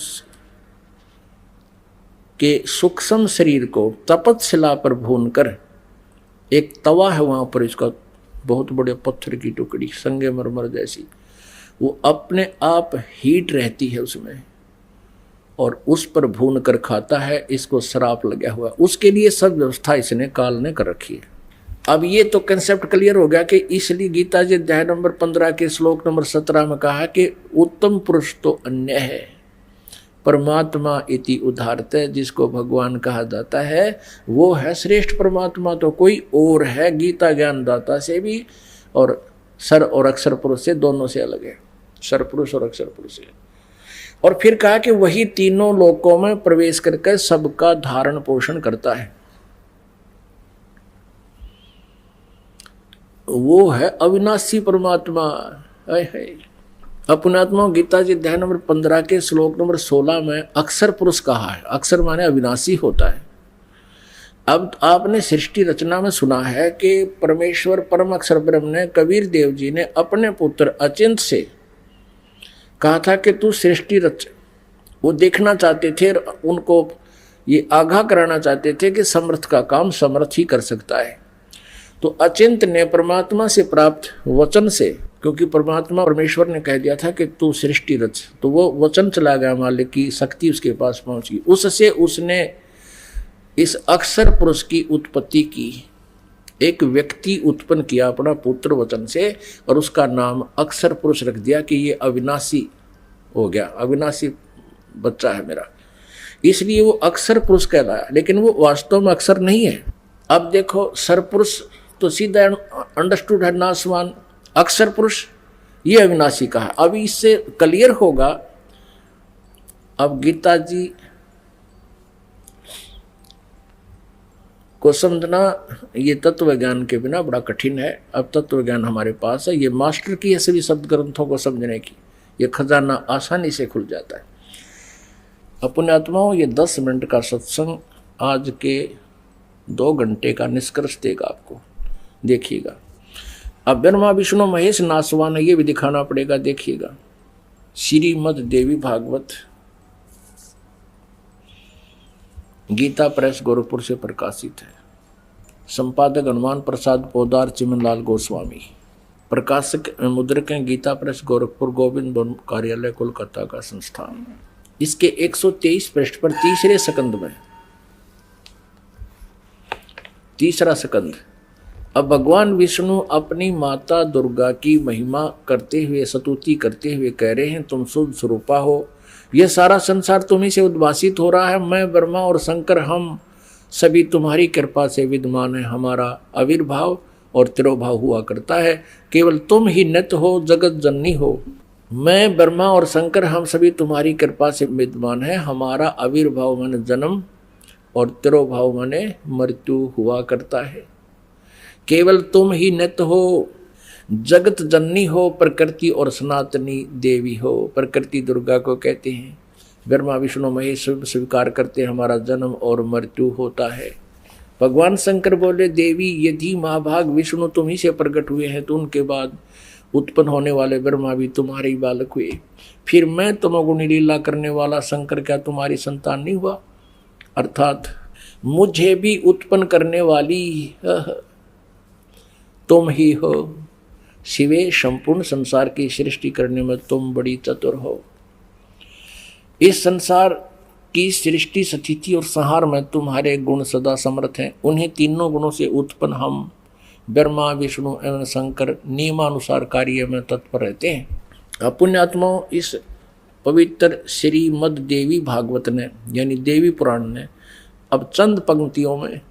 के सूक्ष्म शरीर को तपतशिला पर भूनकर, एक तवा है वहाँ पर, इसका बहुत बड़े पत्थर की टुकड़ी संगमरमर जैसी, वो अपने आप हीट रहती है उसमें, और उस पर भून कर खाता है। इसको श्राप लगा हुआ, उसके लिए सब व्यवस्था इसने काल ने कर रखी है। अब ये तो कंसेप्ट क्लियर हो गया कि इसलिए गीता जी अध्याय नंबर 15 के श्लोक नंबर 17 में कहा कि उत्तम पुरुष तो अन्य है, परमात्मा इति उदाहरत, जिसको भगवान कहा जाता है वो है श्रेष्ठ परमात्मा, तो कोई और है गीता ज्ञानदाता से भी और सर और अक्षर पुरुष से दोनों से अलग है, सर पुरुष और अक्षर पुरुष से। और फिर कहा कि वही तीनों लोकों में प्रवेश करके सबका धारण पोषण करता है, वो है अविनाशी परमात्मा। अपनात्मा गीता जी अध्याय नंबर 15 के श्लोक नंबर 16 में अक्षर पुरुष कहा है, अक्षर माने अविनाशी होता है। अब आपने सृष्टि रचना में सुना है कि परमेश्वर परम अक्षर ब्रह्म ने कबीर देव जी ने अपने पुत्र अचिंत से कहा था कि तू सृष्टि रच। वो देखना चाहते थे, उनको ये आगाह कराना चाहते थे कि समर्थ का काम समर्थ ही कर सकता है। तो अचिंत ने परमात्मा से प्राप्त वचन से, क्योंकि परमात्मा परमेश्वर ने कह दिया था कि तू सृष्टि रच, तो वो वचन चला गया, मालिक की शक्ति उसके पास पहुंच गई। उससे उसने इस अक्षर पुरुष की उत्पत्ति की, एक व्यक्ति उत्पन्न किया अपना पुत्र वचन से, और उसका नाम अक्षर पुरुष रख दिया कि ये अविनाशी हो गया, अविनाशी बच्चा है मेरा, इसलिए वो अक्षर पुरुष कहलाया। लेकिन वो वास्तव में अक्षर नहीं है। अब देखो, सरपुरुष तो सीधा अंडरस्टूड है नासवान, अक्षर पुरुष ये अविनाशी कहा। अब इससे क्लियर होगा। अब गीता जी को समझना ये तत्व ज्ञान के बिना बड़ा कठिन है। अब तत्व ज्ञान हमारे पास है, ये मास्टर की है सभी शब्द ग्रंथों को समझने की, ये खजाना आसानी से खुल जाता है। अपने आत्माओं, ये 10 मिनट का सत्संग आज के 2 घंटे का निष्कर्ष देगा आपको, देखिएगा। अब ब्रह्मा विष्णु महेश नासवान है, ये भी दिखाना पड़ेगा, देखिएगा। श्रीमद् देवी भागवत, गीता प्रेस गोरखपुर से प्रकाशित है। संपादक हनुमान प्रसाद पोदार चिमनलाल गोस्वामी, प्रकाशक मुद्रक हैं गीता प्रेस गोरखपुर, गोविंद वन कार्यालय कोलकाता का संस्थान। इसके 123 पृष्ठ पर तीसरे सकंद में, तीसरा सकंद। अब भगवान विष्णु अपनी माता दुर्गा की महिमा करते हुए, स्तुति करते हुए कह रहे हैं, तुम शुद्ध स्वरूपा हो, यह सारा संसार तुम्हीं से उद्भासित हो रहा है। मैं ब्रह्मा और शंकर हम सभी तुम्हारी कृपा से विद्यमान है, हमारा आविर्भाव और तिरोभाव हुआ करता है, केवल तुम ही नित्य हो, जगत जननी हो। मैं ब्रह्मा और शंकर हम सभी तुम्हारी कृपा से विद्यमान है, हमारा आविर्भाव माने जन्म और तिरोभाव माने मृत्यु हुआ करता है। केवल तुम ही नित्य हो, जगत जननी हो, प्रकृति और सनातनी देवी हो। प्रकृति दुर्गा को कहते हैं, ब्रह्मा विष्णु महेश स्वीकार करते हमारा जन्म और मृत्यु होता है। भगवान शंकर बोले, देवी यदि महाभाग विष्णु तुम ही से प्रकट हुए हैं, तो उनके बाद उत्पन्न होने वाले ब्रह्मा भी तुम्हारे ही बालक हुए। फिर मैं तमोगुणी लीला करने वाला शंकर क्या तुम्हारी संतान नहीं हुआ? अर्थात मुझे भी उत्पन्न करने वाली तुम ही हो। शिवे, संपूर्ण संसार की सृष्टि करने में तुम बड़ी चतुर हो। इस संसार की सृष्टि, स्थिति और संहार में तुम्हारे गुण सदा समर्थ हैं। उन्हीं तीनों गुणों से उत्पन्न हम ब्रह्मा विष्णु एवं शंकर नियमानुसार कार्य में तत्पर रहते हैं। पुण्यात्माओं, इस पवित्र श्रीमद् देवी भागवत ने, यानी देवी पुराण ने, अब चंद पंक्तियों में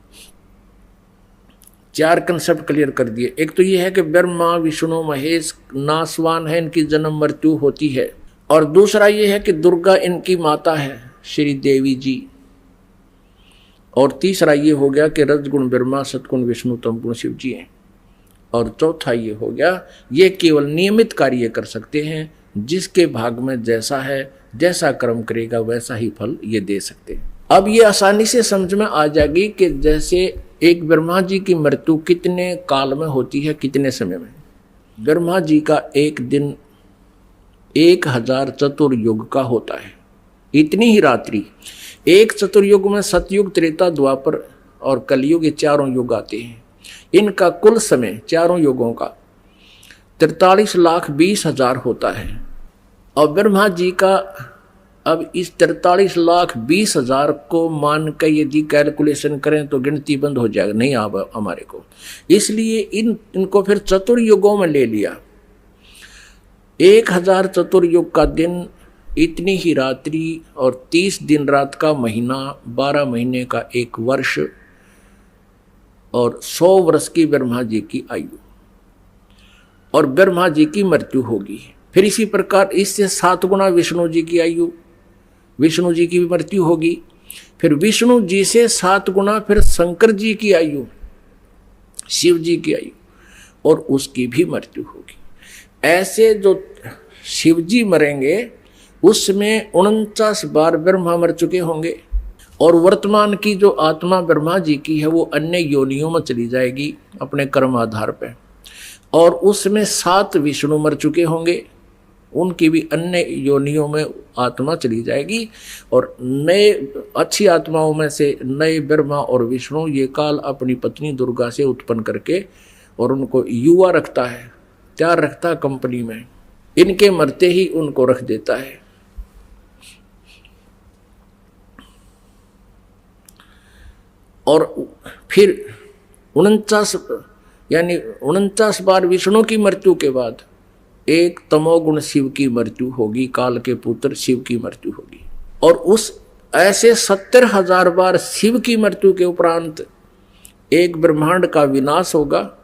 4 कंसेप्ट क्लियर कर दिए। एक तो ये है कि ब्रह्मा विष्णु महेश नासवान है, इनकी जन्म मृत्यु होती है। और दूसरा ये है कि दुर्गा इनकी माता है, श्री देवी जी। और तीसरा ये हो गया कि रजगुण ब्रह्मा, सतगुण विष्णु, तमगुण शिव जी हैं। और चौथा ये हो गया, ये केवल नियमित कार्य कर सकते हैं, जिसके भाग में जैसा है, जैसा कर्म करेगा वैसा ही फल ये दे सकते हैं। अब ये आसानी से समझ में आ जाएगी कि जैसे एक ब्रह्मा जी की मृत्यु कितने काल में होती है, कितने समय में। ब्रह्मा जी का एक दिन 1000 चतुर्युग का होता है, इतनी ही रात्रि। एक चतुर्युग में सतयुग, त्रेता, द्वापर और कलयुग, ये 4 युग आते हैं। इनका कुल समय 4 युगों का 43,20,000 होता है। और ब्रह्मा जी का अब इस 43,20,000 को मान के यदि कैलकुलेशन करें तो गिनती बंद हो जाएगा, नहीं आ हमारे को। इसलिए इनको फिर चतुर्युगों में ले लिया। 1000 चतुर्युग का दिन, इतनी ही रात्रि, और 30 दिन रात का महीना, 12 महीने का एक वर्ष, और 100 वर्ष की ब्रह्मा जी की आयु, और ब्रह्मा जी की मृत्यु होगी। फिर इसी प्रकार इससे 7 गुना विष्णु जी की आयु, विष्णु जी की भी मृत्यु होगी। फिर विष्णु जी से 7 गुना फिर शंकर जी की आयु, शिव जी की आयु, और उसकी भी मृत्यु होगी। ऐसे जो शिव जी मरेंगे उसमें 49 बार ब्रह्मा मर चुके होंगे, और वर्तमान की जो आत्मा ब्रह्मा जी की है वो अन्य योनियों में चली जाएगी अपने कर्म आधार पर, और उसमें 7 विष्णु मर चुके होंगे, उनकी भी अन्य योनियों में आत्मा चली जाएगी। और नए अच्छी आत्माओं में से नए ब्रह्मा और विष्णु ये काल अपनी पत्नी दुर्गा से उत्पन्न करके और उनको युवा रखता है, तैयार रखता है कंपनी में, इनके मरते ही उनको रख देता है। और फिर 49 बार विष्णु की मृत्यु के बाद एक तमोगुण शिव की मृत्यु होगी, काल के पुत्र शिव की मृत्यु होगी। और उस ऐसे 70,000 बार शिव की मृत्यु के उपरांत एक ब्रह्मांड का विनाश होगा,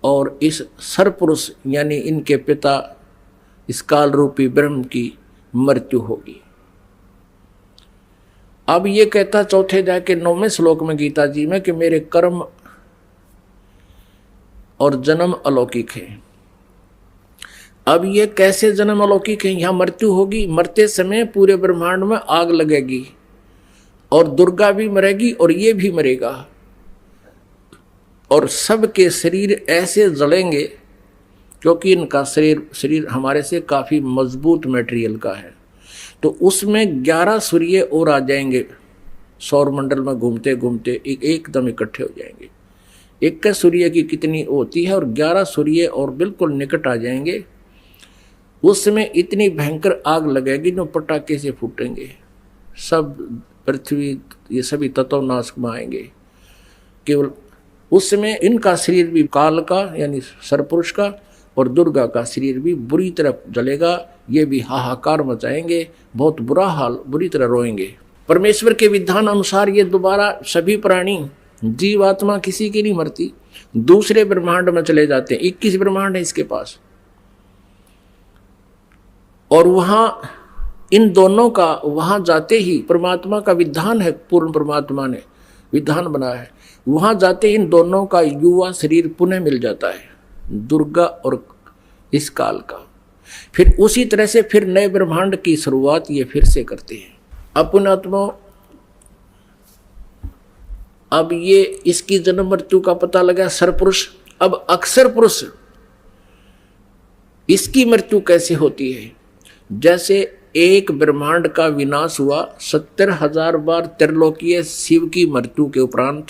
और इस सरपुरुष यानी इनके पिता इस काल रूपी ब्रह्म की मृत्यु होगी। अब ये कहता चौथे अध्याय के 9वें श्लोक में गीता जी में कि मेरे कर्म और जन्म अलौकिक है। अब ये कैसे जन्म अलौकिक है? यहाँ मृत्यु होगी, मरते समय पूरे ब्रह्मांड में आग लगेगी, और दुर्गा भी मरेगी और ये भी मरेगा, और सबके शरीर ऐसे जलेंगे क्योंकि इनका शरीर हमारे से काफ़ी मजबूत मटेरियल का है। तो उसमें 11 सूर्य और आ जाएंगे, सौरमंडल में घूमते घूमते एकदम इकट्ठे हो जाएंगे। एक का सूर्य की कितनी होती है, और 11 सूर्य और बिल्कुल निकट आ जाएंगे। उस समय इतनी भयंकर आग लगेगी जो पटाखे से फूटेंगे, सब पृथ्वी ये सभी तत्व नाश में आएंगे। केवल उस समय इनका शरीर भी काल का यानी सरपुरुष का और दुर्गा का शरीर भी बुरी तरह जलेगा, ये भी हाहाकार मचाएंगे, बहुत बुरा हाल, बुरी तरह रोएंगे। परमेश्वर के विधान अनुसार ये दोबारा सभी प्राणी जीवात्मा किसी की नहीं मरती, दूसरे ब्रह्मांड में चले जाते हैं। 21 ब्रह्मांड है इसके पास, और वहां इन दोनों का वहां जाते ही परमात्मा का विधान है, पूर्ण परमात्मा ने विधान बनाया है, वहां जाते ही इन दोनों का युवा शरीर पुनः मिल जाता है, दुर्गा और इस काल का। फिर उसी तरह से फिर नए ब्रह्मांड की शुरुआत ये फिर से करते हैं। अपनात्मा अब ये इसकी जन्म मृत्यु का पता लगा सरपुरुष। अब अक्षर पुरुष इसकी मृत्यु कैसे होती है? जैसे एक ब्रह्मांड का विनाश हुआ, 70,000 बार त्रिलोकीय शिव की मृत्यु के उपरांत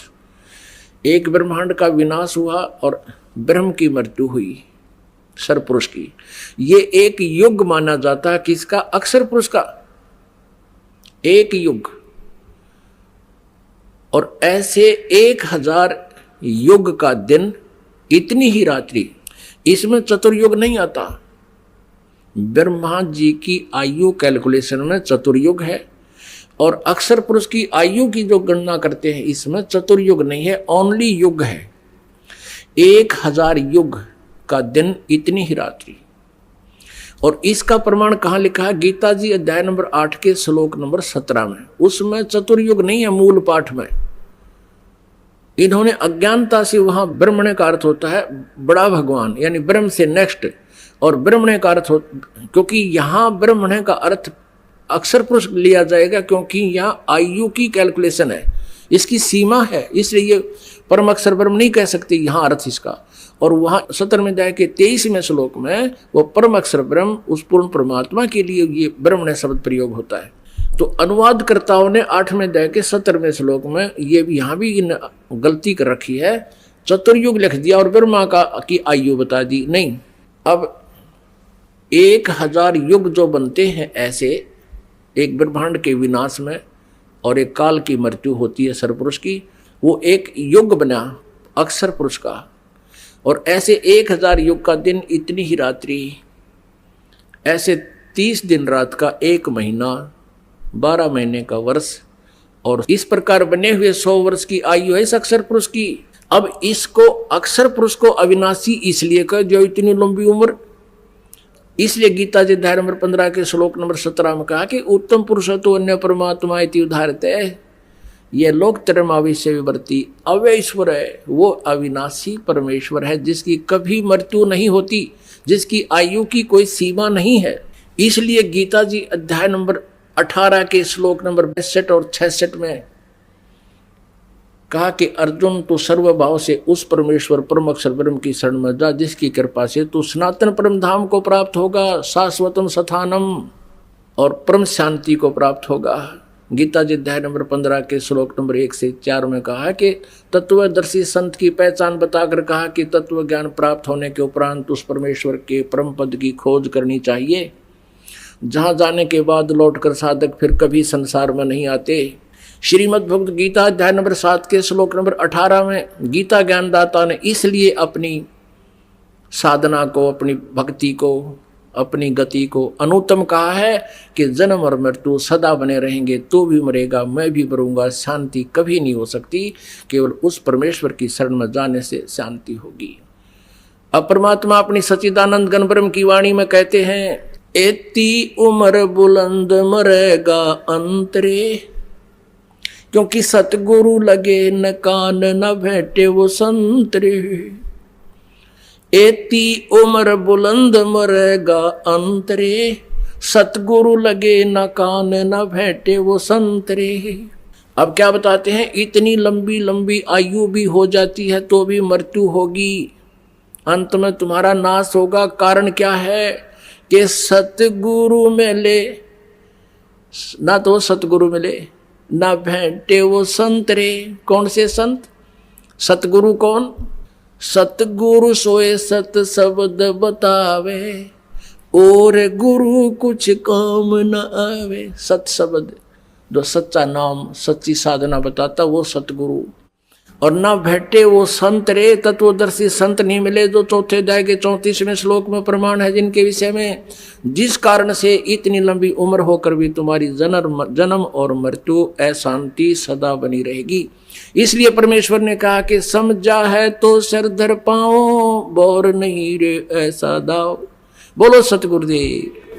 एक ब्रह्मांड का विनाश हुआ और ब्रह्म की मृत्यु हुई सरपुरुष की। ये एक युग माना जाता है किसका? अक्षर पुरुष का, एक युग। और ऐसे 1000 युग का दिन, इतनी ही रात्रि, इसमें चतुर्युग नहीं आता। ब्रह्मा जी की आयु कैलकुलेशन में चतुर्युग है, और अक्षर पुरुष की आयु की जो गणना करते हैं इसमें चतुर्युग नहीं है, ओनली युग है। 1000 युग का दिन, इतनी ही रात्रि। और इसका प्रमाण कहाँ लिखा है? गीता जी अध्याय नंबर 8 के श्लोक नंबर 17 में। उसमें चतुर्युग नहीं है मूल पाठ में। इन्होंने अज्ञानता से वहां ब्रह्मण्य का अर्थ होता है बड़ा भगवान, यानी ब्रह्म से नेक्स्ट, और ब्रह्मण्य का अर्थ क्योंकि यहाँ ब्रह्मण्य का अर्थ अक्षर पुरुष लिया जाएगा, क्योंकि यहाँ आयु की कैलकुलेशन है, इसकी सीमा है, इसलिए ये परम अक्षर ब्रह्म नहीं कह सकते यहाँ अर्थ इसका। और वहाँ 17वें अध्याय के 23वें श्लोक में वो परम अक्षर ब्रह्म, उस पूर्ण परमात्मा के लिए ये ब्रह्मण्य शब्द प्रयोग होता है। तो अनुवादकर्ताओं ने 8वें अध्याय के 17वें श्लोक में ये भी यहाँ भी इन गलती कर रखी है, चतुर्युग लिख दिया और ब्रह्मा की आयु बता दी। नहीं, अब 1000 युग जो बनते हैं ऐसे एक ब्रह्मांड के विनाश में और एक काल की मृत्यु होती है सरपुरुष की। वो एक युग बना अक्षर पुरुष का, और ऐसे 1000 युग का दिन, इतनी ही रात्रि, ऐसे 30 दिन रात का 1 महीना, 12 महीने का वर्ष, और इस प्रकार बने हुए 100 वर्ष की आयु है इस अक्षर पुरुष की। अब इसको अक्षर पुरुष को अविनाशी इसलिए कह जो इतनी लंबी उम्र, इसलिए गीता जी अध्याय नंबर 15 के श्लोक नंबर 17 में कहा कि उत्तम पुरुष तो अन्य परमात्मा इति उदाहरते। ये लोक तरमाविष्य विवर्ती अव्यश्वर है, वो अविनाशी परमेश्वर है जिसकी कभी मृत्यु नहीं होती, जिसकी आयु की कोई सीमा नहीं है। इसलिए गीता जी अध्याय नंबर 18 के श्लोक नंबर 62 और 66 में कहा कि अर्जुन तो सर्वभाव से उस परमेश्वर परम अक्षर ब्रह्म की शरण में जा, जिसकी कृपा से तू सनातन परम धाम को प्राप्त होगा, शाश्वतम स्थानम, और परम शांति को प्राप्त होगा। गीता जी अध्याय नंबर 15 के श्लोक नंबर 1 से 4 में कहा कि तत्वदर्शी संत की पहचान बताकर कहा कि तत्व ज्ञान प्राप्त होने के उपरांत उस परमेश्वर के परम पद की खोज करनी चाहिए, जहां जाने के बाद लौटकर साधक फिर कभी संसार में नहीं आते। श्रीमद् भगवद गीता अध्याय नंबर 7 के श्लोक नंबर 18 में गीता ज्ञानदाता ने इसलिए अपनी साधना को, अपनी भक्ति को, अपनी गति को अनुत्तम कहा है कि जन्म और मृत्यु सदा बने रहेंगे, तो भी मरेगा, मैं भी मरूंगा, शांति कभी नहीं हो सकती, केवल उस परमेश्वर की शरण में जाने से शांति होगी। अब परमात्मा अपनी सच्चिदानंद घन ब्रह्म की वाणी में कहते हैं, एती उम्र बुलंद मरेगा अंतरे, क्योंकि सतगुरु लगे न कान न भेटे वो संतरे। एती उम्र बुलंद मरेगा अंतरे, सतगुरु लगे न कान न भेटे वो संतरे। अब क्या बताते हैं, इतनी लंबी लंबी आयु भी हो जाती है तो भी मृत्यु होगी, अंत में तुम्हारा नाश होगा। कारण क्या है कि सतगुरु मिले ना, तो सतगुरु मिले ना भेंटे वो संतरे। कौन से संत? सतगुरु कौन? सतगुरु सोए सत शब्द बतावे, और गुरु कुछ काम न आवे। सत शब्द जो सच्चा नाम, सच्ची साधना बताता, वो सतगुरु। और ना भेटे वो संत रे, तत्वदर्शी संत नहीं मिले, जो चौथे अध्याय के 34वें श्लोक में प्रमाण है, जिनके विषय में जिस कारण से इतनी लंबी उम्र होकर भी तुम्हारी जन्म और मृत्यु अशांति सदा बनी रहेगी। इसलिए परमेश्वर ने कहा कि समझा है तो सिर धर पाओ, बोर नहीं रे ऐसा दाव। बोलो सतगुरुदेव।